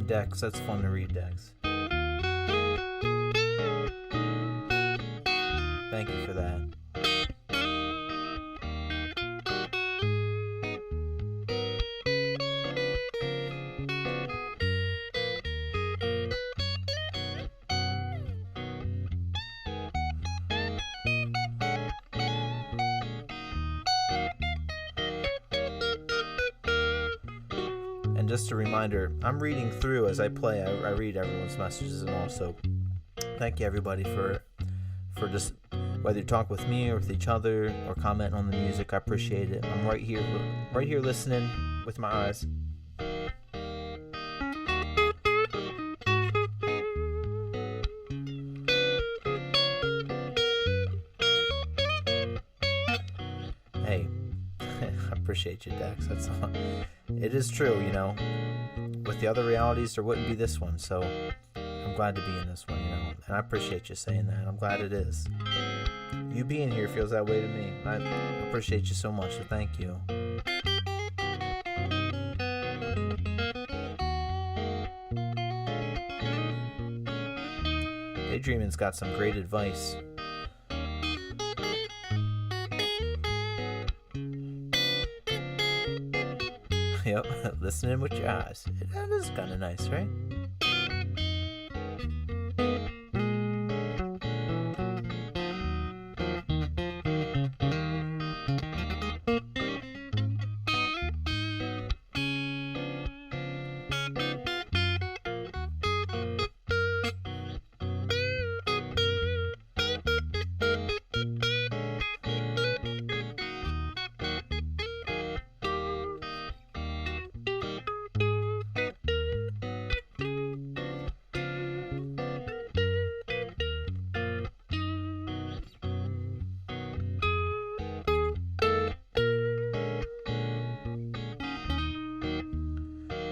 Dex, that's fun to read, Dex. Thank you for that. And just a reminder, I'm reading through as I play. I read everyone's messages, and also thank you everybody for just, whether you talk with me or with each other or comment on the music. I appreciate it. I'm right here listening with my eyes. Hey, I appreciate you, Dex. That's all. It is true, you know. With the other realities, there wouldn't be this one, so I'm glad to be in this one, you know. And I appreciate you saying that. I'm glad it is. You being here feels that way to me. I appreciate you so much, so thank you. Daydreaming's got some great advice. Yep, listening with your eyes. That is kind of nice, right?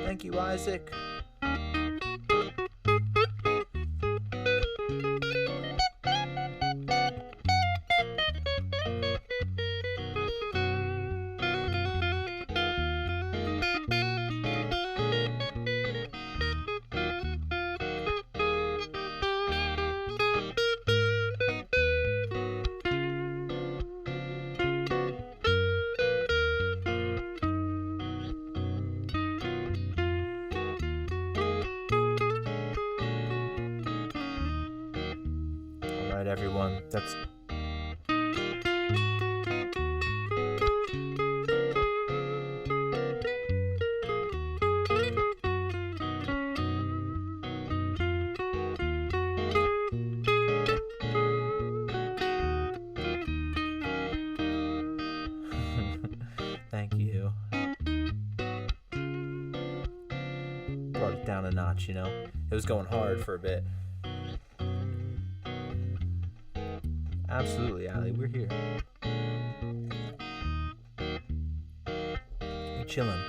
Thank you, Isaac. Everyone, that's thank you. Brought it down a notch, you know. It was going hard for a bit. Absolutely, Allie. We're here. We're chilling.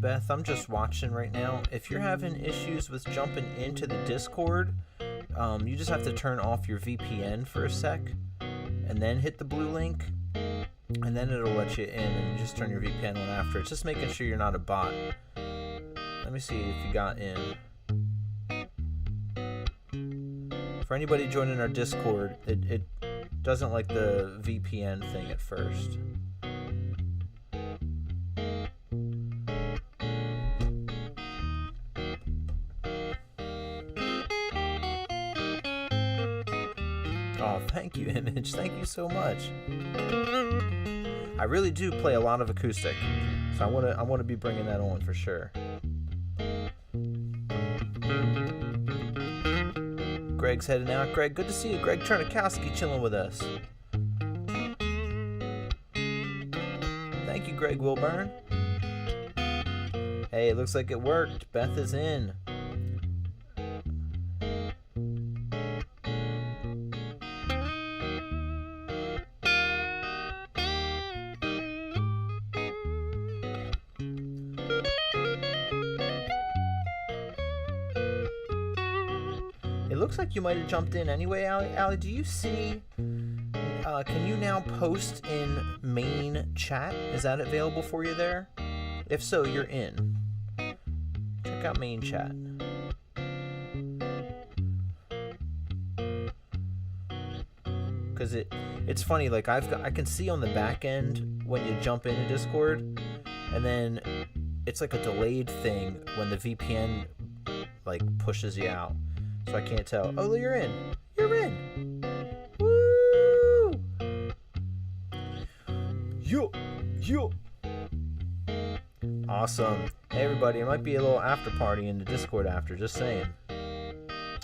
Beth, I'm just watching right now. If you're having issues with jumping into the Discord, you just have to turn off your VPN for a sec, and then hit the blue link, and then it'll let you in, and you just turn your VPN on after. It's just making sure you're not a bot. Let me see if you got in. For anybody joining our Discord, it doesn't like the VPN thing at first. Oh, thank you, Image. Thank you so much. I really do play a lot of acoustic, so I want to be bringing that on for sure. Greg's heading out. Greg, good to see you. Greg Chernikowski chilling with us. Thank you, Greg Wilburn. Hey, it looks like it worked. Beth is in. Looks like you might have jumped in anyway, Allie. Do you see, can you now post in main chat? Is that available for you there? If so, you're in. Check out main chat. Because it's funny, like I can see on the back end when you jump into Discord, and then it's like a delayed thing when the VPN like pushes you out. So I can't tell. Oh, you're in. You're in. Woo! Yo. Awesome. Hey, everybody. It might be a little after party in the Discord after. Just saying.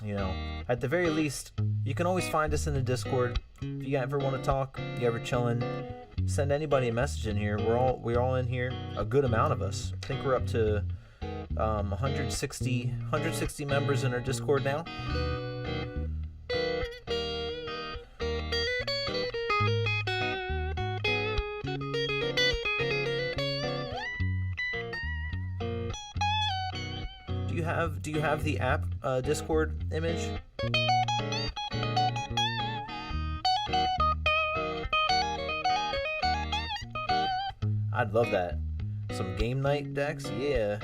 You know, at the very least, you can always find us in the Discord. If you ever want to talk, you ever chilling, send anybody a message in here. We're all in here. A good amount of us. I think we're up to 160 members in our Discord now. Do you have the app Discord Image? I'd love that. Some game night decks, yeah.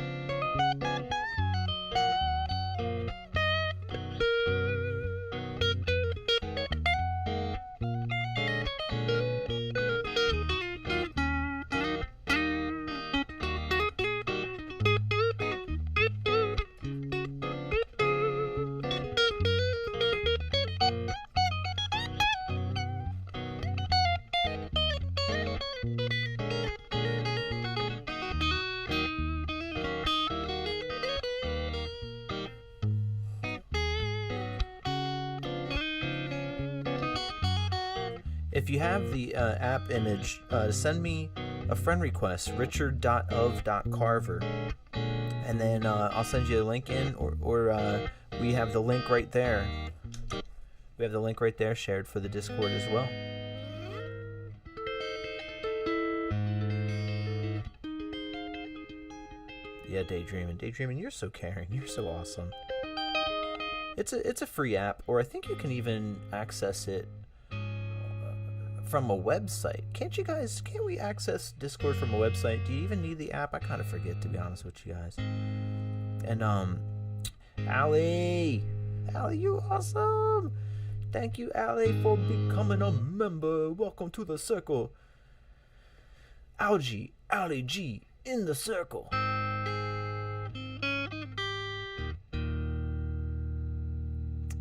If you have the app Image, send me a friend request, richard.of.carver, and then I'll send you a link in, or we have the link right there. We have the link right there shared for the Discord as well. Yeah, Daydreaming, you're so caring. You're so awesome. It's a free app, or I think you can even access it from a website. Can't we access Discord from a website? Do you even need the app? I kind of forget, to be honest with you guys. And Allie, you awesome. Thank you, Allie, for becoming a member. Welcome to the circle. Allie G in the circle.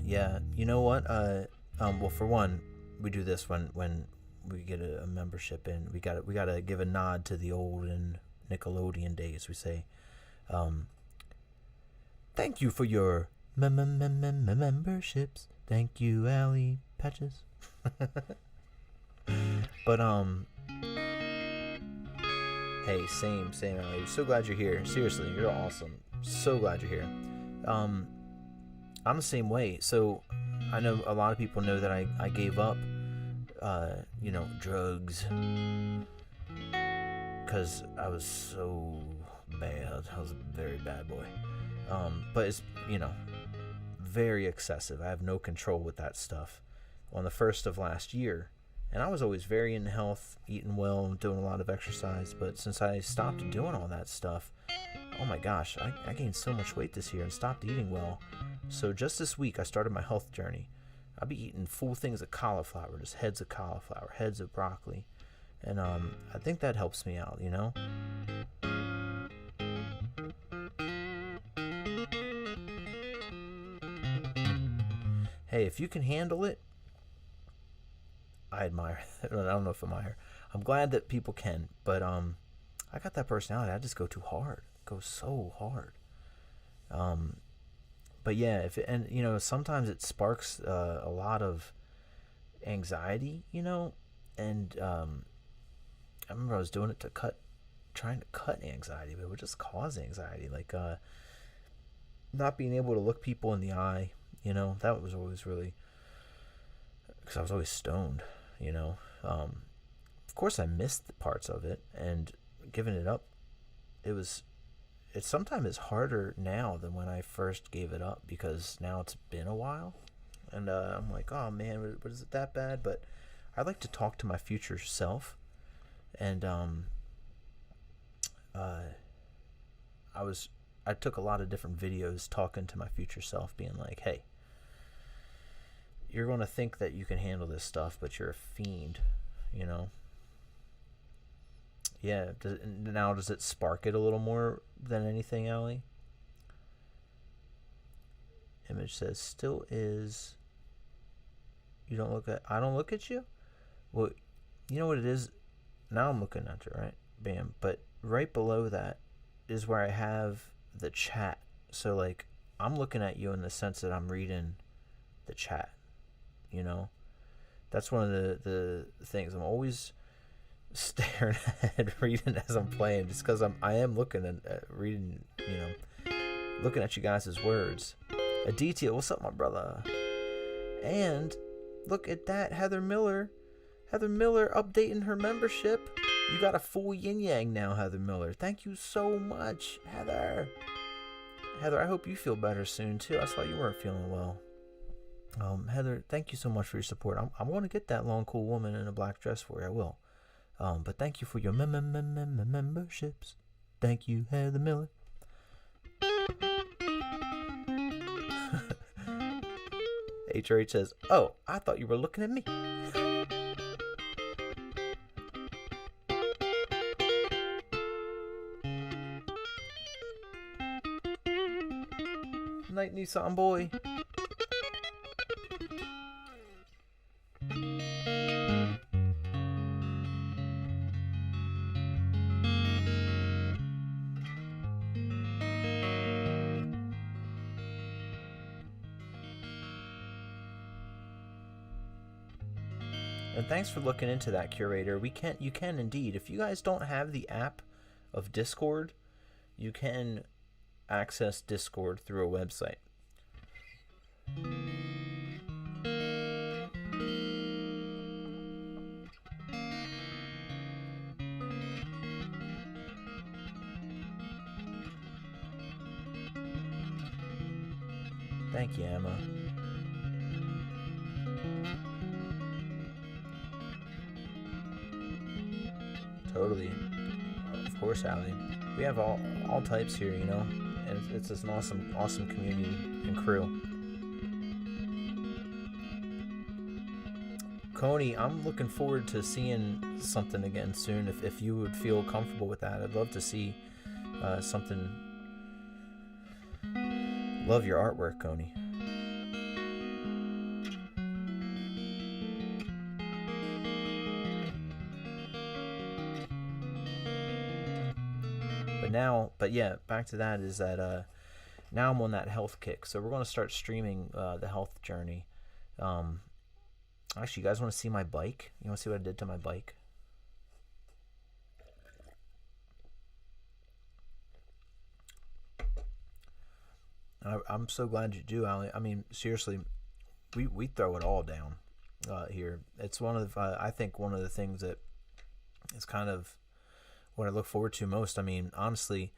Yeah, you know what? Well, for one, we do this when we get a membership in. We gotta give a nod to the olden Nickelodeon days. We say, thank you for your memberships. Thank you, Allie Patches. But hey, same Allie. So glad you're here. Seriously, you're awesome. So glad you're here. I'm the same way. So I know a lot of people know that I gave up drugs, because I was so bad. I was a very bad boy. But it's, very excessive. I have no control with that stuff. On the 1st of last year, and I was always very in health, eating well, doing a lot of exercise, but since I stopped doing all that stuff, oh my gosh, I gained so much weight this year and stopped eating well. So just this week, I started my health journey. I'll be eating full things of cauliflower, just heads of cauliflower, heads of broccoli, and I think that helps me out, Hey, if you can handle it, I admire. I don't know if admire. I'm glad that people can, but I got that personality. I just go too hard. Go so hard. But yeah, sometimes it sparks a lot of anxiety, and I remember I was doing it trying to cut anxiety, but it would just cause anxiety, like not being able to look people in the eye, that was always really, because I was always stoned, of course I missed the parts of it, and giving it up, it's sometimes harder now than when I first gave it up, because now it's been a while, and I'm like, oh man, was it that bad? But I'd like to talk to my future self, and I took a lot of different videos talking to my future self, being like, hey, you're going to think that you can handle this stuff, but you're a fiend, Yeah, does it spark it a little more than anything, Allie? Image says, still is. I don't look at you? Well, you know what it is? Now I'm looking at you, right? Bam. But right below that is where I have the chat. So, like, I'm looking at you in the sense that I'm reading the chat, That's one of the things. I'm always staring at reading as I'm playing, just because I am looking at reading, looking at you guys' words. Aditya, what's up, my brother? And look at that, Heather Miller updating her membership. You got a full yin yang now, Heather Miller. Thank you so much, Heather. I hope you feel better soon too. I saw you weren't feeling well. Heather, thank you so much for your support. I'm going to get that long cool woman in a black dress for you. I will. But thank you for your memberships. Thank you, Heather Miller. HRH says, oh, I thought you were looking at me. Night, Nissan boy. And thanks for looking into that, Curator. You can indeed. If you guys don't have the app of Discord, you can access Discord through a website. Thank you, Emma. Totally. Of course, Allie. We have all types here, and it's an awesome community and crew. Coney, I'm looking forward to seeing something again soon. If you would feel comfortable with that, I'd love to see something. Love your artwork, Coney. But yeah, back to that is that now I'm on that health kick. So we're going to start streaming the health journey. Actually, you guys want to see my bike? You want to see what I did to my bike? I'm so glad you do, Ali. I mean, seriously, we throw it all down here. It's one of I think one of the things that is kind of what I look forward to most. I mean, honestly,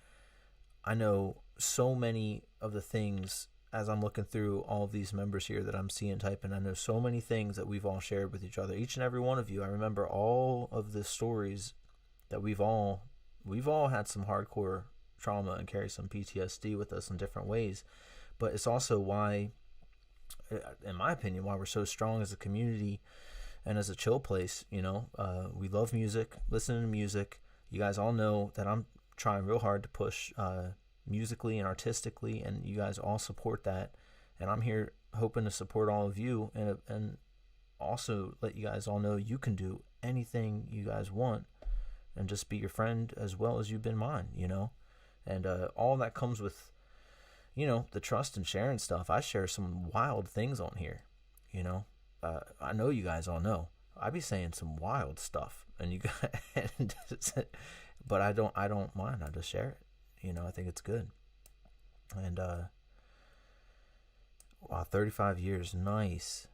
I know so many of the things as I'm looking through all of these members here that I'm seeing typing. I know so many things that we've all shared with each other, each and every one of you. I remember all of the stories that we've all had some hardcore trauma and carry some PTSD with us in different ways. But it's also why, in my opinion, why we're so strong as a community and as a chill place. You know, we love music, listening to music. You guys all know that I'm trying real hard to push musically and artistically, and you guys all support that. And I'm here hoping to support all of you, and also let you guys all know you can do anything you guys want, and just be your friend as well as you've been mine, you know. And all that comes with, you know, the trust and sharing stuff. I share some wild things on here, you know. I know you guys all know I be saying some wild stuff, and you guys, but I don't mind. I just share it. You know, I think it's good. And wow, 35 years, nice.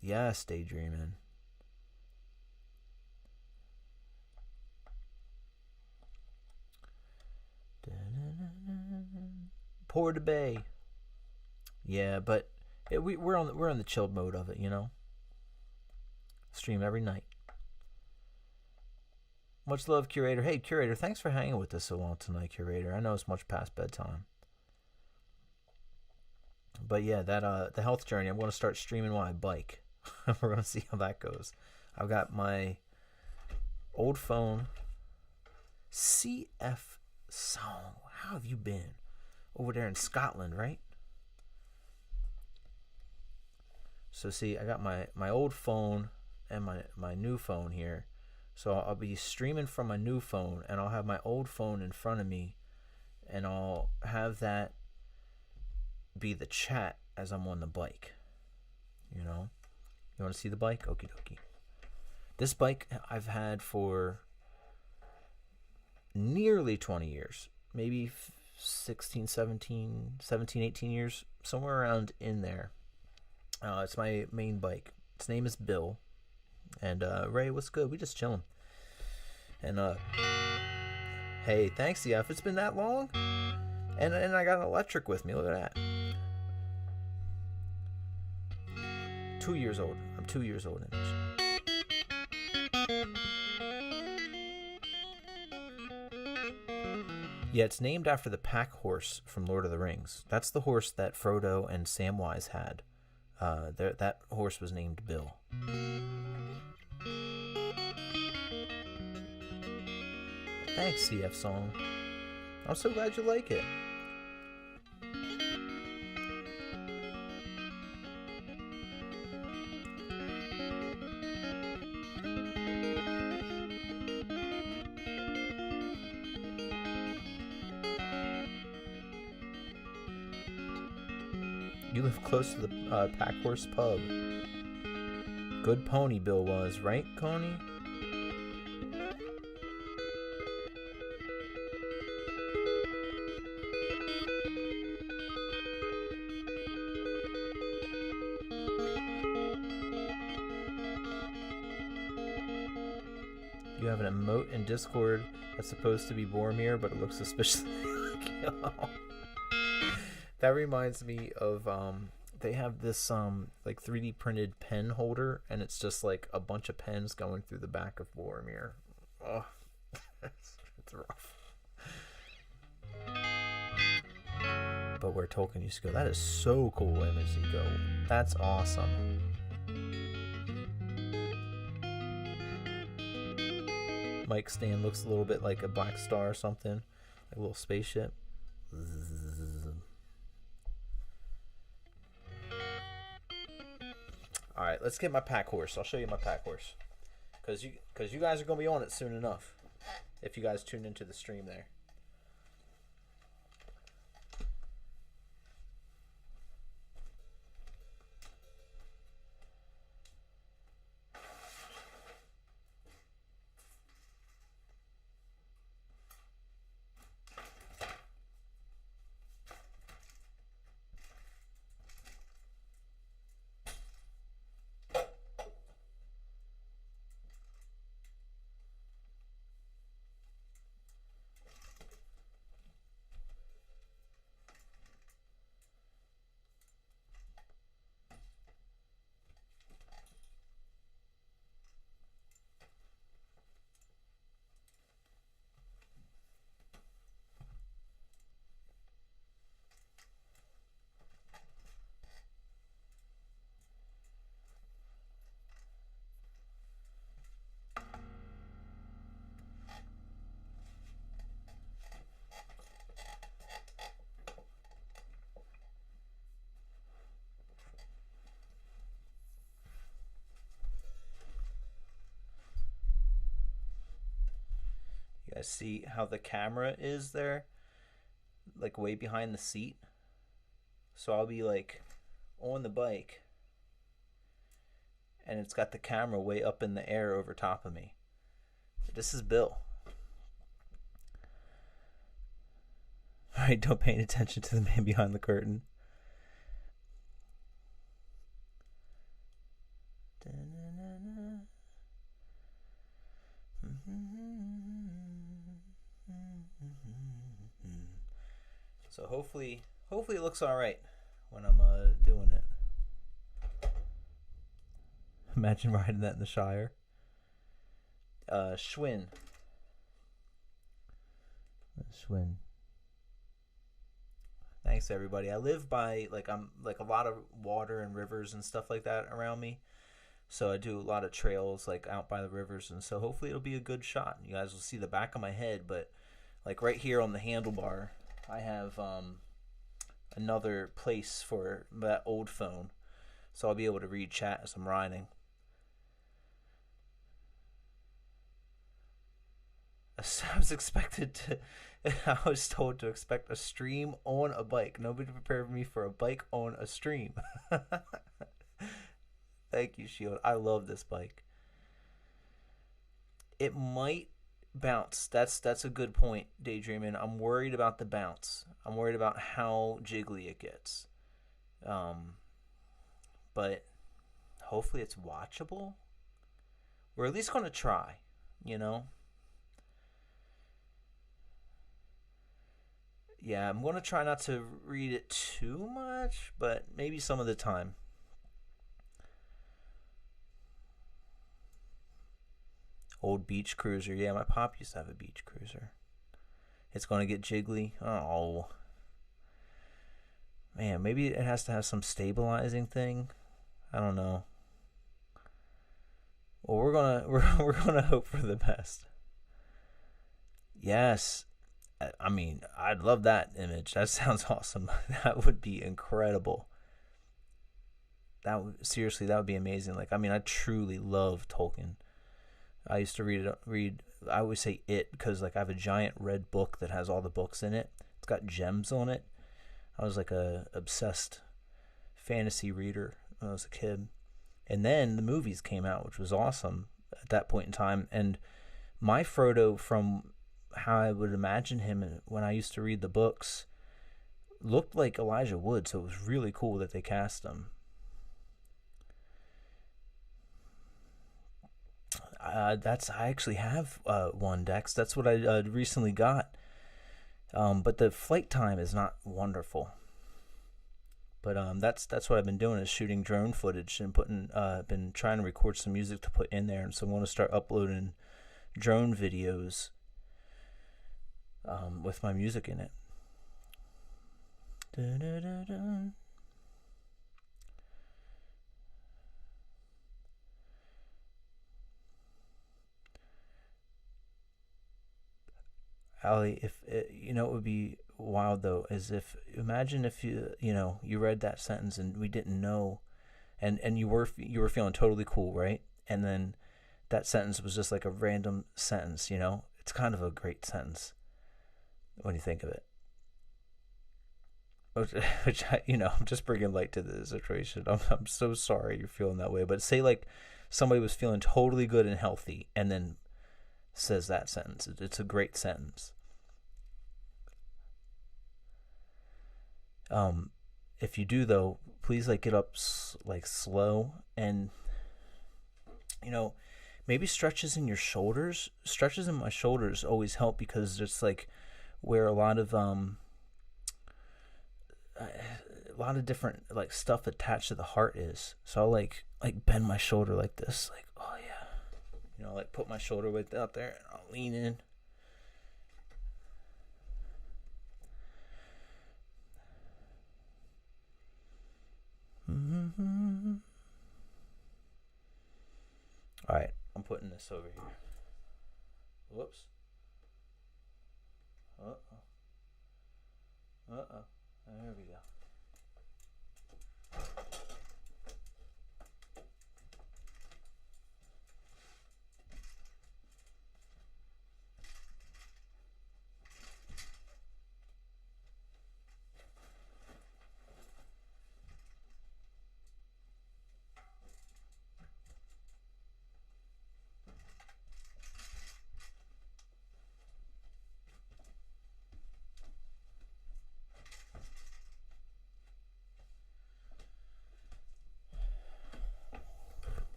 Yes, daydreaming. Port de Bay. Yeah, but we're in the chilled mode of it, you know. Stream every night. Much love, Curator. Hey, Curator, thanks for hanging with us so long tonight, Curator. I know it's much past bedtime. But yeah, that the health journey, I'm going to start streaming while I bike. We're going to see how that goes. I've got my old phone. CF Song. How have you been? Over there in Scotland, right? So see, I got my old phone and my new phone here. So I'll be streaming from my new phone, and I'll have my old phone in front of me, and I'll have that be the chat as I'm on the bike. You know? You want to see the bike? Okie dokie. This bike I've had for nearly 20 years. Maybe 16, 17, 18 years. Somewhere around in there. It's my main bike. Its name is Bill. And Ray, what's good? We just chilling. And hey, thanks, CF. It's been that long. And I got an electric with me. Look at that. 2 years old. I'm 2 years old. Yeah, it's named after the pack horse from Lord of the Rings. That's the horse that Frodo and Samwise had. That horse was named Bill. Thanks, CF Song. I'm so glad you like it. You live close to the Pack Horse Pub. Good pony Bill was, right, Coney? You have an emote in Discord that's supposed to be Boromir, but it looks suspiciously like y'all. That reminds me of they have this like 3D printed pen holder, and it's just like a bunch of pens going through the back of Boromir. Oh, it's rough. But where Tolkien used to go, that is so cool, MSEGO. That's awesome. Mike stand looks a little bit like a black star or something, like a little spaceship. All right, let's get my pack horse. I'll show you my pack horse, because you guys are gonna be on it soon enough. If you guys tune into the stream there. Yeah, see how the camera is there? Like way behind the seat. So I'll be like on the bike and it's got the camera way up in the air over top of me. This is Bill. Alright, don't pay any attention to the man behind the curtain. So hopefully it looks all right when I'm doing it. Imagine riding that in the Shire. Schwinn. Thanks everybody. I live by I'm like a lot of water and rivers and stuff like that around me. So I do a lot of trails like out by the rivers, and so hopefully it'll be a good shot. You guys will see the back of my head, but like right here on the handlebar, I have another place for that old phone, so I'll be able to read chat as I'm riding. I was told to expect a stream on a bike. Nobody prepared me for a bike on a stream. Thank you, Shield. I love this bike. It might bounce. That's a good point, Daydreaming. I'm worried about the bounce. I'm worried about how jiggly it gets. But hopefully it's watchable. We're at least going to try, you know? Yeah, I'm going to try not to read it too much, but maybe some of the time. Old beach cruiser. Yeah, my pop used to have a beach cruiser. It's going to get jiggly. Oh. Man, maybe it has to have some stabilizing thing. I don't know. Well, we're gonna hope for the best. Yes. I mean, I'd love that image. That sounds awesome. That would be incredible. Seriously, that would be amazing. Like, I mean, I truly love Tolkien. I used to read. I always say it because like I have a giant red book that has all the books in it. It's got gems on it. I was like a obsessed fantasy reader when I was a kid, and then the movies came out, which was awesome at that point in time. And my Frodo, from how I would imagine him when I used to read the books, looked like Elijah Wood, so it was really cool that they cast him. I actually have one, Dex. That's what I recently got. But the flight time is not wonderful. But that's what I've been doing, is shooting drone footage and been trying to record some music to put in there, and so I'm going to start uploading drone videos with my music in it. Da-da-da-da. Ali, if you know, it would be wild though, is if imagine if you read that sentence and we didn't know, and you were feeling totally cool, right? And then that sentence was just like a random sentence. It's kind of a great sentence when you think of it. Which I'm just bringing light to the situation. I'm so sorry you're feeling that way, but say like somebody was feeling totally good and healthy, and then says that sentence. It's a great sentence. If you do though, please like get up like slow, and maybe stretches in your shoulders. Stretches in my shoulders always help because it's like where a lot of different like stuff attached to the heart is. So I'll like bend my shoulder like this, like, oh yeah, like put my shoulder width out there and I'll lean in. Mm-hmm. All right, I'm putting this over here. Whoops. There we go.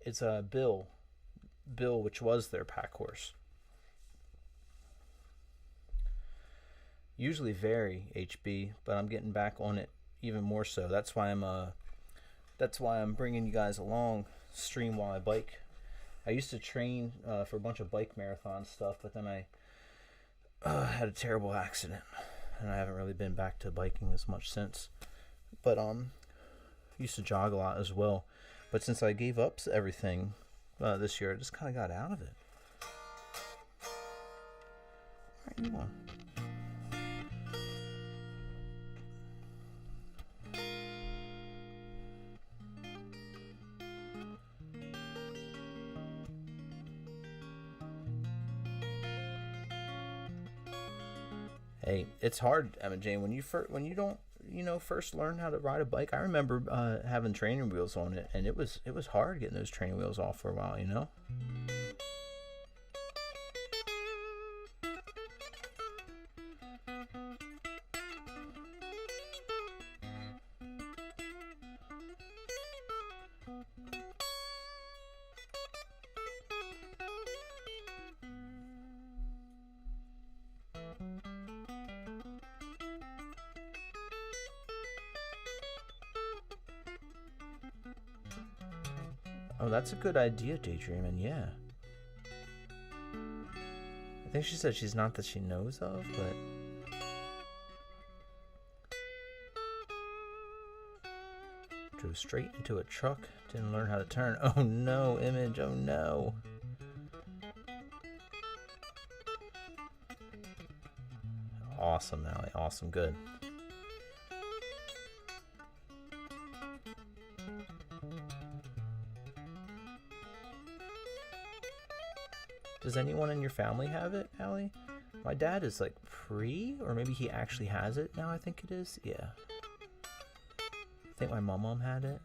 It's a Bill, which was their pack horse. Usually very HB, but I'm getting back on it even more so. That's why I'm bringing you guys along, stream while I bike. I used to train for a bunch of bike marathon stuff, but then I had a terrible accident, and I haven't really been back to biking as much since. But used to jog a lot as well. But since I gave up everything this year, I just kind of got out of it. All right, you on. Hey, it's hard, Emma Jane, when you don't first learn how to ride a bike. I remember having training wheels on it, and it was hard getting those training wheels off for a while, you know. Oh, that's a good idea, Daydreaming, yeah. I think she said she's not that she knows of, but... Drove straight into a truck, didn't learn how to turn. Oh no, Image, oh no. Awesome, Allie, awesome, good. Does anyone in your family have it, Allie? My dad is like or maybe he actually has it now, I think it is. Yeah. I think my mom had it.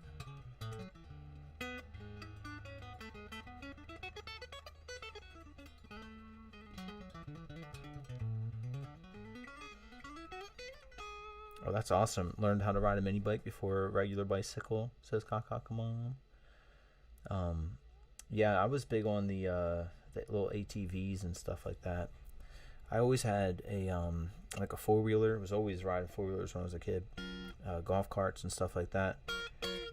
Oh, that's awesome. Learned how to ride a mini bike before a regular bicycle, says Kakaka Mom. Yeah, I was big on the little ATVs and stuff like that. I always had a like a four-wheeler. I was always riding four-wheelers when I was a kid. Golf carts and stuff like that.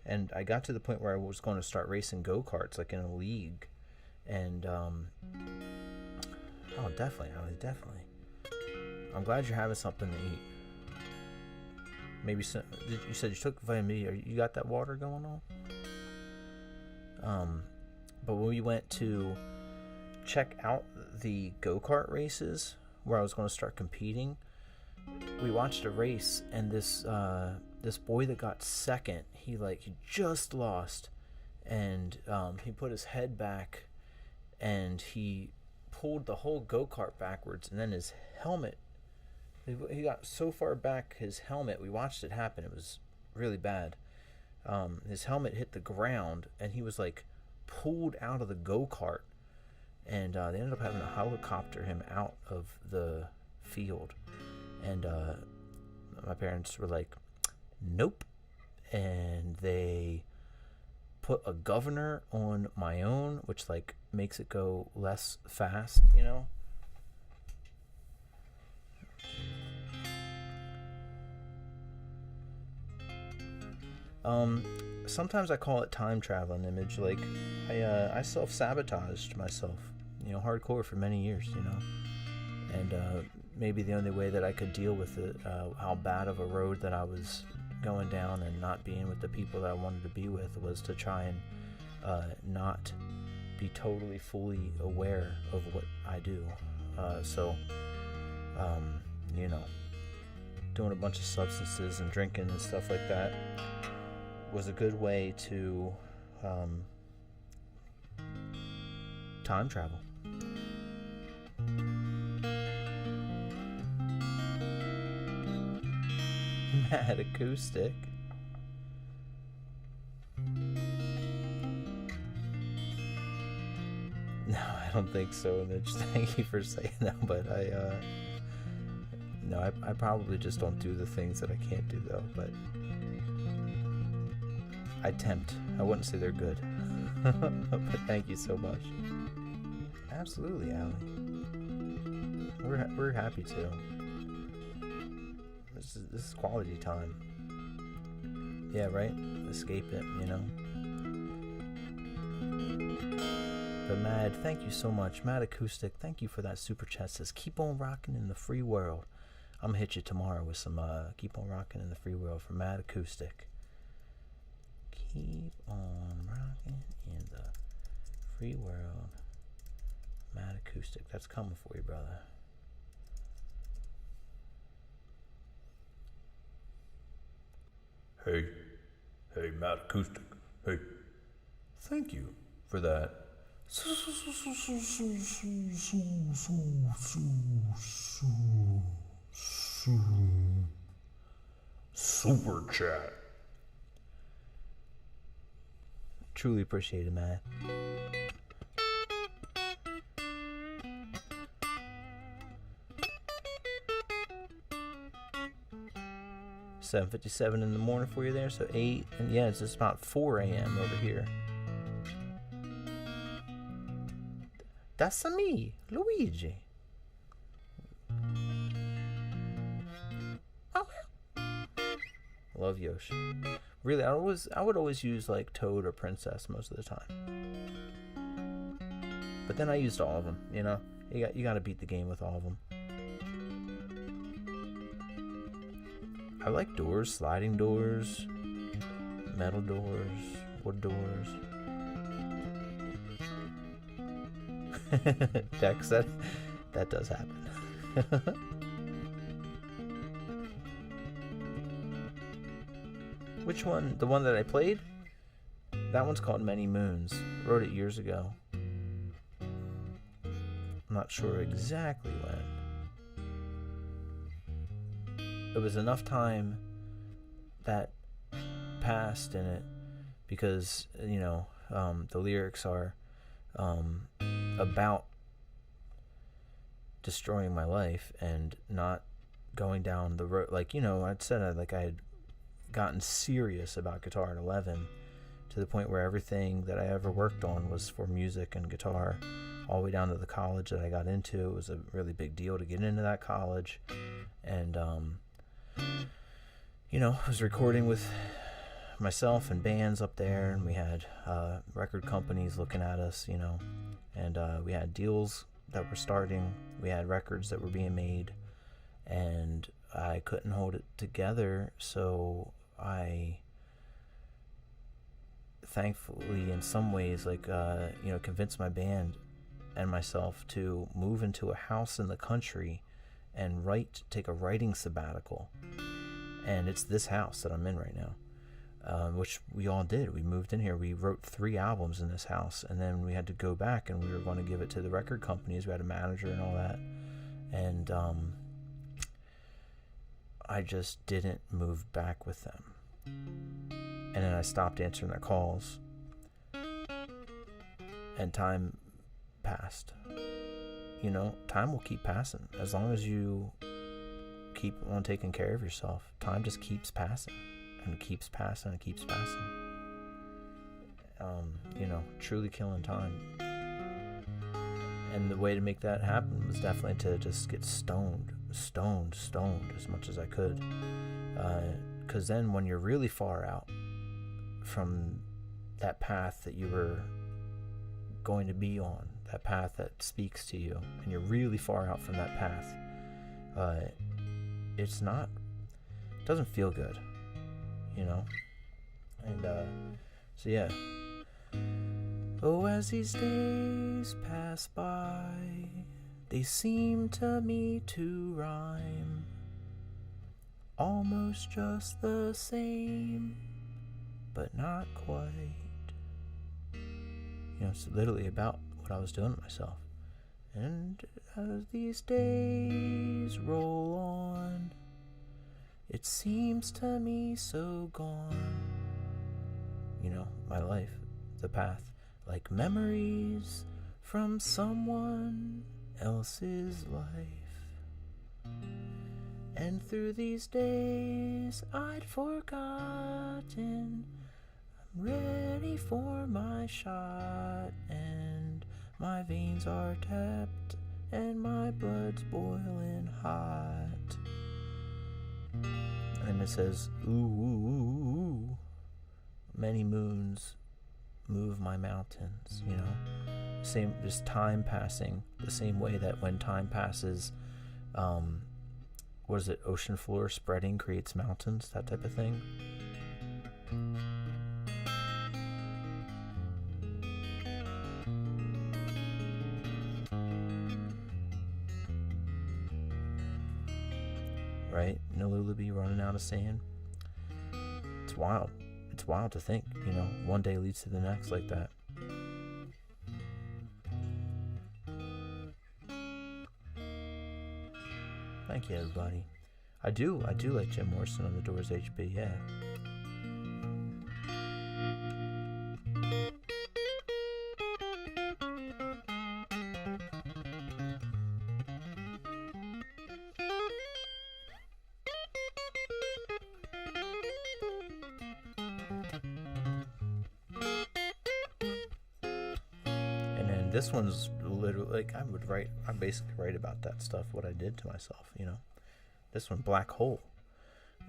And I got to the point where I was going to start racing go-karts, like in a league. And oh, definitely, Allie, definitely. I'm glad you're having something to eat. Maybe you said you took vitamin D. You got that water going on? But when we went to check out the go-kart races where I was going to start competing, we watched a race, and this boy that got second, he just lost, and he put his head back and he pulled the whole go-kart backwards, and then his helmet, he got so far back, his helmet, we watched it happen, it was really bad. His helmet hit the ground, and he was pulled out of the go-kart, and they ended up having to helicopter him out of the field. And my parents were like, nope. And they put a governor on my own, which makes it go less fast, you know. Sometimes I call it time traveling, Image. I self-sabotaged myself, hardcore for many years, and maybe the only way that I could deal with it, how bad of a road that I was going down and not being with the people that I wanted to be with, was to try and not be totally fully aware of what I do. Doing a bunch of substances and drinking and stuff like that was a good way to time travel. Mad acoustic. No, I don't think so, Image. Thank you for saying that, but I probably just don't do the things that I can't do, though, but I tempt. I wouldn't say they're good. But thank you so much. Absolutely, Allie. We're happy to. This is quality time. Yeah, right? Escape it, you know? But Mad, thank you so much. Mad Acoustic, thank you for that super chat. Says, keep on rocking in the free world. I'm gonna hit you tomorrow with some keep on rocking in the free world from Mad Acoustic. Keep on rocking in the free world. Mad Acoustic. That's coming for you, brother. Hey, Matt Acoustic. Hey, thank you for that. Super chat. Truly appreciate it, Matt. $7:57 in the morning for you there, so 8, and yeah, it's just about 4 a.m. over here. That's me, Luigi. Oh, love Yoshi. Really, I would always use like Toad or Princess most of the time. But then I used all of them. You know, you got to beat the game with all of them. I like doors, sliding doors, metal doors, wood doors. Dex, that does happen. Which one? The one that I played? That one's called Many Moons. I wrote it years ago. I'm not sure exactly when. It was enough time that passed in it because, you know, the lyrics are about destroying my life and not going down the road. Like, you know, I had gotten serious about guitar at 11 to the point where everything that I ever worked on was for music and guitar, all the way down to the college that I got into. It was a really big deal to get into that college. And, you know, I was recording with myself and bands up there, and we had record companies looking at us, you know, and we had deals that were starting. We had records that were being made, and I couldn't hold it together, so I thankfully in some ways convinced my band and myself to move into a house in the country and take a writing sabbatical. And it's this house that I'm in right now, which we all did. We moved in here. We wrote 3 albums in this house, and then we had to go back, and we were going to give it to the record companies. We had a manager and all that, and I just didn't move back with them. And then I stopped answering their calls, and time passed. You know, time will keep passing as long as you keep on taking care of yourself. Time just keeps passing and keeps passing and keeps passing. You know, truly killing time. And the way to make that happen was definitely to just get stoned as much as I could. Because then when you're really far out from that path that you were going to be on, that path that speaks to you, and you're really far out from that path, it doesn't feel good, you know? And, so yeah. Oh, as these days pass by, they seem to me to rhyme, almost just the same, but not quite. You know, it's literally about what I was doing to myself. And as these days roll on, it seems to me so gone. You know, my life, the path, like memories from someone else's life. And through these days I'd forgotten ready for my shot, and my veins are tapped, and my blood's boiling hot. And it says, ooh, ooh, ooh, ooh. Many moons move my mountains, you know? Same, just time passing, the same way that when time passes, what is it, ocean floor spreading creates mountains, that type of thing. Right? No lullaby running out of sand. It's wild. It's wild to think, you know, one day leads to the next like that. Thank you, everybody. I do like Jim Morrison on the Doors HB, yeah. This one's literally like I basically write about that stuff, what I did to myself, you know. This one, Black Hole.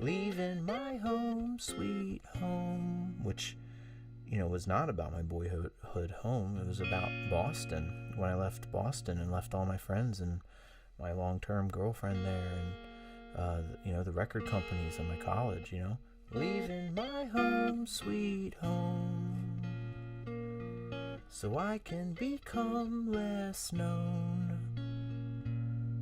Leaving my home, sweet home, which, you know, was not about my boyhood home. It was about Boston. When I left Boston and left all my friends and my long-term girlfriend there and, you know, the record companies and my college, you know. Leaving my home, sweet home, so I can become less known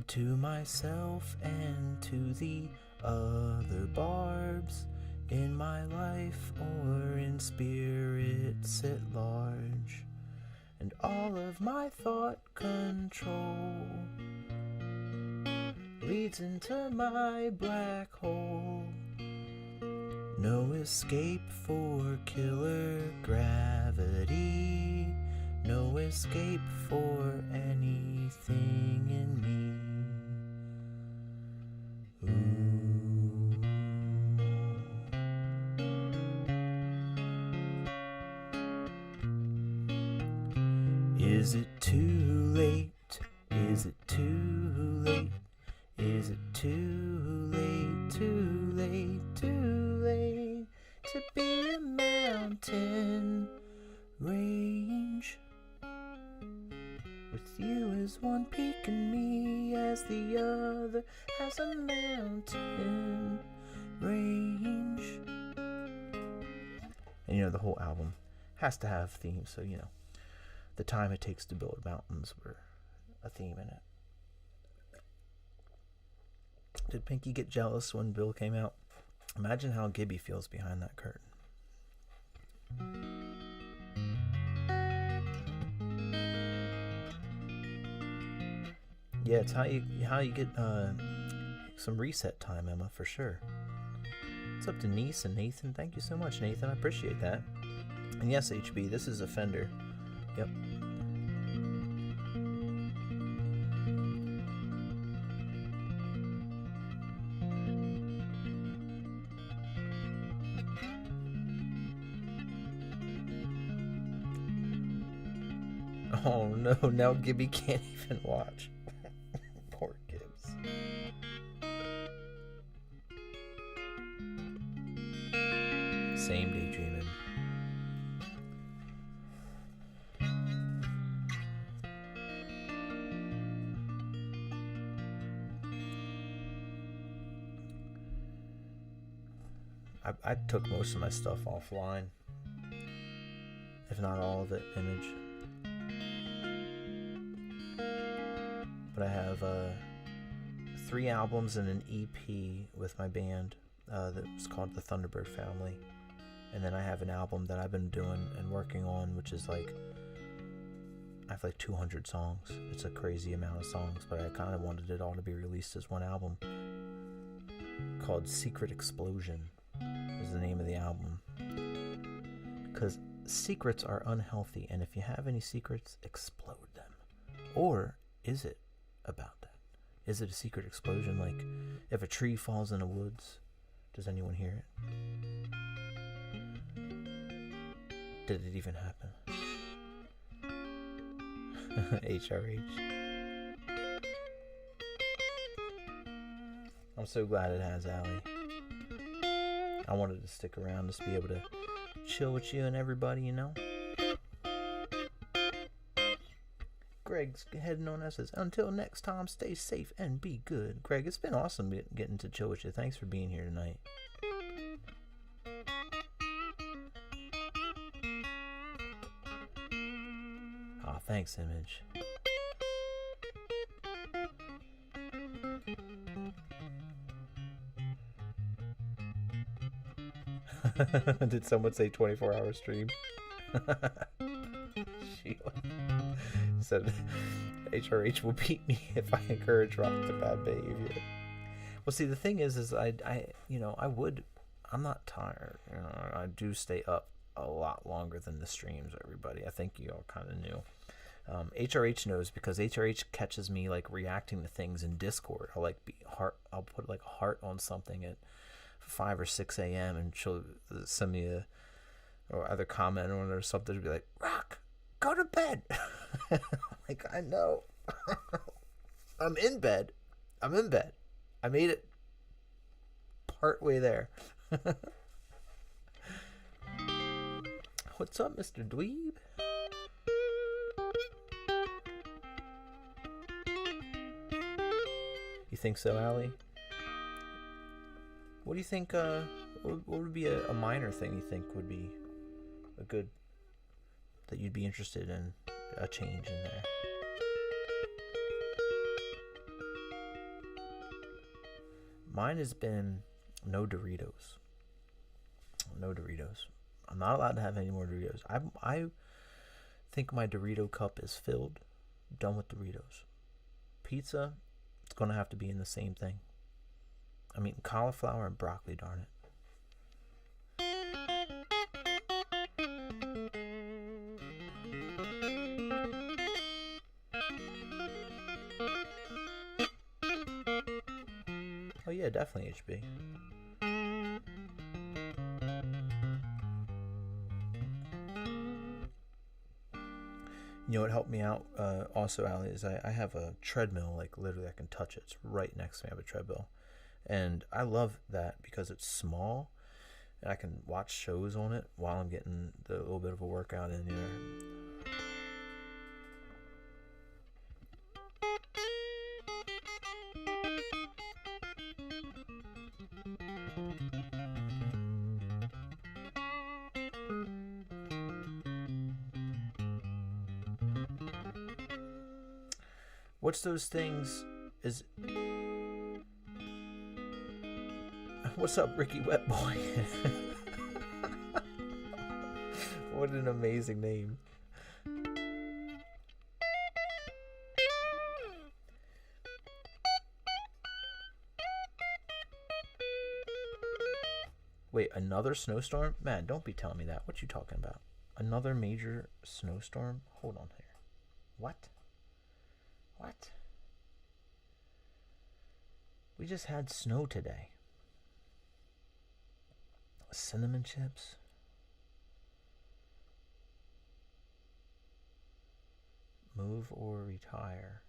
to myself and to the other barbs in my life or in spirits at large, and all of my thought control leads into my black hole. No escape for killer gravity, no escape for anything in me. Ooh. Is it too late? Is it too late? Is it too late, too late, too late to be a mountain range? With you as one peak and me as the other has a mountain range. And you know, the whole album has to have themes, so you know, the time it takes to build mountains were a theme in it. Did Pinky get jealous when Bill came out? Imagine how Gibby feels behind that curtain. Yeah, it's how you get some reset time, Emma, for sure. It's up to Niece and Nathan. Thank you so much, Nathan. I appreciate that. And yes, HB, this is a Fender. Yep. Oh no, now Gibby can't even watch. Poor Gibbs. Same daydreaming. I took most of my stuff offline, if not all of it, Image. But I have 3 albums and an EP with my band that's called the Thunderbird Family. And then I have an album that I've been doing and working on, which is like, I have like 200 songs. It's a crazy amount of songs, but I kind of wanted it all to be released as one album. Called Secret Explosion is the name of the album. Because secrets are unhealthy, and if you have any secrets, explode them. Or is it about that? Is it a secret explosion? Like if a tree falls in the woods, does anyone hear it? Did it even happen? HRH. I'm so glad it has, Allie. I wanted to stick around just to be able to chill with you and everybody, you know? Greg's heading on us. Says, until next time, stay safe and be good. Greg, it's been awesome getting to chill with you. Thanks for being here tonight. Aw, thanks, Image. Did someone say 24-hour stream? Sheila said HRH will beat me if I encourage Rock to bad behavior. Well, see, the thing is I'm not tired. You know, I do stay up a lot longer than the streams, everybody. I think you all kind of knew. HRH knows because HRH catches me like reacting to things in Discord. I'll put like a heart on something at 5 or 6 a.m. and she'll send me or either comment on it or something to be like, Rock, go to bed. Like, I know. I'm in bed. I made it part way there. What's up, Mr. Dweeb? You think so, Allie? What do you think, what would be a minor thing you think would be a good, that you'd be interested in a change in there? Mine has been no Doritos. No Doritos. I'm not allowed to have any more Doritos. I think my Dorito cup is filled. Done with Doritos. Pizza, it's going to have to be in the same thing. I'm eating cauliflower and broccoli, darn it. Oh yeah, definitely HB. You know what helped me out also, Allie, is I have a treadmill, like literally I can touch it. It's right next to me. I have a treadmill. And I love that because it's small and I can watch shows on it while I'm getting the little bit of a workout in there. What's those things is... What's up, Ricky Wet Boy? What an amazing name. Wait, another snowstorm? Man, don't be telling me that. What you talking about? Another major snowstorm? Hold on here. What? What? We just had snow today. Cinnamon chips. Move or retire.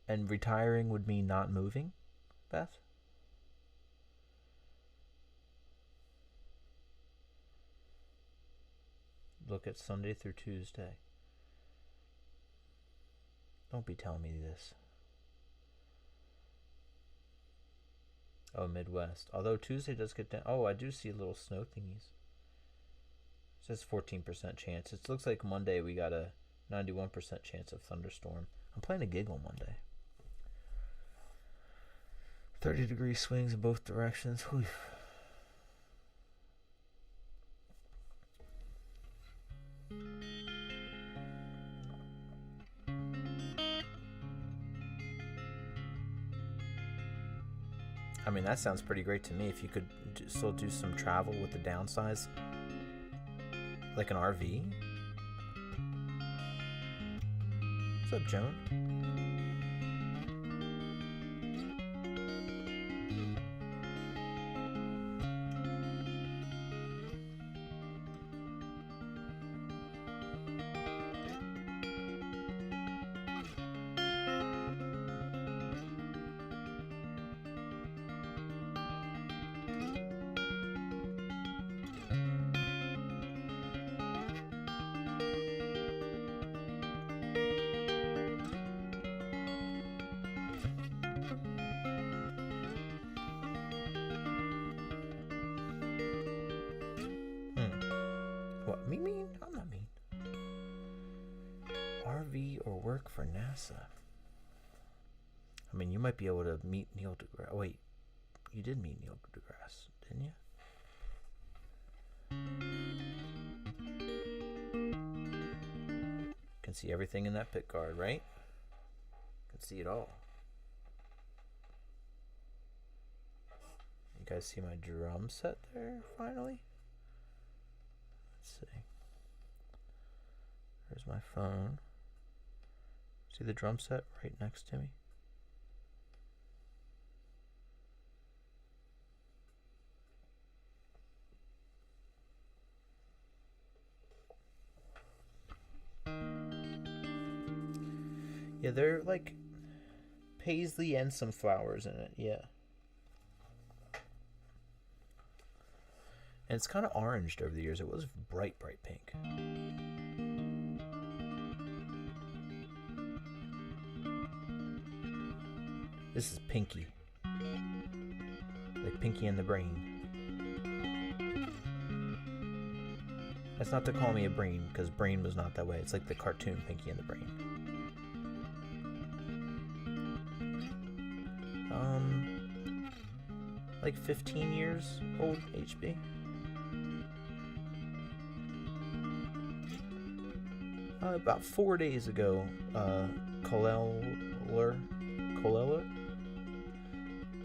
And retiring would mean not moving, Beth? Look at Sunday through Tuesday. Don't be telling me this. Oh, Midwest. Although Tuesday does get down. Oh, I do see little snow thingies. It says 14% chance. It looks like Monday we got a 91% chance of thunderstorm. I'm playing a gig on Monday. 30-degree swings in both directions. Whew. I mean, that sounds pretty great to me. If you could still do some travel with the downsize, like an RV. What's up, Joan? RV or work for NASA? I mean, you might be able to meet Neil deGrasse. Oh, wait. You did meet Neil deGrasse, didn't you? Can see everything in that pick guard, right? Can see it all. You guys see my drum set there, finally? Let's see. There's my phone. See the drum set right next to me? Yeah, they're like paisley and some flowers in it, yeah. And it's kind of oranged over the years. It was bright, bright pink. This is Pinky. Like Pinky and the Brain. That's not to call me a brain, because Brain was not that way. It's like the cartoon Pinky and the Brain. Like 15 years old, HB. About 4 days ago, Coleller.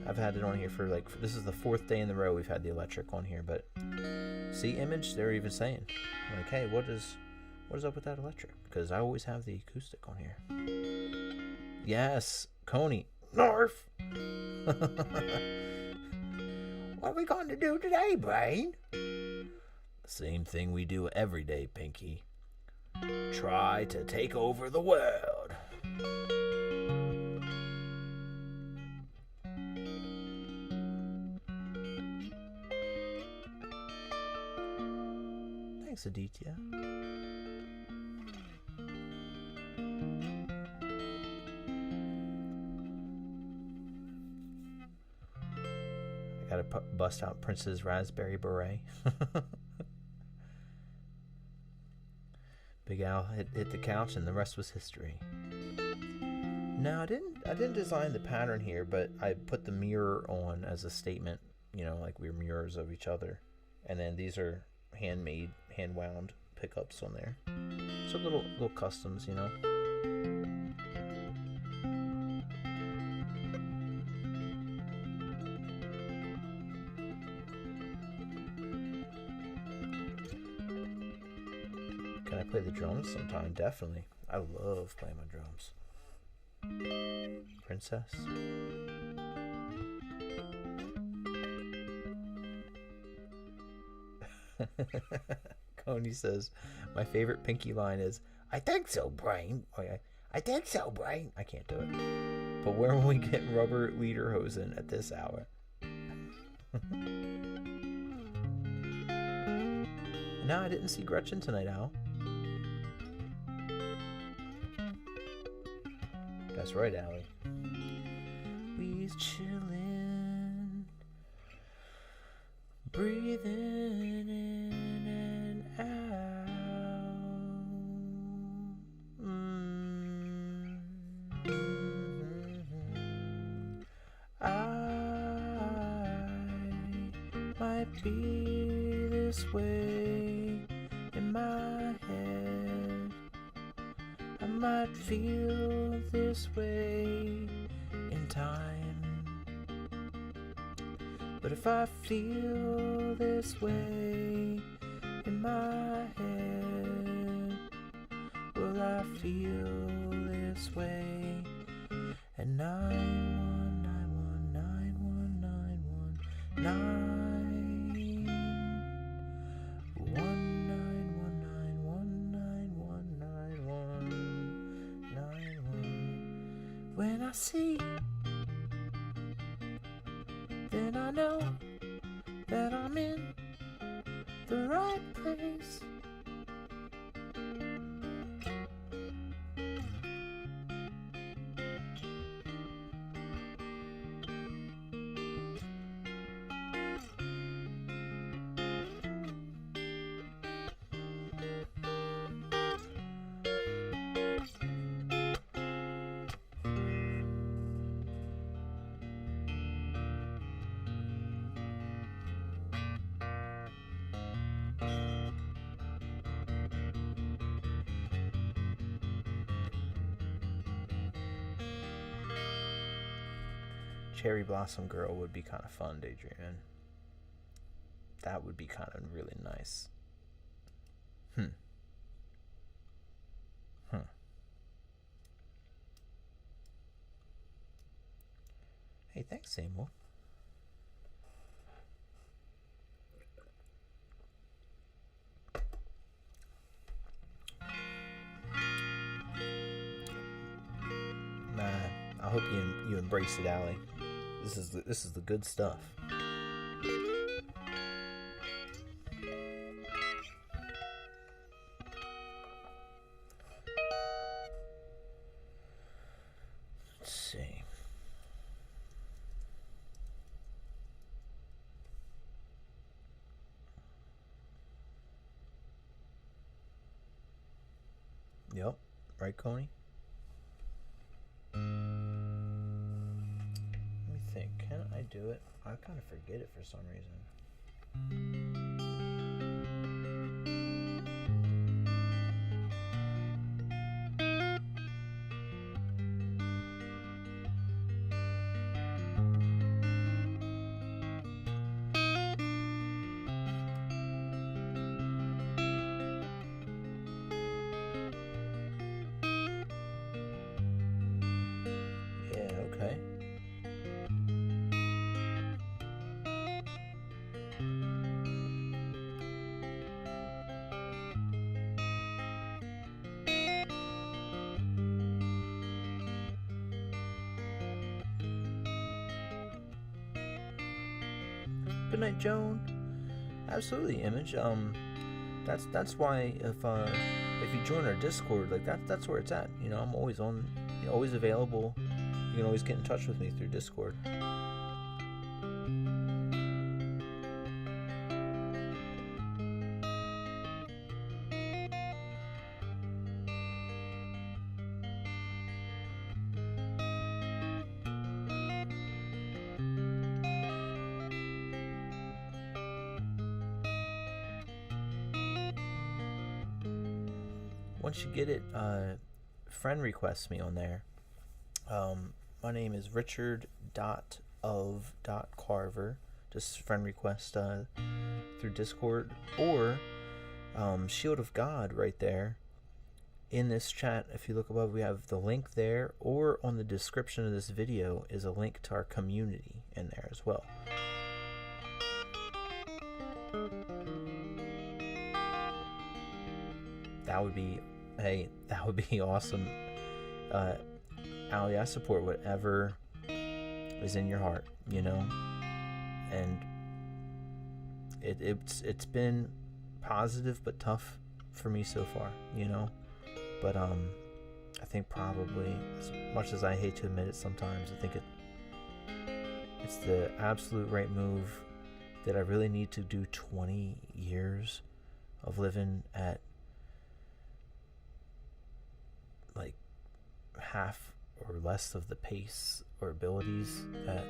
I've had it on here for this is the 4th day in the row we've had the electric on here, but see, Image, they're even saying, like, hey, what is up with that electric? Because I always have the acoustic on here. Yes, Coney. Narf! What are we going to do today, Brain? The same thing we do every day, Pinky. Try to take over the world. Thanks, Aditya. I gotta bust out Prince's Raspberry Beret. Big Al hit the couch, and the rest was history. No, I didn't design the pattern here, but I put the mirror on as a statement. You know, like we're mirrors of each other. And then these are handmade, hand-wound pickups on there. So little customs, you know. Can I play the drums sometime? Definitely. I love playing my drums. Princess. Coney says, my favorite Pinky line is, I think so, Brain. Oh, yeah. I think so, Brain. I can't do it. But where will we get rubber lederhosen at this hour? No, I didn't see Gretchen tonight, Al. That's right, Allie. We's chillin', breathing in and out. I might be this way in my head. I might feel this way in time. But if I feel this way in my head, will I feel this way? And 919191919191919. When I see, then I know that I'm in the right place. Cherry Blossom Girl would be kind of fun, daydreaming. That would be kind of really nice. Hey, thanks, Samuel. I hope you embrace it, Allie. This is the good stuff. Let's see. Yep, right, Coney? Can I do it? I kind of forget it for some reason. Yeah, okay. Good night, Joan. Absolutely, Image. That's why if you join our Discord, like that's where it's at. You know, I'm always on, always available. You can always get in touch with me through Discord. Once you get it, friend request me on there. My name is richard.of.carver. Just friend request through Discord, or Shield of God right there in this chat. If you look above, we have the link there, or on the description of this video is a link to our community in there as well. That would be awesome. Allie, I support whatever is in your heart, and it's been positive but tough for me so far, but I think probably, as much as I hate to admit it sometimes, I think it's the absolute right move that I really need to do 20 years of living at like half or less of the pace or abilities that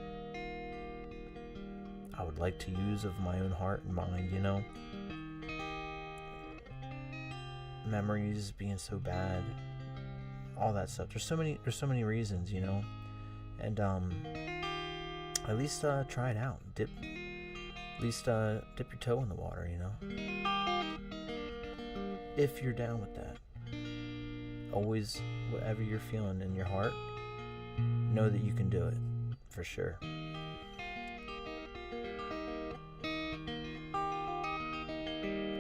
I would like to use of my own heart and mind, memories being so bad, all that stuff. There's so many reasons, and at least try it out. Dip your toe in the water, if you're down with that. Always, whatever you're feeling in your heart, know that you can do it, for sure.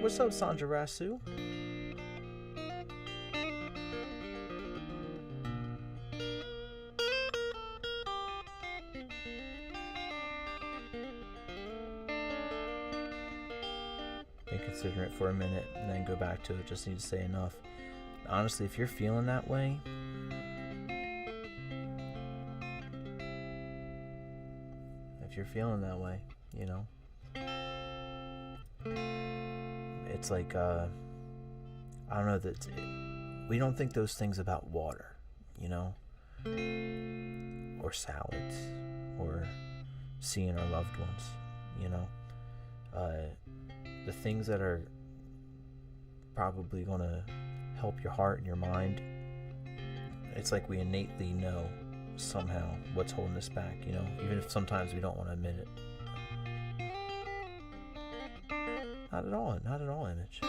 What's up, Sandra Rasu? Been considering it for a minute and then go back to it. Just need to say enough. Honestly, if you're feeling that way, it's like, I don't know, we don't think those things about water, or salads, or seeing our loved ones, the things that are probably going to help your heart and your mind. It's like we innately know somehow what's holding us back, even if sometimes we don't want to admit it. Not at all, Image.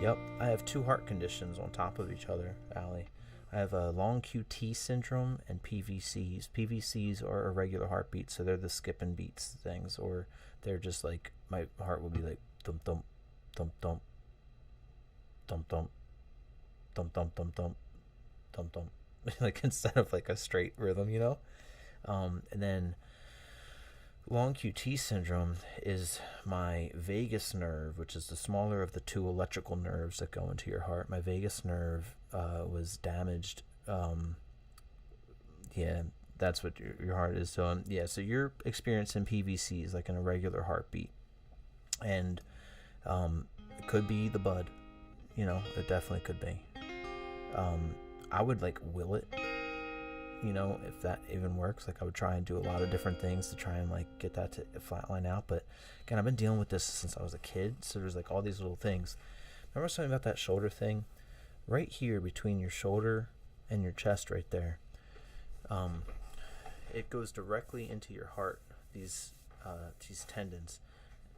Yep, I have 2 heart conditions on top of each other, Allie. I have a long QT syndrome and PVCs. PVCs are irregular heartbeats, so they're the skip and beats things, or they're just like, my heart will be like thump thump thump thump thump thump thump thump thump thump thump thump, like instead of like a straight rhythm, and then long QT syndrome is my vagus nerve, which is the smaller of the 2 electrical nerves that go into your heart. My vagus nerve was damaged. That's what your heart is. So so you're experiencing PVCs, like an irregular heartbeat, and it could be the bud. It definitely could be. I would like will it. If that even works. Like I would try and do a lot of different things to try and like get that to flatline out. But again, I've been dealing with this since I was a kid. So there's like all these little things. Remember something about that shoulder thing? Right here between your shoulder and your chest right there. It goes directly into your heart, these tendons.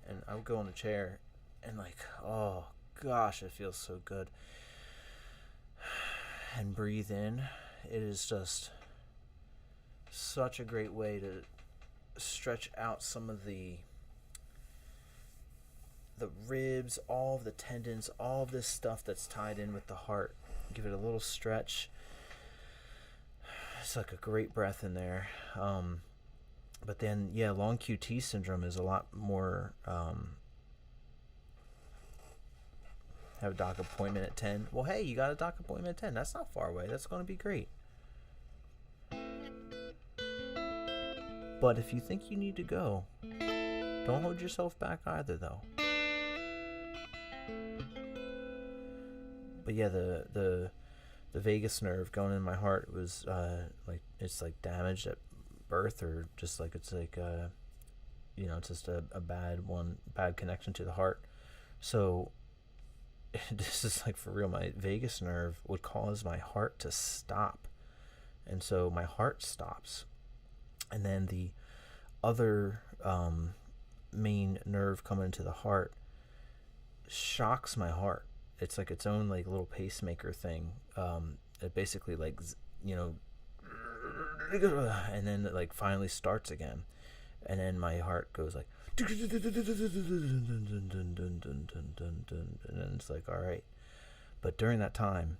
And I would go on the chair and like, oh gosh, it feels so good. And breathe in. It is just such a great way to stretch out some of the ribs, all of the tendons, all of this stuff that's tied in with the heart. Give it a little stretch. It's like a great breath in there. But then, long QT syndrome is a lot more. Have a doc appointment at 10. Well, hey, you got a doc appointment at 10. That's not far away. That's going to be great. But if you think you need to go, don't hold yourself back either, though. But the vagus nerve going in my heart was it's like damaged at birth, or just like it's like just a bad connection to the heart. So this is like for real. My vagus nerve would cause my heart to stop, and so my heart stops. And then the other main nerve coming into the heart shocks my heart. It's like its own like little pacemaker thing. It basically like, and then it like finally starts again. And then my heart goes like, and then it's like, all right. But during that time,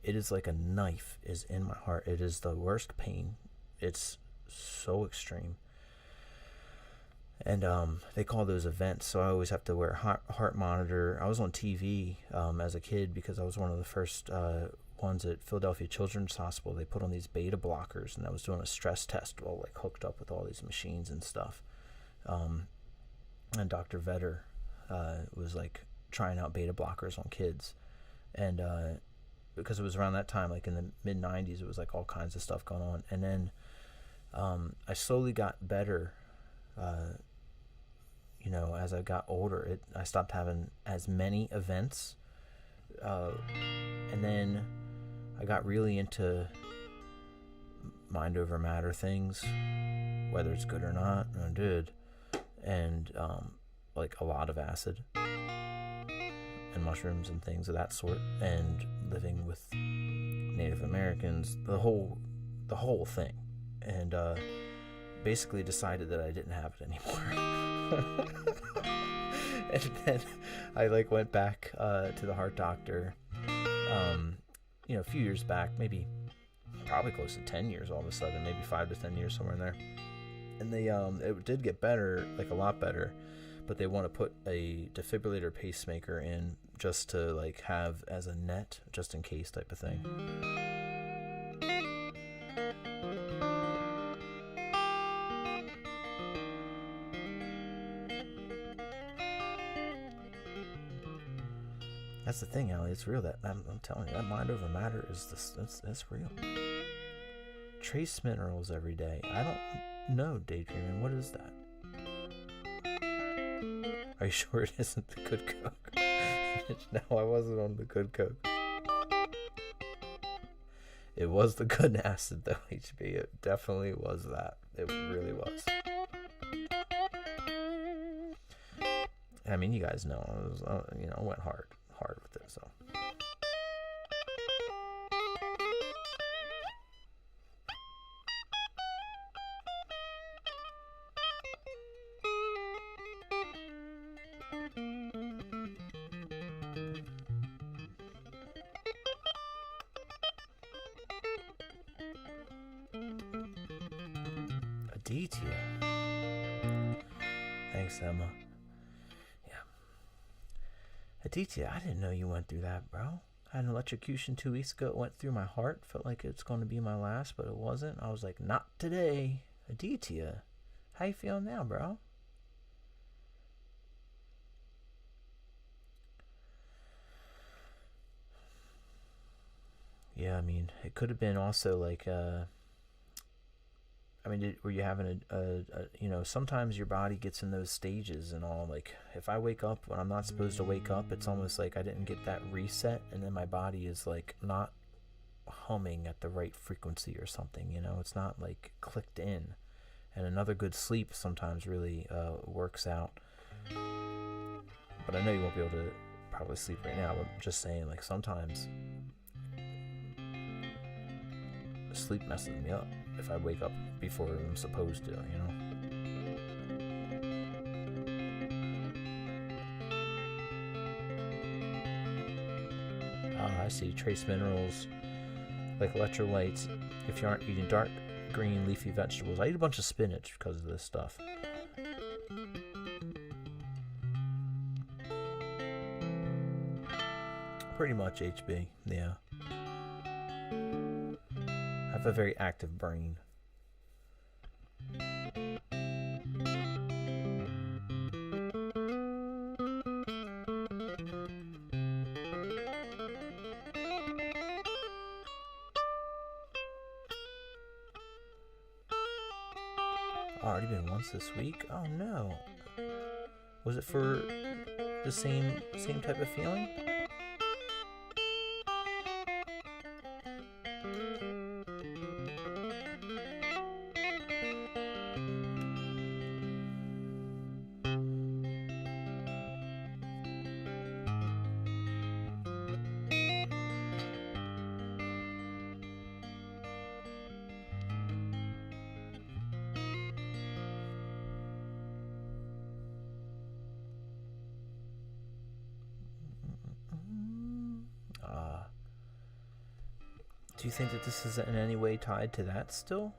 it is like a knife is in my heart. It is the worst pain. It's so extreme. And they call those events, so I always have to wear a heart monitor. I was on TV as a kid because I was one of the first ones at Philadelphia Children's Hospital. They put on these beta blockers, and I was doing a stress test while like hooked up with all these machines and stuff. And Dr. Vetter was like trying out beta blockers on kids, and because it was around that time, like in the mid 90s, it was like all kinds of stuff going on. And then I slowly got better. As I got older, I stopped having as many events, and then I got really into mind over matter things, whether it's good or not, and I did, and like a lot of acid and mushrooms and things of that sort, and living with Native Americans, the whole thing, and basically decided that I didn't have it anymore. And then I like went back to the heart doctor a few years back, probably close to 10 years all of a sudden, maybe 5 to 10 years, somewhere in there. And they it did get better, like a lot better, but they want to put a defibrillator pacemaker in just to like have as a net, just in case type of thing. That's the thing, Allie. It's real. That I'm telling you, that mind over matter is that's real. Trace minerals every day. I don't know, daydreaming. What is that? you sure it isn't the good Coke? No, I wasn't on the good Coke. It was the good acid, though, HB. It definitely was that. It really was. I mean, you guys know, I went hard with it, so. Aditya. Thanks, Emma. Yeah. Aditya, I didn't know you went through that, bro. I had an electrocution 2 weeks ago. It went through my heart. Felt like it's going to be my last, but it wasn't. I was like, not today. Aditya, how you feeling now, bro? Yeah, I mean, it could have been also like, were you having sometimes your body gets in those stages and all, like, if I wake up when I'm not supposed to wake up, it's almost like I didn't get that reset, and then my body is, like, not humming at the right frequency or something, it's not, like, clicked in, and another good sleep sometimes really works out, but I know you won't be able to probably sleep right now, but I'm just saying, like, sometimes sleep messes me up if I wake up before I'm supposed to, I see. Trace minerals like electrolytes if you aren't eating dark green leafy vegetables. I eat a bunch of spinach because of this stuff. Pretty much, HB, yeah. I have a very active brain. Already been once this week? Oh no. Was it for the same type of feeling? Do you think that this is in any way tied to that still?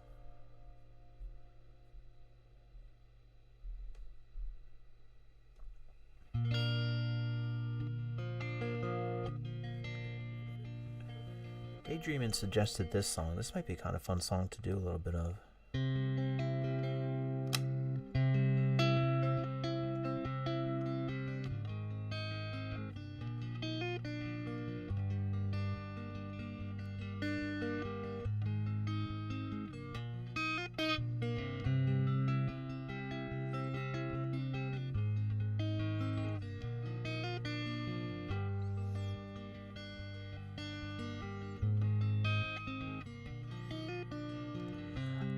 Daydreaming suggested this song. This might be a kind of fun song to do a little bit of.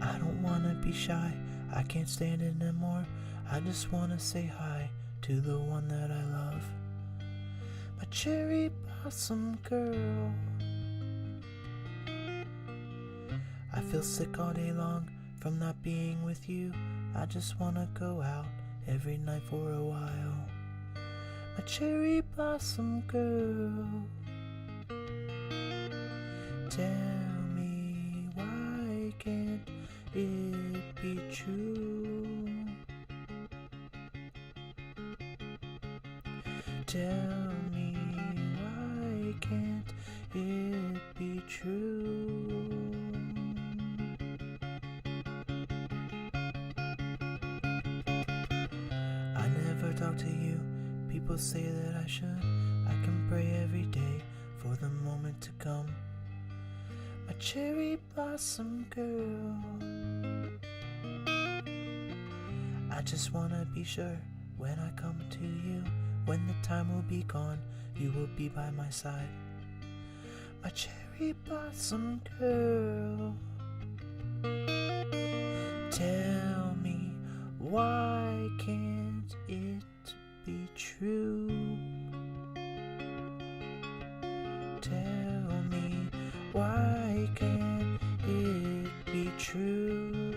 I don't wanna be shy, I can't stand it anymore. I just wanna say hi to the one that I love. My cherry blossom girl. I feel sick all day long from not being with you. I just wanna go out every night for a while. My cherry blossom girl. Tell me, why can't it be true? Tell me, why can't it be true? I never talk to you. People say that I should. I can pray every day for the moment to come. My cherry blossom girl. I just wanna be sure When I come to you, when the time will be gone, you will be by my side. My cherry blossom girl, tell me, why can't it be true? Tell me, why can't it be true?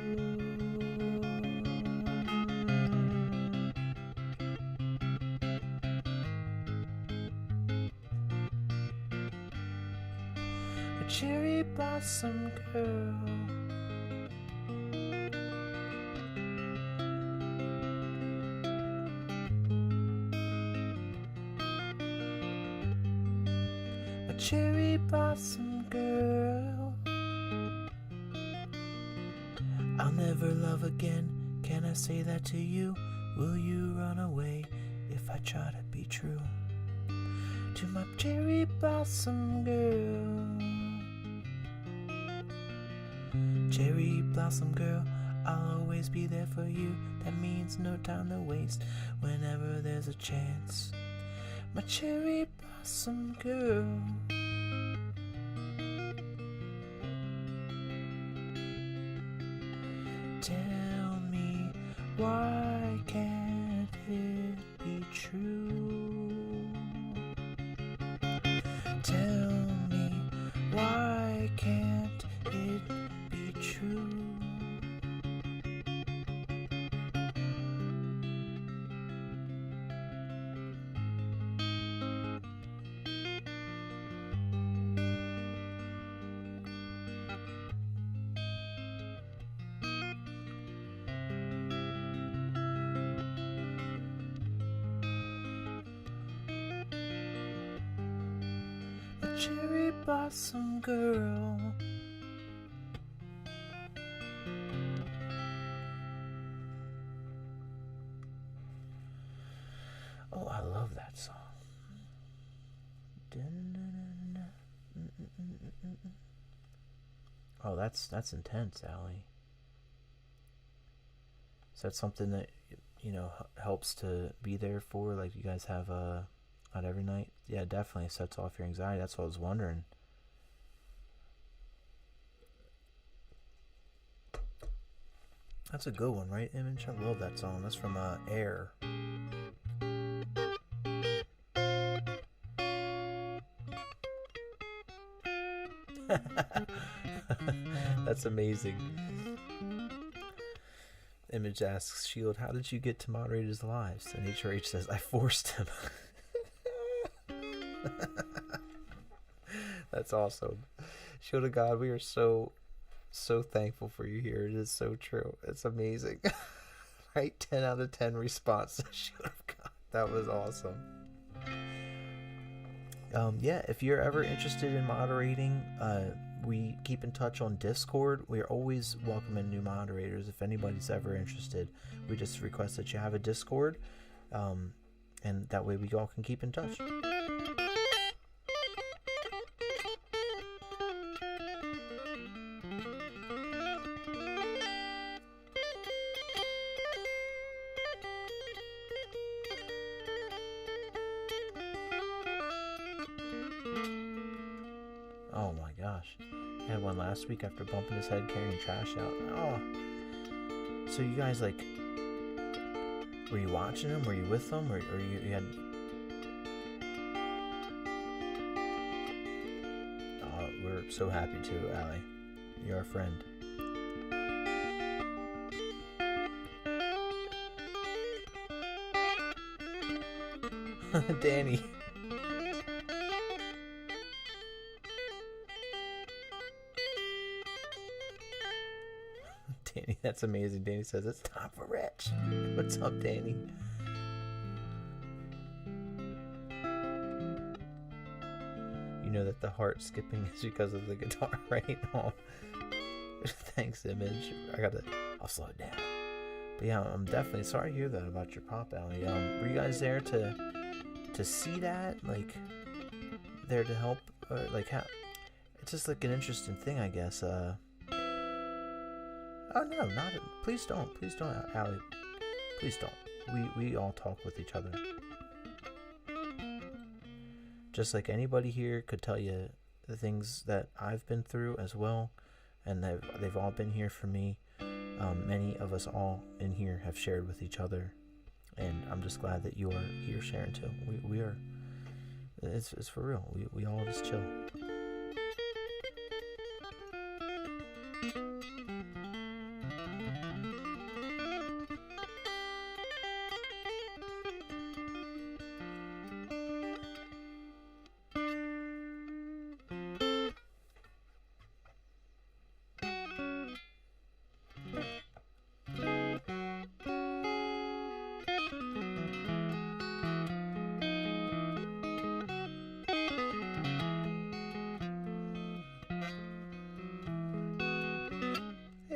A cherry blossom girl, a cherry blossom girl. I'll never love again, can I say that to you? Will you run away if I try to be true to my cherry blossom girl? Cherry blossom girl, I'll always be there for you. That means no time to waste whenever there's a chance. My cherry blossom girl. Tell me, why can't it be true? Tell me, why can't it be true? A cherry blossom girl. Oh, I love that song. Oh, that's intense, Allie. Is that something that helps to be there for? Like, you guys have not every night? Yeah, definitely sets off your anxiety. That's what I was wondering. That's a good one, right, Image? I love that song. That's from Air. That's amazing. Image asks Shield, how did you get to Moderators Lives? And HRH says, I forced him. That's awesome. Shield of God, we are so thankful for you here. It is so true. It's amazing. Right? 10 out of 10 response to Shield of God. That was awesome. Yeah, if you're ever interested in moderating, we keep in touch on Discord. We are always welcoming new moderators. If anybody's ever interested, we just request that you have a Discord, and that way we all can keep in touch. Oh my gosh. I had one last week after bumping his head carrying trash out. Oh. So you guys, like, were you watching them? Were you with them? Or you had... Oh, we're so happy to, Allie. You're our friend. Danny. Danny, that's amazing. Danny says, it's time for Rich. What's up, Danny? You know that the heart skipping is because of the guitar, right? Oh. Thanks, Image. I'll slow it down. But yeah, I'm definitely sorry to hear that about your pop, Allie. Were you guys there to see that? Like, there to help? Like, how? It's just like an interesting thing, I guess. Oh no, please don't, Allie. Please don't. We all talk with each other. Just like anybody here could tell you the things that I've been through as well, and they've all been here for me. Many of us all in here have shared with each other, and I'm just glad that you are here sharing too. We are. It's for real. We all just chill.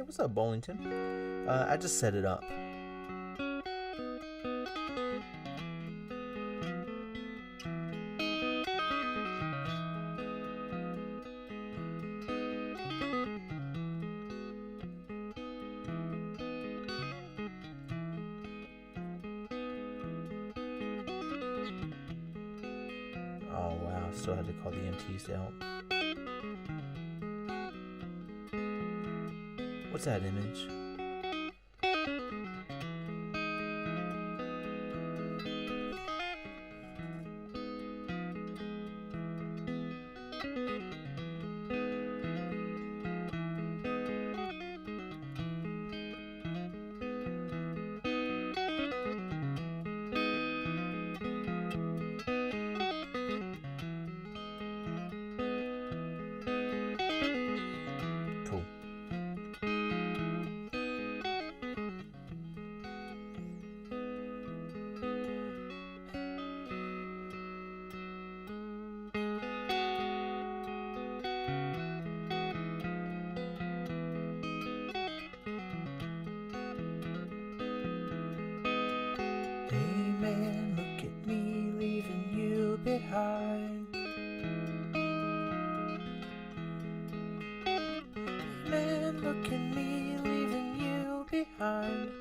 What's up, Bowlington? I just set it up. Oh wow, still had to call the MTs out. What's that image? Cool. Hey man, look at me leaving you behind. Hey man, look at me leaving you behind.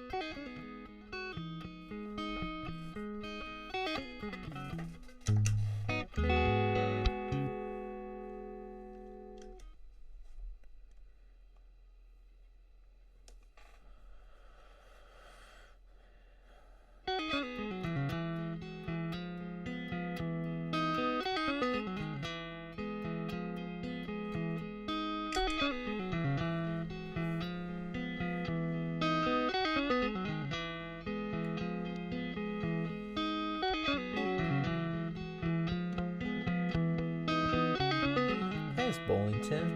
Thanks, Bowlington.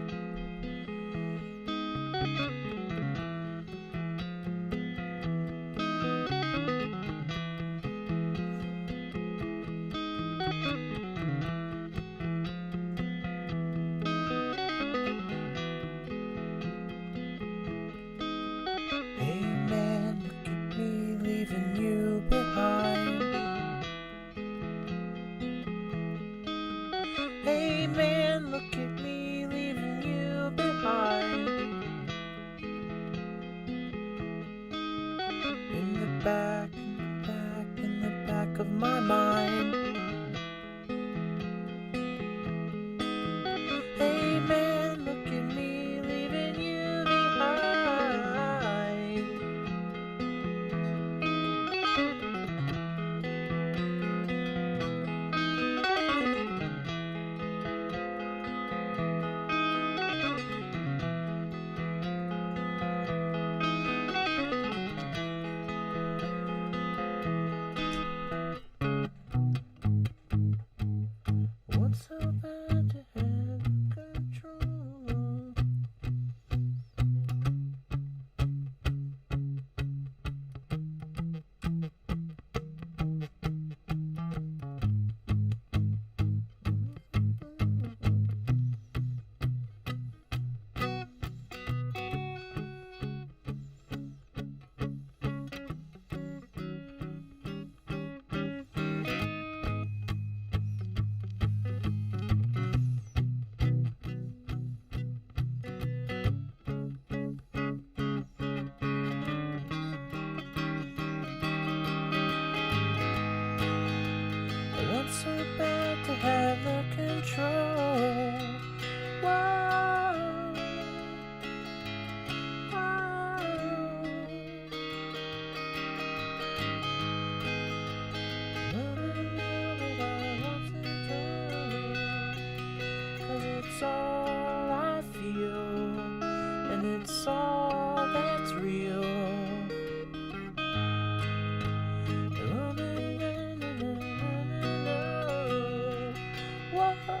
Hey man, look at me leaving you behind. Hey man, look at me leaving you bad to have the control. Whoa. It's all I feel, and it's all that's real. Whoa, whoa.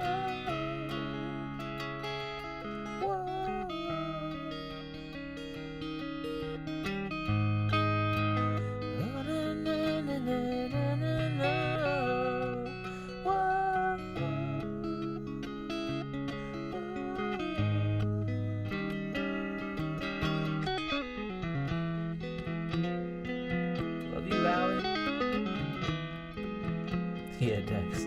Love you, Allie. Yeah, Dex.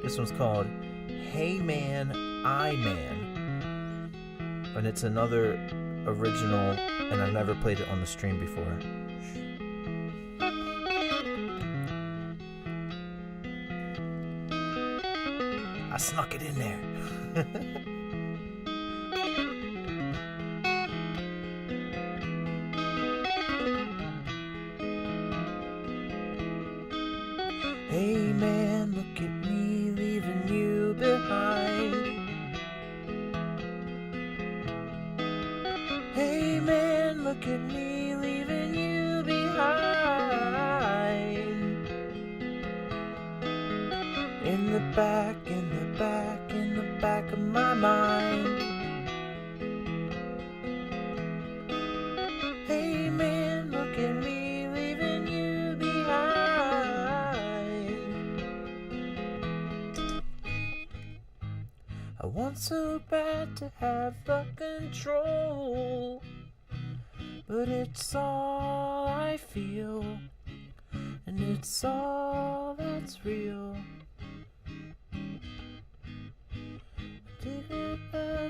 This one's called Hey Man, I Man. And it's another original, and I've never played it on the stream before. I snuck it in there. Hey man, look at me leaving you behind. Hey man, look at me leaving you behind. In the back, in the back, in the back of my mind. Hey man, look at me leaving you behind. I want so bad to have the control, but it's all I feel, and it's all that's real.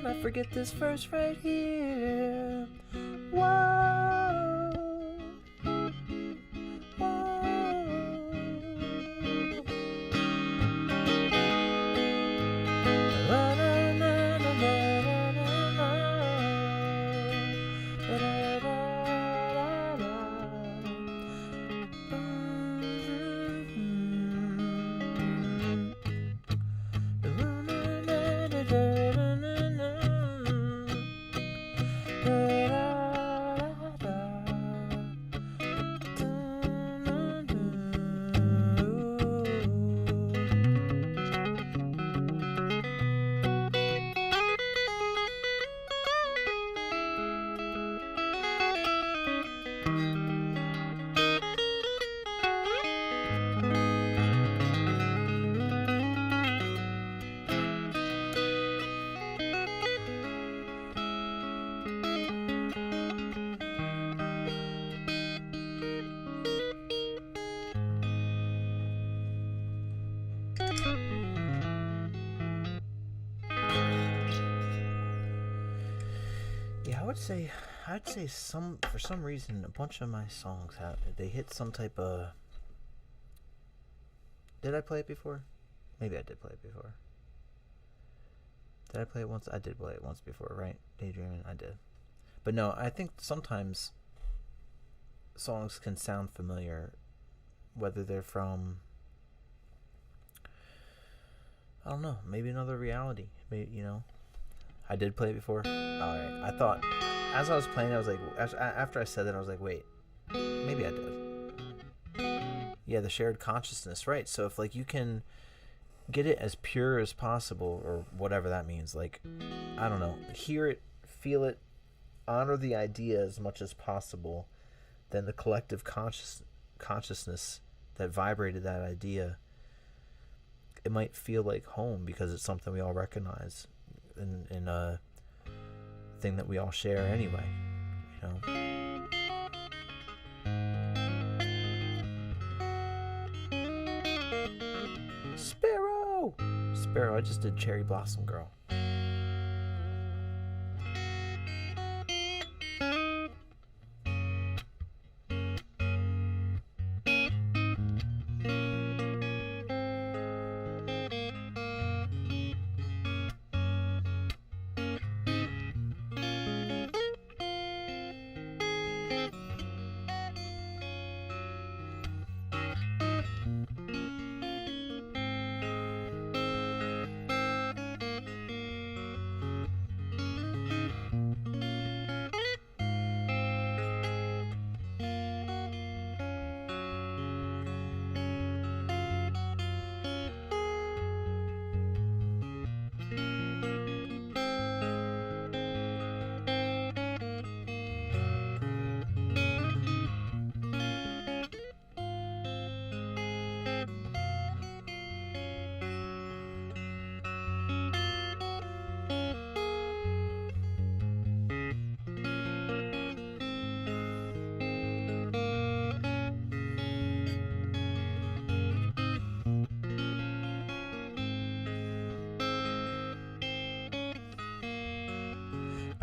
I forget this verse right here. Whoa, whoa. La, la, la, la, la, la, la. La, la, la, la. I'd say for some reason a bunch of my songs they hit some type of. Did I play it before? Maybe I did play it before. Did I play it once? I did play it once before, right? Daydreaming, I did. But no, I think sometimes songs can sound familiar, whether they're from, I don't know, maybe another reality. Maybe, I did play it before. All right. I thought, as I was playing, I was like, after I said that, I was like, wait, maybe I did. Yeah, the shared consciousness, right? So if like you can get it as pure as possible, or whatever that means, like, I don't know, hear it, feel it, honor the idea as much as possible, then the collective consciousness that vibrated that idea, it might feel like home because it's something we all recognize in a thing that we all share anyway, Sparrow, I just did Cherry Blossom Girl.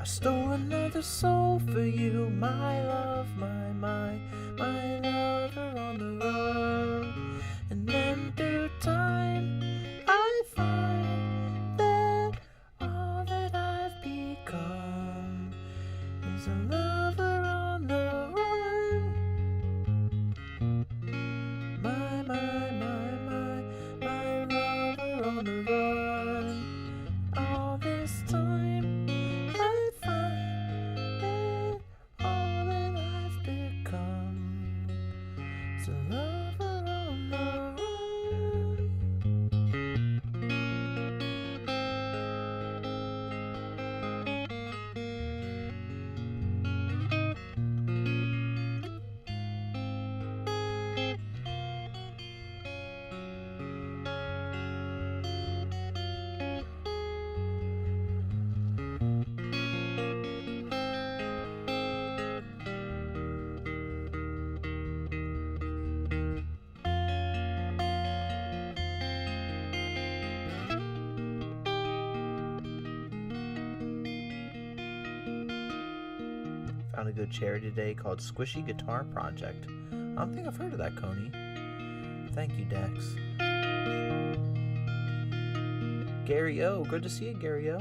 I stole another soul for you, my love, my lover on the run. And then through time, I find that all that I've become is a lover on the run. My lover on the run. All this time, found a good charity today called Squishy Guitar Project. I don't think I've heard of that, Coney. Thank you, Dex. Gary O. Good to see you, Gary O.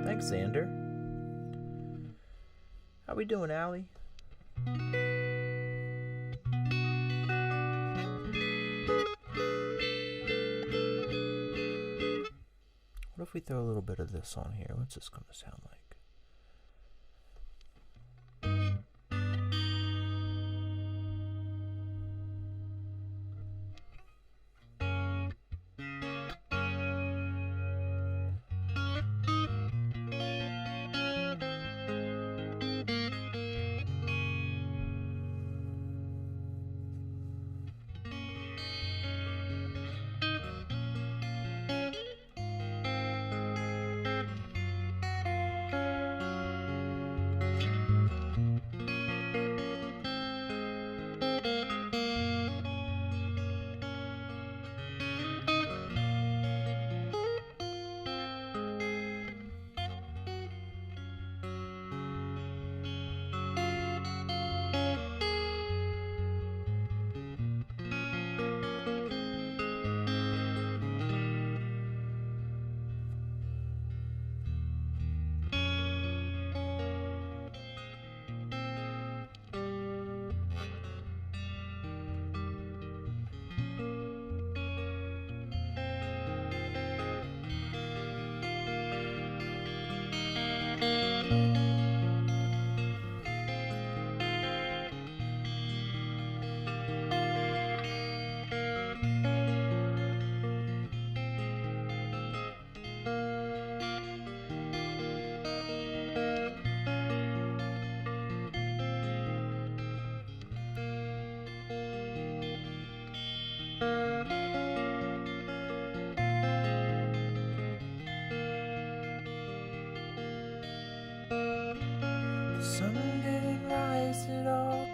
Thanks, Xander. How we doing, Allie? What if we throw a little bit of this on here? What's this going to sound like?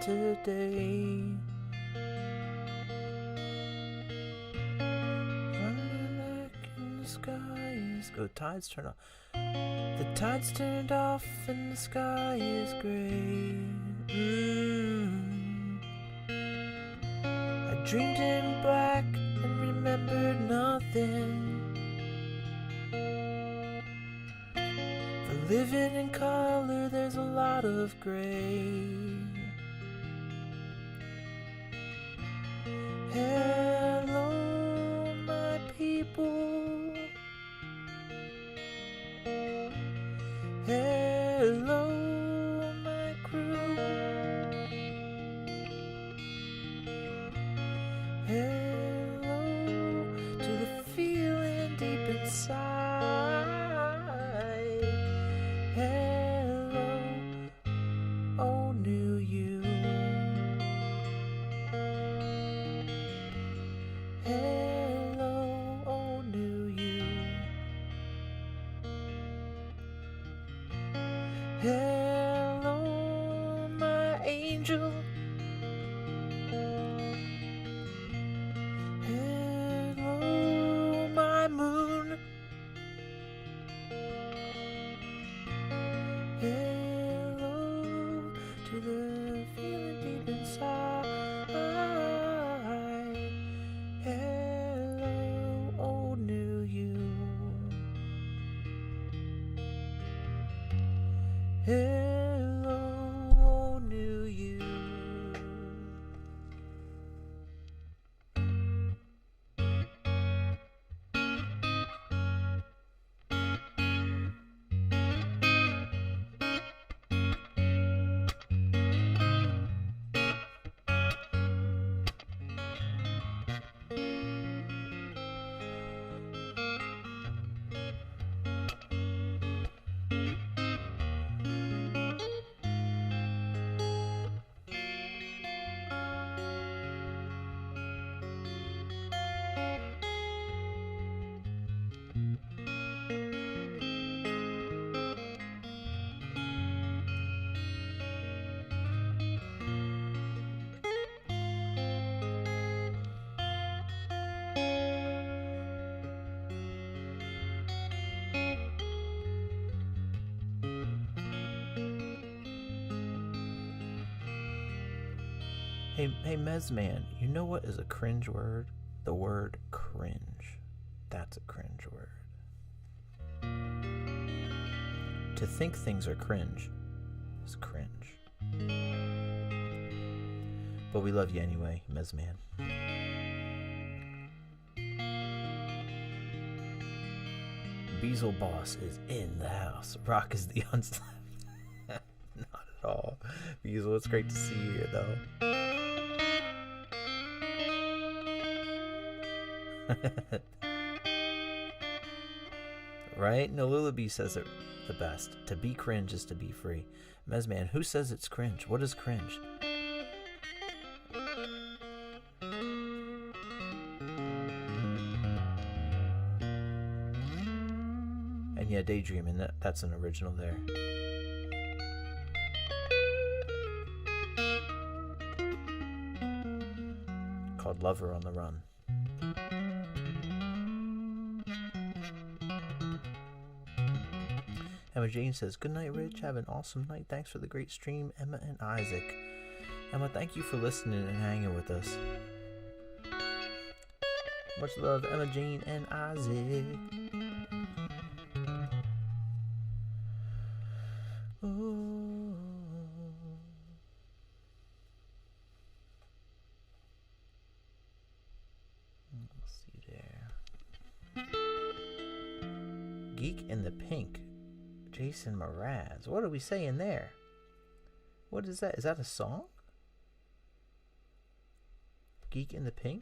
today. The skies go, tides turn off. The tides turned off and the sky is gray. I dreamed in black and remembered nothing. For living in color, there's a lot of gray. Hello, my people. Hello, my crew. Hello to the feeling deep inside. Hello, oh new you. Hello, oh new you. Hello, my angel. Hello, my moon. Hello to the feeling deep inside. Hello, oh new you. Hello, oh new you. Hey, Mezman, you know what is a cringe word? The word cringe. That's a cringe word. To think things are cringe is cringe. But we love you anyway, Mezman. Beazle Boss is in the house. Rock is the unslapped. Not at all. Beazle, it's great to see you here, though. Right? No, Lullaby says it the best. To be cringe is to be free. Mezman, who says it's cringe? What is cringe? And yeah, Daydreaming, that's an original there. Called Lover on the Run. Emma Jane says, good night, Rich. Have an awesome night. Thanks for the great stream, Emma and Isaac. Emma, thank you for listening and hanging with us. Much love, Emma Jane and Isaac. Ooh. Let's see there. Geek in the Pink. Jason Mraz. What are we saying there? What is that? Is that a song? Geek in the Pink?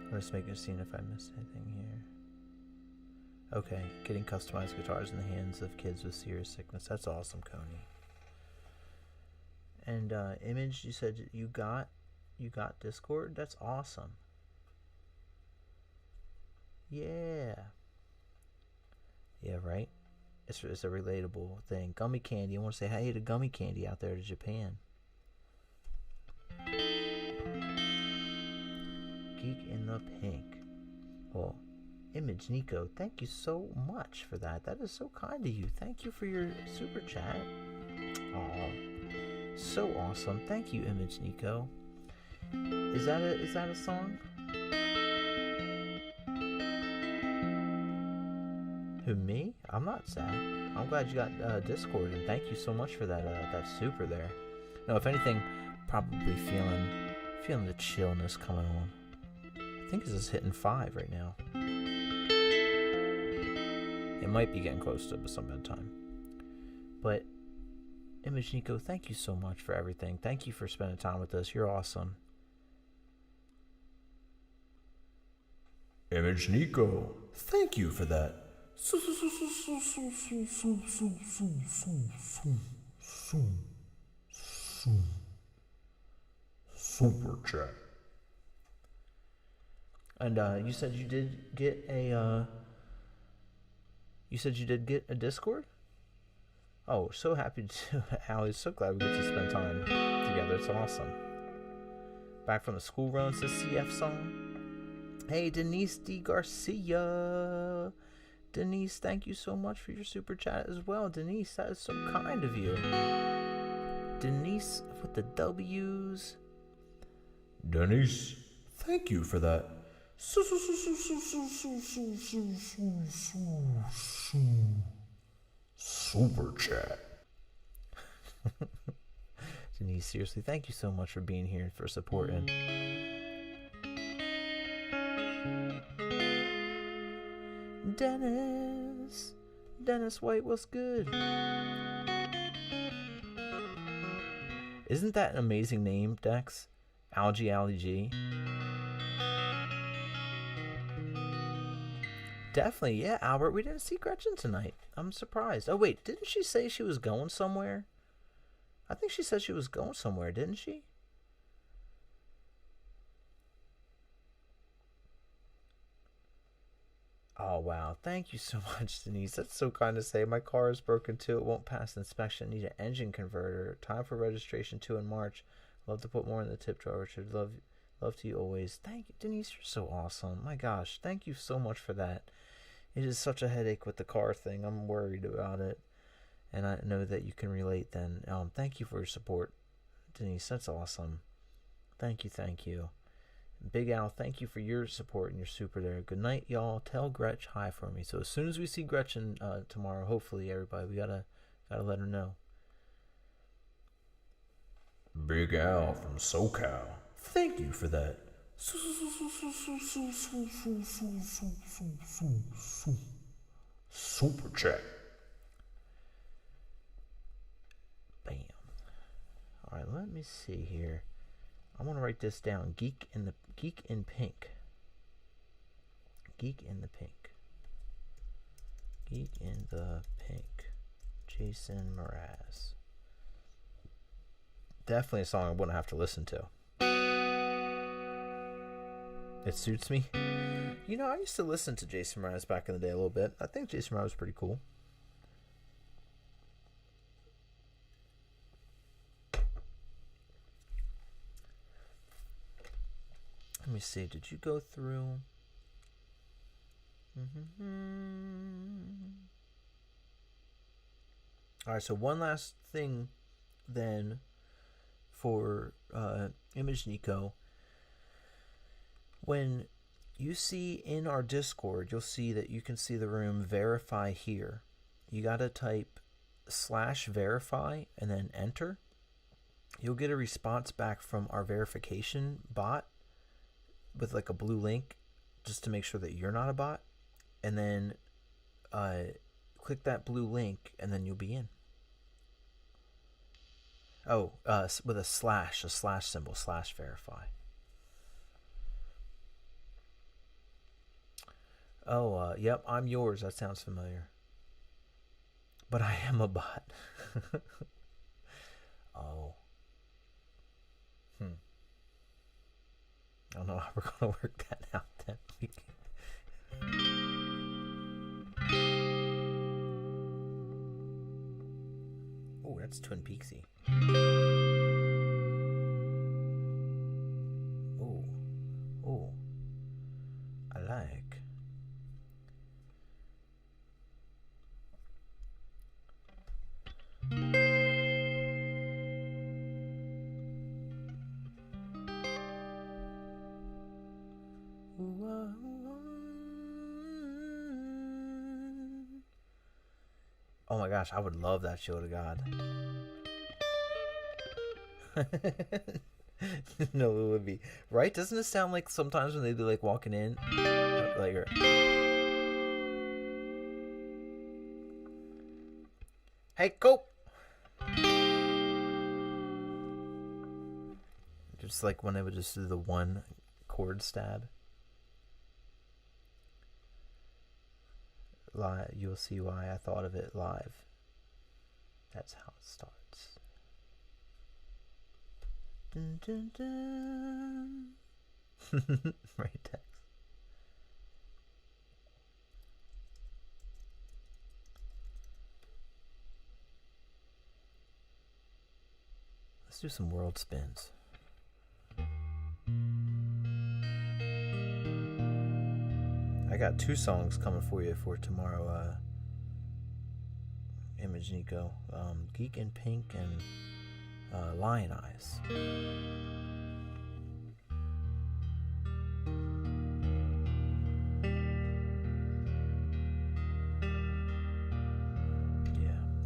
I'm just making a scene if I missed anything here. Okay, getting customized guitars in the hands of kids with serious sickness. That's awesome, Coney. And Image, you said you got Discord? That's awesome. Yeah. Yeah, right? it's a relatable thing. Gummy candy. I want to say hey to gummy candy out there to Japan. Geek in the Pink. Well, Image Nico, thank you so much for that. That is so kind of you. Thank you for your super chat. Oh, so awesome. Thank you, Image Nico. Is that a song? Who, me? I'm not sad. I'm glad you got Discord, and thank you so much for that that super there. No, if anything, probably feeling the chillness coming on. I think this is hitting 5 right now. It might be getting close to some bedtime. But Image Nico, thank you so much for everything. Thank you for spending time with us. You're awesome. Image Nico, thank you for that. Super chat. And you said you did get a Discord? Oh, so happy to Allie. So glad we get to spend time together. It's awesome. Back from the school run, says CF song. Hey, Denise D. Garcia. Denise, thank you so much for your super chat as well. Denise, that is so kind of you. Denise with the W's. Denise, thank you for that. Super chat. Denise, seriously, thank you so much for being here, for supporting. Dennis White, what's good? Isn't that an amazing name, Dex? Algie G. Definitely, yeah, Albert. We didn't see Gretchen tonight. I'm surprised. Oh wait, didn't she say she was going somewhere? I think she said she was going somewhere, didn't she? Oh, wow. Thank you so much, Denise. That's so kind to say. My car is broken, too. It won't pass inspection. Need an engine converter. Time for registration, too, in March. Love to put more in the tip jar, Richard. Love to you always. Thank you, Denise. You're so awesome. My gosh. Thank you so much for that. It is such a headache with the car thing. I'm worried about it. And I know that you can relate then. Thank you for your support, Denise. That's awesome. Thank you. Big Al, thank you for your support and your super there. Good night, y'all. Tell Gretch hi for me. So as soon as we see Gretchen tomorrow, hopefully, everybody, we gotta let her know. Big Al from SoCal, thank you for that. Super chat. Bam. All right, let me see here. I want to write this down. Geek in pink. Geek in the pink. Geek in the pink. Jason Mraz. Definitely a song I wouldn't have to listen to. It suits me. You know, I used to listen to Jason Mraz back in the day a little bit. I think Jason Mraz was pretty cool. Let me see. Did you go through? All right. So one last thing, then, for Image Nico. When you see in our Discord, you'll see that you can see the room verify here. You gotta type /verify and then enter. You'll get a response back from our verification bot with like a blue link just to make sure that you're not a bot, and then click that blue link and then you'll be in. With a slash symbol, /verify. Yep, I'm yours. That sounds familiar. But I am a bot. Oh. I don't know how we're going to work that out then. Cheeksy. Ooh. Ooh. I like. Oh my gosh, I would love that show to God. No, it would be. Right? Doesn't it sound like sometimes when they do like walking in? Like, hey, go! Just like when they would just do the one chord stab. Live, you'll see why I thought of it live. That's how it starts. Dun, dun, dun. Right text. Let's do some world spins. I got 2 songs coming for you for tomorrow. Image Nico, Geek in Pink and Lion Eyes.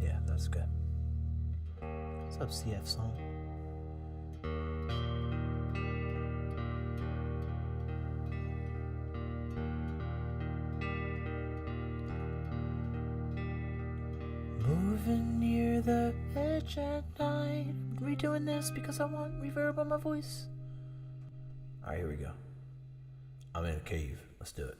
Yeah, that's good. What's up, CF Song? Moving near the edge at night. I'm redoing this because I want reverb on my voice. Alright, here we go. I'm in a cave. Let's do it.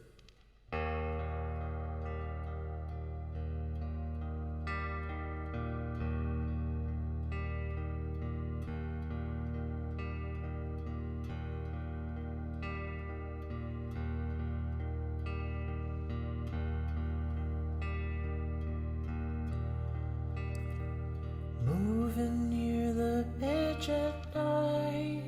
Moving near the edge at night.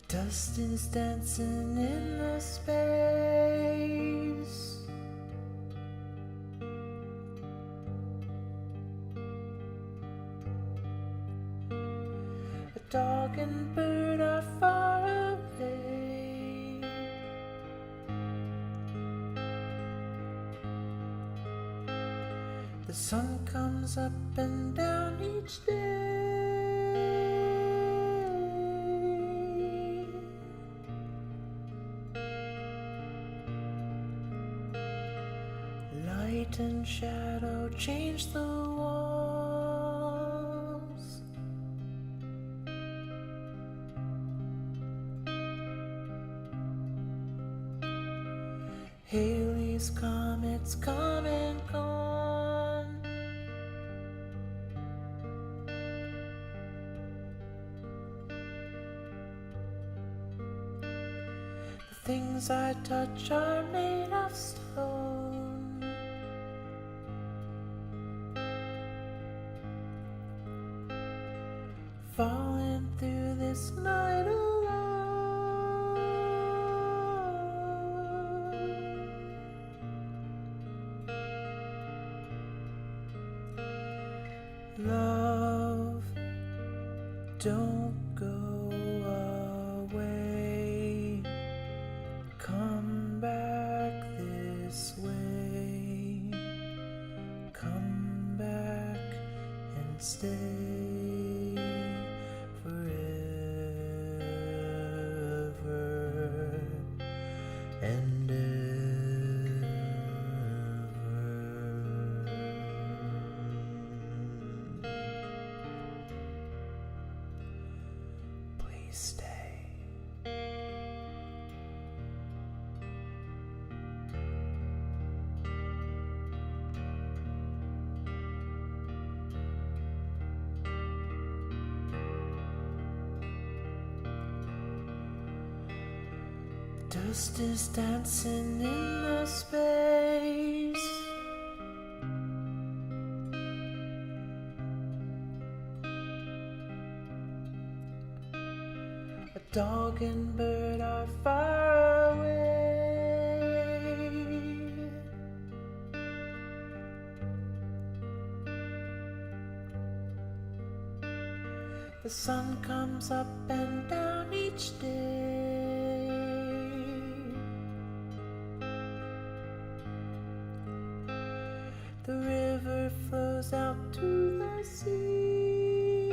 Dust is dancing in the space. A dog and bird are far away. The sun comes up and down each day. Light and shadow change the walls. Halley's comets come and gone. The things I touch are made of stone. Falling through this night alone. Love, don't go away. Come back this way. Come back and stay forever and ever. Please stay. Ghost is dancing in the space. A dog and bird are far away. The sun comes up and down each day. The river flows out to the sea.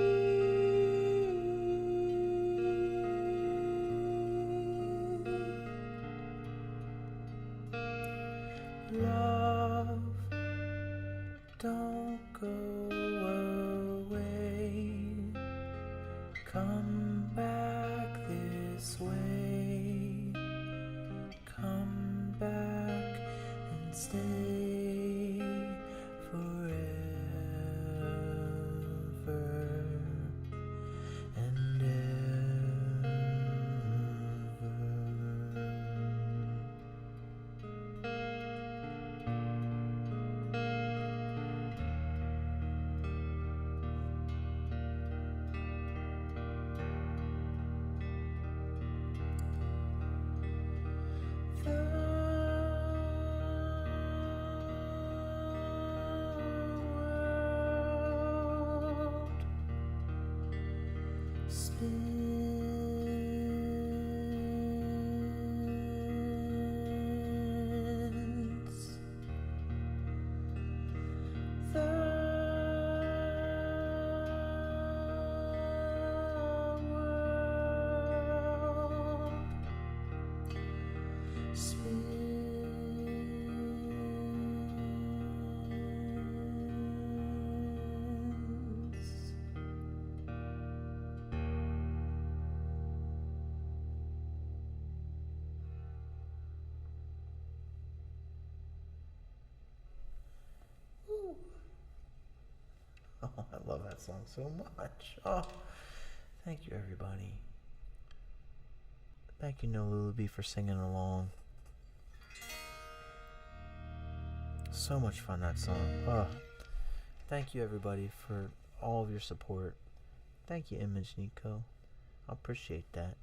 Love, don't go away. Come back this way. Come back and stay forever and ever. Oh, I love that song so much. Oh, thank you, everybody. Thank you, No Lullaby, for singing along. So much fun, that song. Oh, thank you, everybody, for all of your support. Thank you, Image Nico. I appreciate that.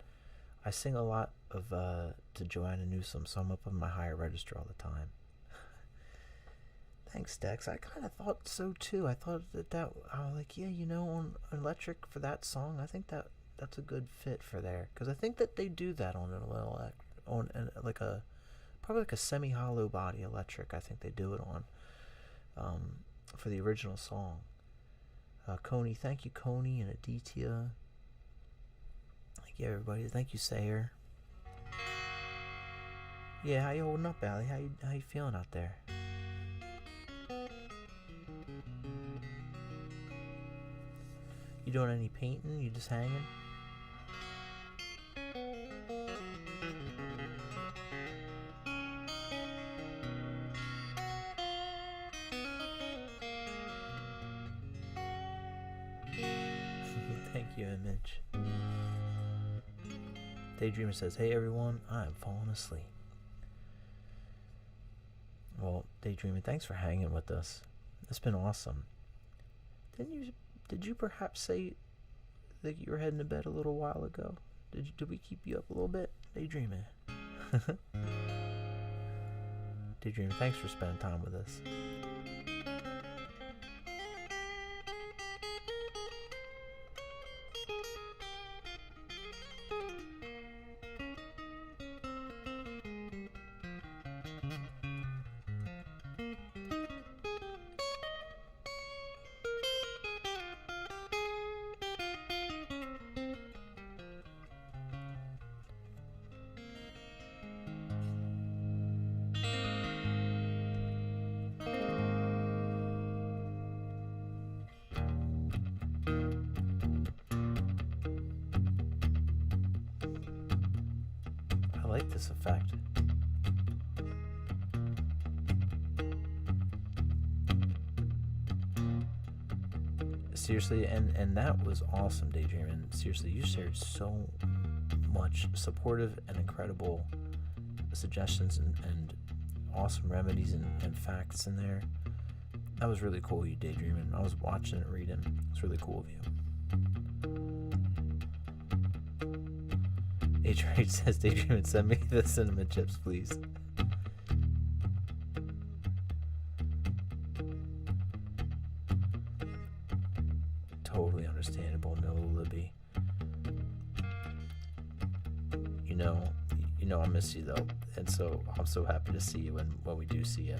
I sing a lot of to Joanna Newsom, so I'm up on my higher register all the time. Thanks, Dex. I kind of thought so too. I thought I was like, yeah, on electric for that song, I think that's a good fit for there, because I think that they do that on probably like a semi-hollow body electric. I think they do it on for the original song. Coney, thank you, Coney and Aditya. Thank you, everybody. Thank you, Sayer. Yeah, how you holding up, Allie? How you feeling out there? You doing any painting? You just hanging? Thank you, Image. Daydreamer says, hey everyone, I'm falling asleep. Well, Daydreamer, thanks for hanging with us. It's been awesome. Did you perhaps say that you were heading to bed a little while ago? Did we keep you up a little bit? Daydreaming. Daydreaming, thanks for spending time with us. I like this effect. Seriously, and that was awesome, Daydream. And seriously, you shared so much supportive and incredible suggestions and awesome remedies and facts in there. That was really cool, you daydreaming. I was watching it, reading. It's really cool of you. H.R.H. says, daydreaming, send me the cinnamon chips, please. Totally understandable, no Libby. You know I miss you though, and so I'm so happy to see you when we do see you.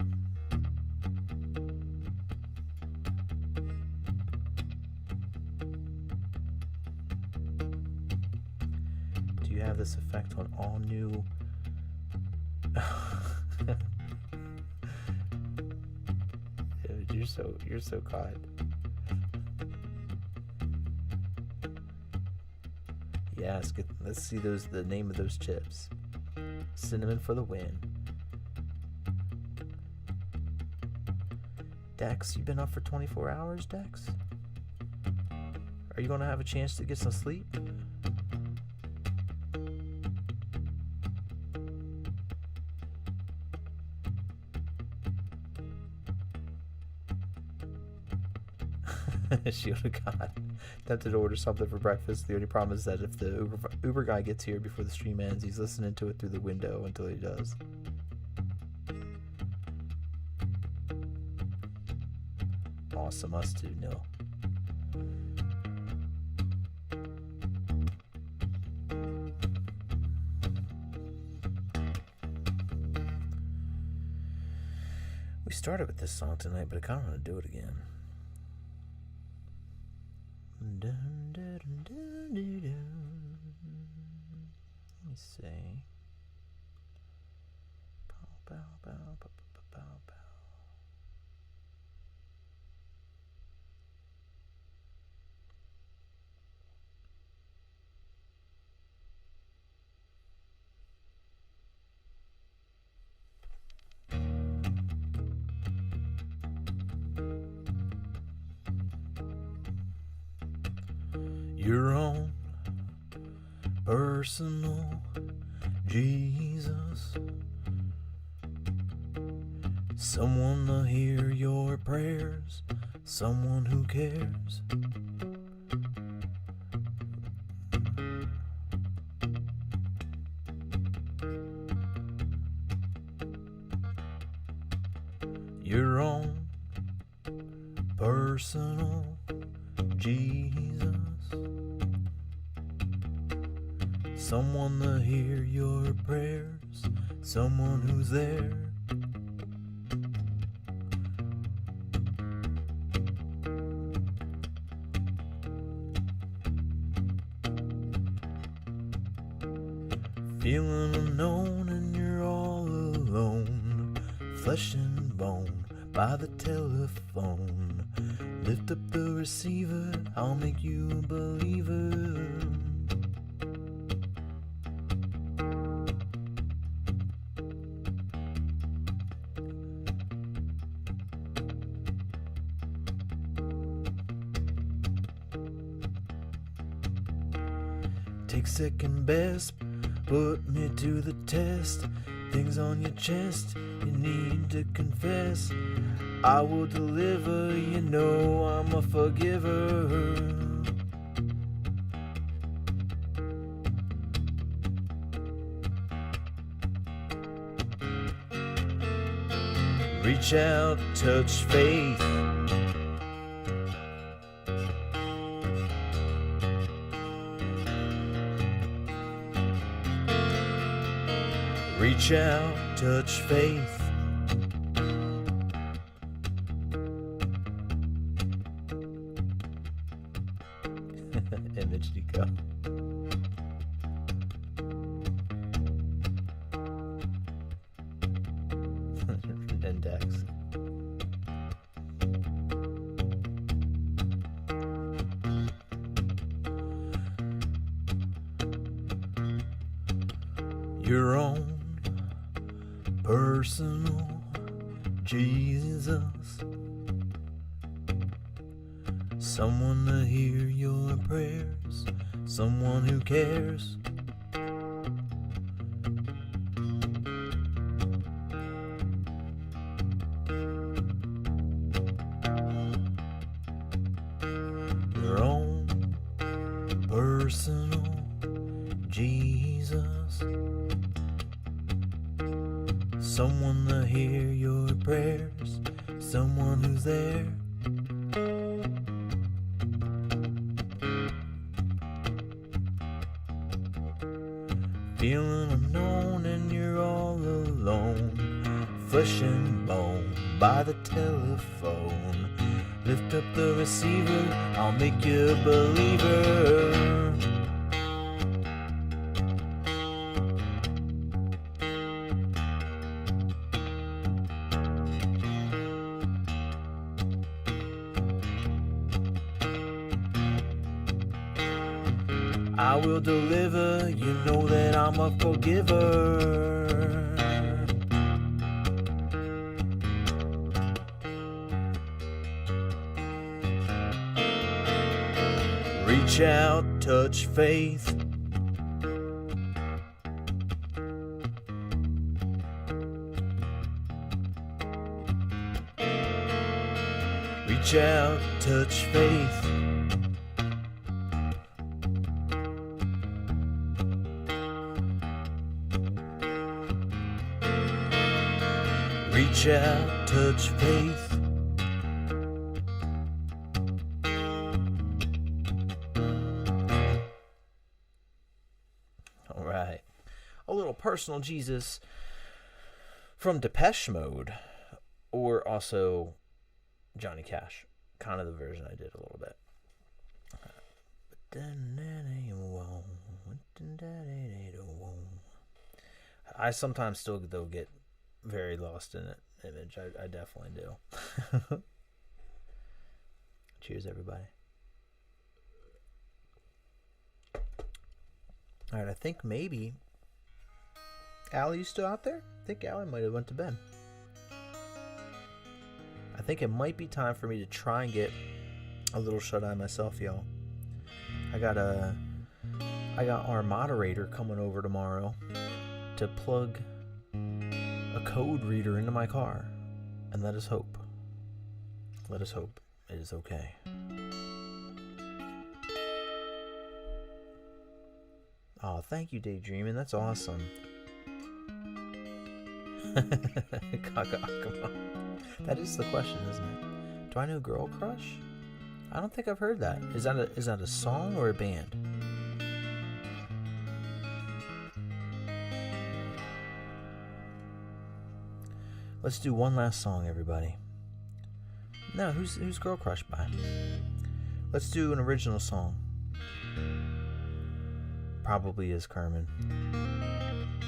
Do you have this effect on all new? Dude, you're so kind. Yeah, let's see the name of those chips. Cinnamon for the win. Dex, you been up for 24 hours, Dex? Are you gonna have a chance to get some sleep? Shield of God. Tempted to order something for breakfast. The only problem is that if the Uber guy gets here before the stream ends, he's listening to it through the window until he does. Awesome, us too, Nil. We started with this song tonight, but I kind of want to do it again. Let me see. Bow, bow, bow, bow, bow, bow. Your own personal Jesus, someone to hear your prayers, someone who cares. Your own personal Jesus, someone to hear your prayers, someone who's there. Feeling unknown and you're all alone, flesh and bone by the telephone. Lift up the receiver, I'll make you a believer. Take second best, put me to the test. Things on your chest, you need to confess. I will deliver, you know I'm a forgiver. Reach out, touch faith. Reach out, touch faith. Image Nico. Index. Your own personal Jesus, someone to hear your prayers, someone who cares. personal Jesus. Someone to hear your prayers, someone who's there. Feeling unknown and you're all alone, flesh and bone by the telephone. Lift up the receiver, I'll make you a believer. I will deliver, you know that I'm a forgiver. Reach out, touch faith. Reach out, touch faith. Reach out, touch faith. All right. A little personal Jesus from Depeche Mode, or also Johnny Cash. Kind of the version I did a little bit. I sometimes still, though, get very lost in it image. I definitely do. Cheers, everybody. All right, I think maybe Allie, you still out there? I think Allie might have went to bed. I think it might be time for me to try and get a little shut-eye myself, y'all. I got our moderator coming over tomorrow to plug a code reader into my car, and let us hope it is okay. Oh, thank you, Daydreaming. That's awesome. That is the question, isn't it? Do I know Girl Crush? I don't think I've heard that. Is that a song or a band? Let's do one last song, everybody. No, who's Girl Crush by? Let's do an original song. Probably is Kerman.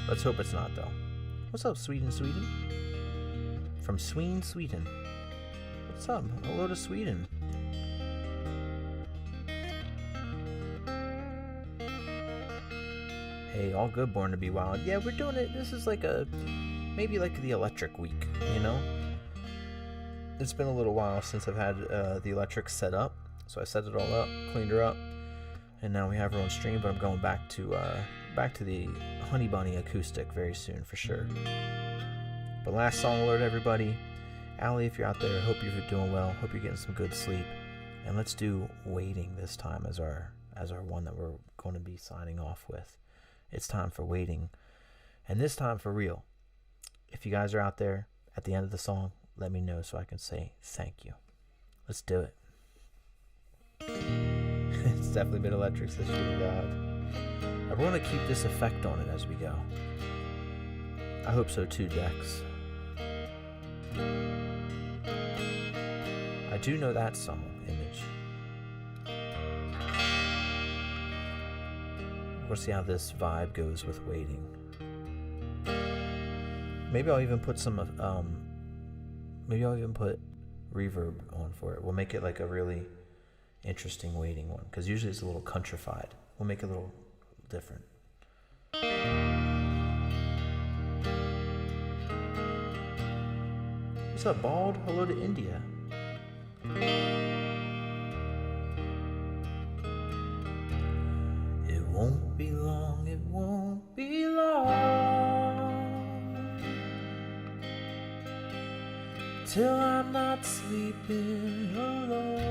Let's hope it's not, though. What's up, Sweden? From Sweden. What's up? Hello to Sweden. Hey, all good, Born to Be Wild. Yeah, we're doing it. This is maybe like the electric week, you know? It's been a little while since I've had the electric set up. So I set it all up, cleaned her up, and now we have her on stream, but I'm going back to the Honey Bunny acoustic very soon for sure. But last song alert, everybody. Allie, if you're out there, I hope you're doing well. Hope you're getting some good sleep. And let's do Waiting this time as our one that we're going to be signing off with. It's time for Waiting. And this time for real. If you guys are out there at the end of the song, let me know so I can say thank you. Let's do it. It's definitely been electric this year, God. I want to keep this effect on it as we go. I hope so too, Dex. I do know that song, Image. We'll see how this vibe goes with Waiting. Maybe I'll even put some reverb on for it. We'll make it like a really interesting waiting one, because usually it's a little countrified. We'll make it a little different. What's up, Bald? Hello to India. It won't be long, it won't be long till I'm not sleeping alone.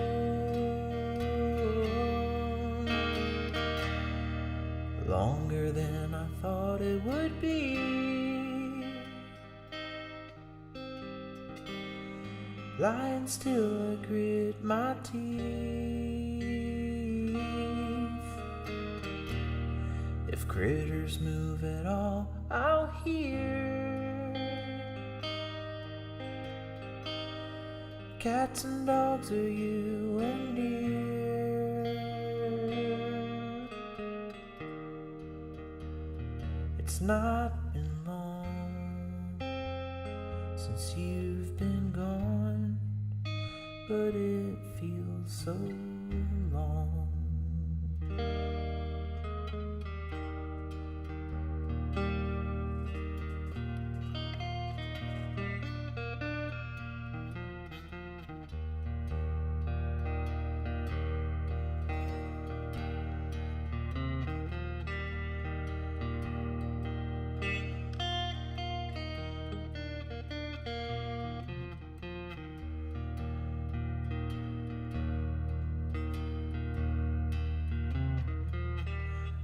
it would be. Lying still, I grit my teeth. If critters move at all, I'll hear. Cats and dogs are you and deer. It's not been long since you've been gone, but it feels so long.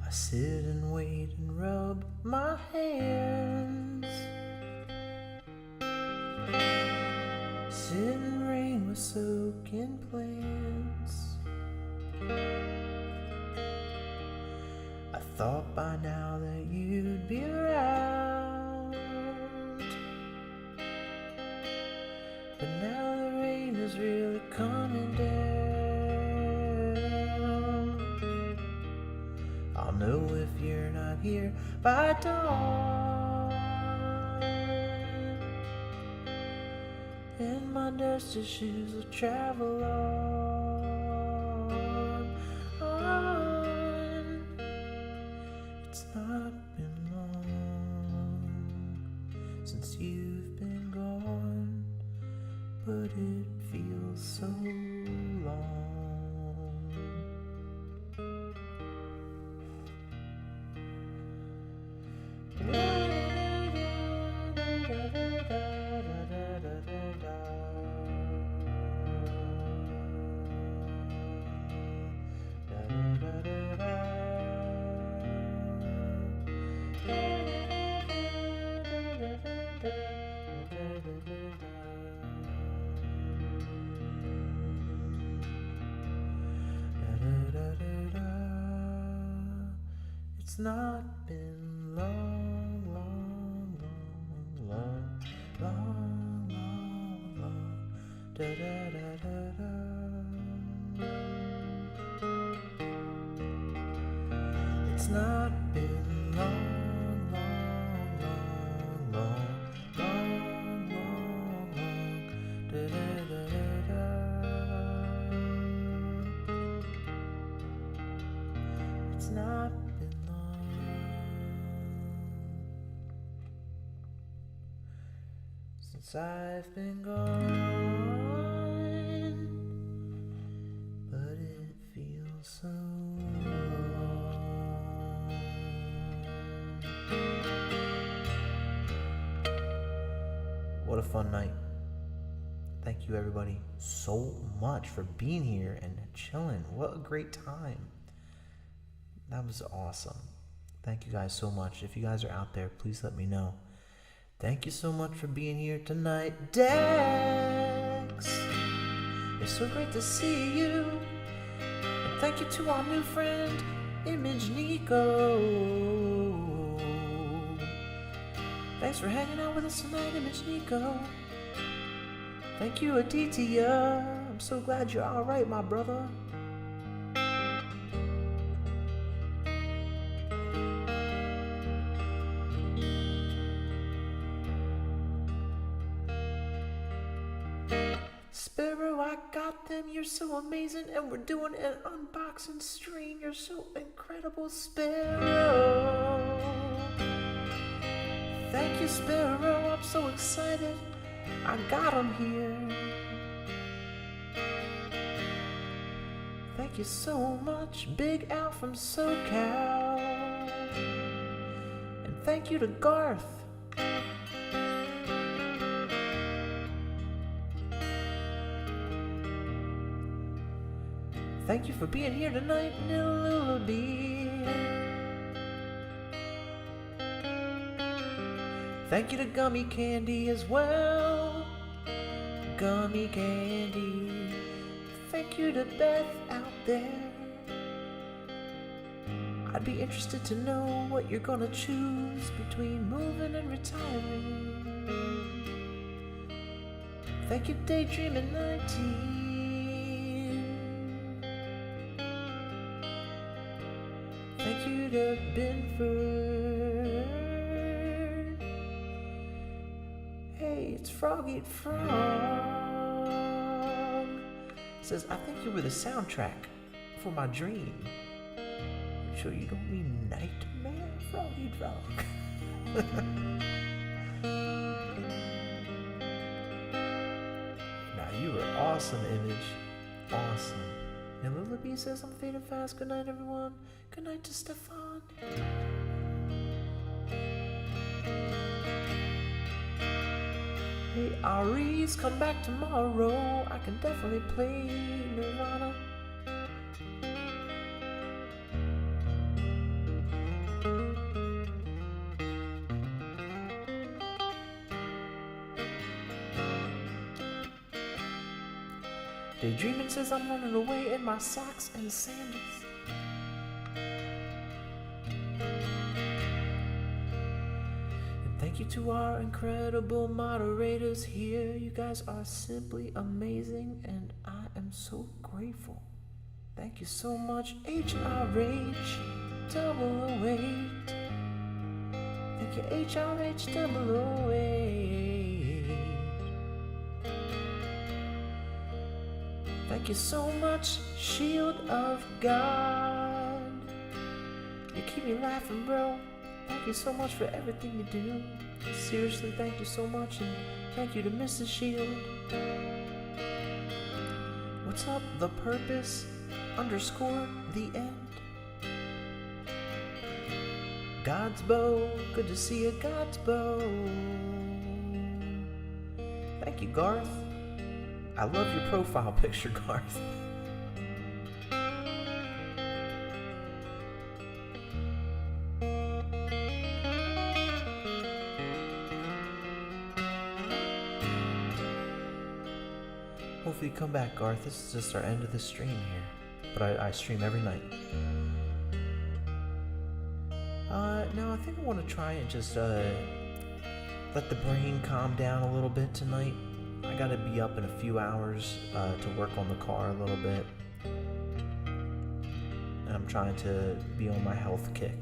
I sit and wait and rub my hands. Sit in rain with soaking plants. I thought by now that you'd be around, but now the rain is really coming down. I'll know if you're not here by dawn, and my dusty shoes will travel on. It's not been long since you've been gone, but it feels so long. It's not been long, long, long, long, long, long, long, da da da da da. It's not been long, long, long, long, long, long, long, da da da da da. It's not been since I've been gone, but it feels so long. What a fun night. Thank you everybody so much for being here and chilling. What a great time. That was awesome. Thank you guys so much. If you guys are out there, please let me know. Thank you so much for being here tonight, Dex. It's so great to see you. And thank you to our new friend, Image Nico. Thanks for hanging out with us tonight, Image Nico. Thank you, Aditya. I'm so glad you're alright, my brother. Sparrow, I got them. You're so amazing, and we're doing an unboxing stream. You're so incredible, Sparrow. Thank you, Sparrow. I'm so excited. I got them here. Thank you so much, Big Al from SoCal. And thank you to Garth. Thank you for being here tonight, Nilulubi. Thank you to Gummy Candy as well. Gummy Candy. Thank you to Beth out there. I'd be interested to know what you're gonna choose between moving and retiring. Thank you, Daydreaming 19. Thank you to Binford. Hey, it's Froggy Frog. Says, I think you were the soundtrack for my dream. Sure you don't mean nightmare, Froggy Frog. Now you were awesome, Image. Awesome. And Lilibee says I'm fading fast. Good night, everyone. Good night to Stefan. Hey, Aries, come back tomorrow. I can definitely play Nirvana. Daydreaming says I'm running away in my socks and sandals. And thank you to our incredible moderators here. You guys are simply amazing, and I am so grateful. Thank you so much, HRH, double 08. Thank you, HRH, double 08. Thank you so much, Shield of God. You keep me laughing, bro. Thank you so much for everything you do. Seriously, thank you so much, and thank you to Mrs. Shield. What's up, The Purpose _ the end. God's bow, good to see you, God's bow. Thank you, Garth. I love your profile picture, Garth. Hopefully you come back, Garth. This is just our end of the stream here. But I stream every night. Now I think I want to try and just let the brain calm down a little bit tonight. I gotta be up in a few hours to work on the car a little bit. And I'm trying to be on my health kick.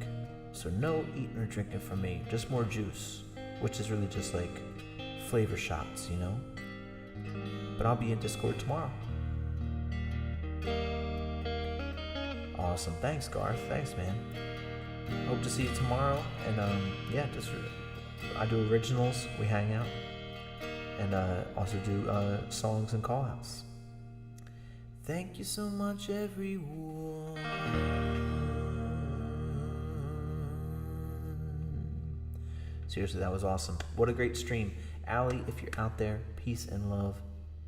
So no eating or drinking for me, just more juice, which is really just like flavor shots, you know? But I'll be in Discord tomorrow. Awesome, thanks Garth, thanks man. Hope to see you tomorrow, and yeah, just I do originals, we hang out. And also do songs and call-outs. Thank you so much, everyone. Seriously, that was awesome. What a great stream. Allie, if you're out there, peace and love.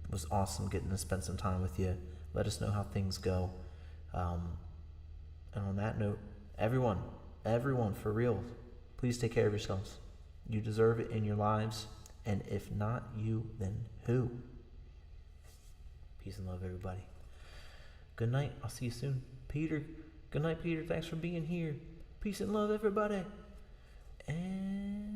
It was awesome getting to spend some time with you. Let us know how things go. And on that note, everyone, for real, please take care of yourselves. You deserve it in your lives. And if not you, then who? Peace and love, everybody. Good night. I'll see you soon. Peter. Good night, Peter. Thanks for being here. Peace and love, everybody. And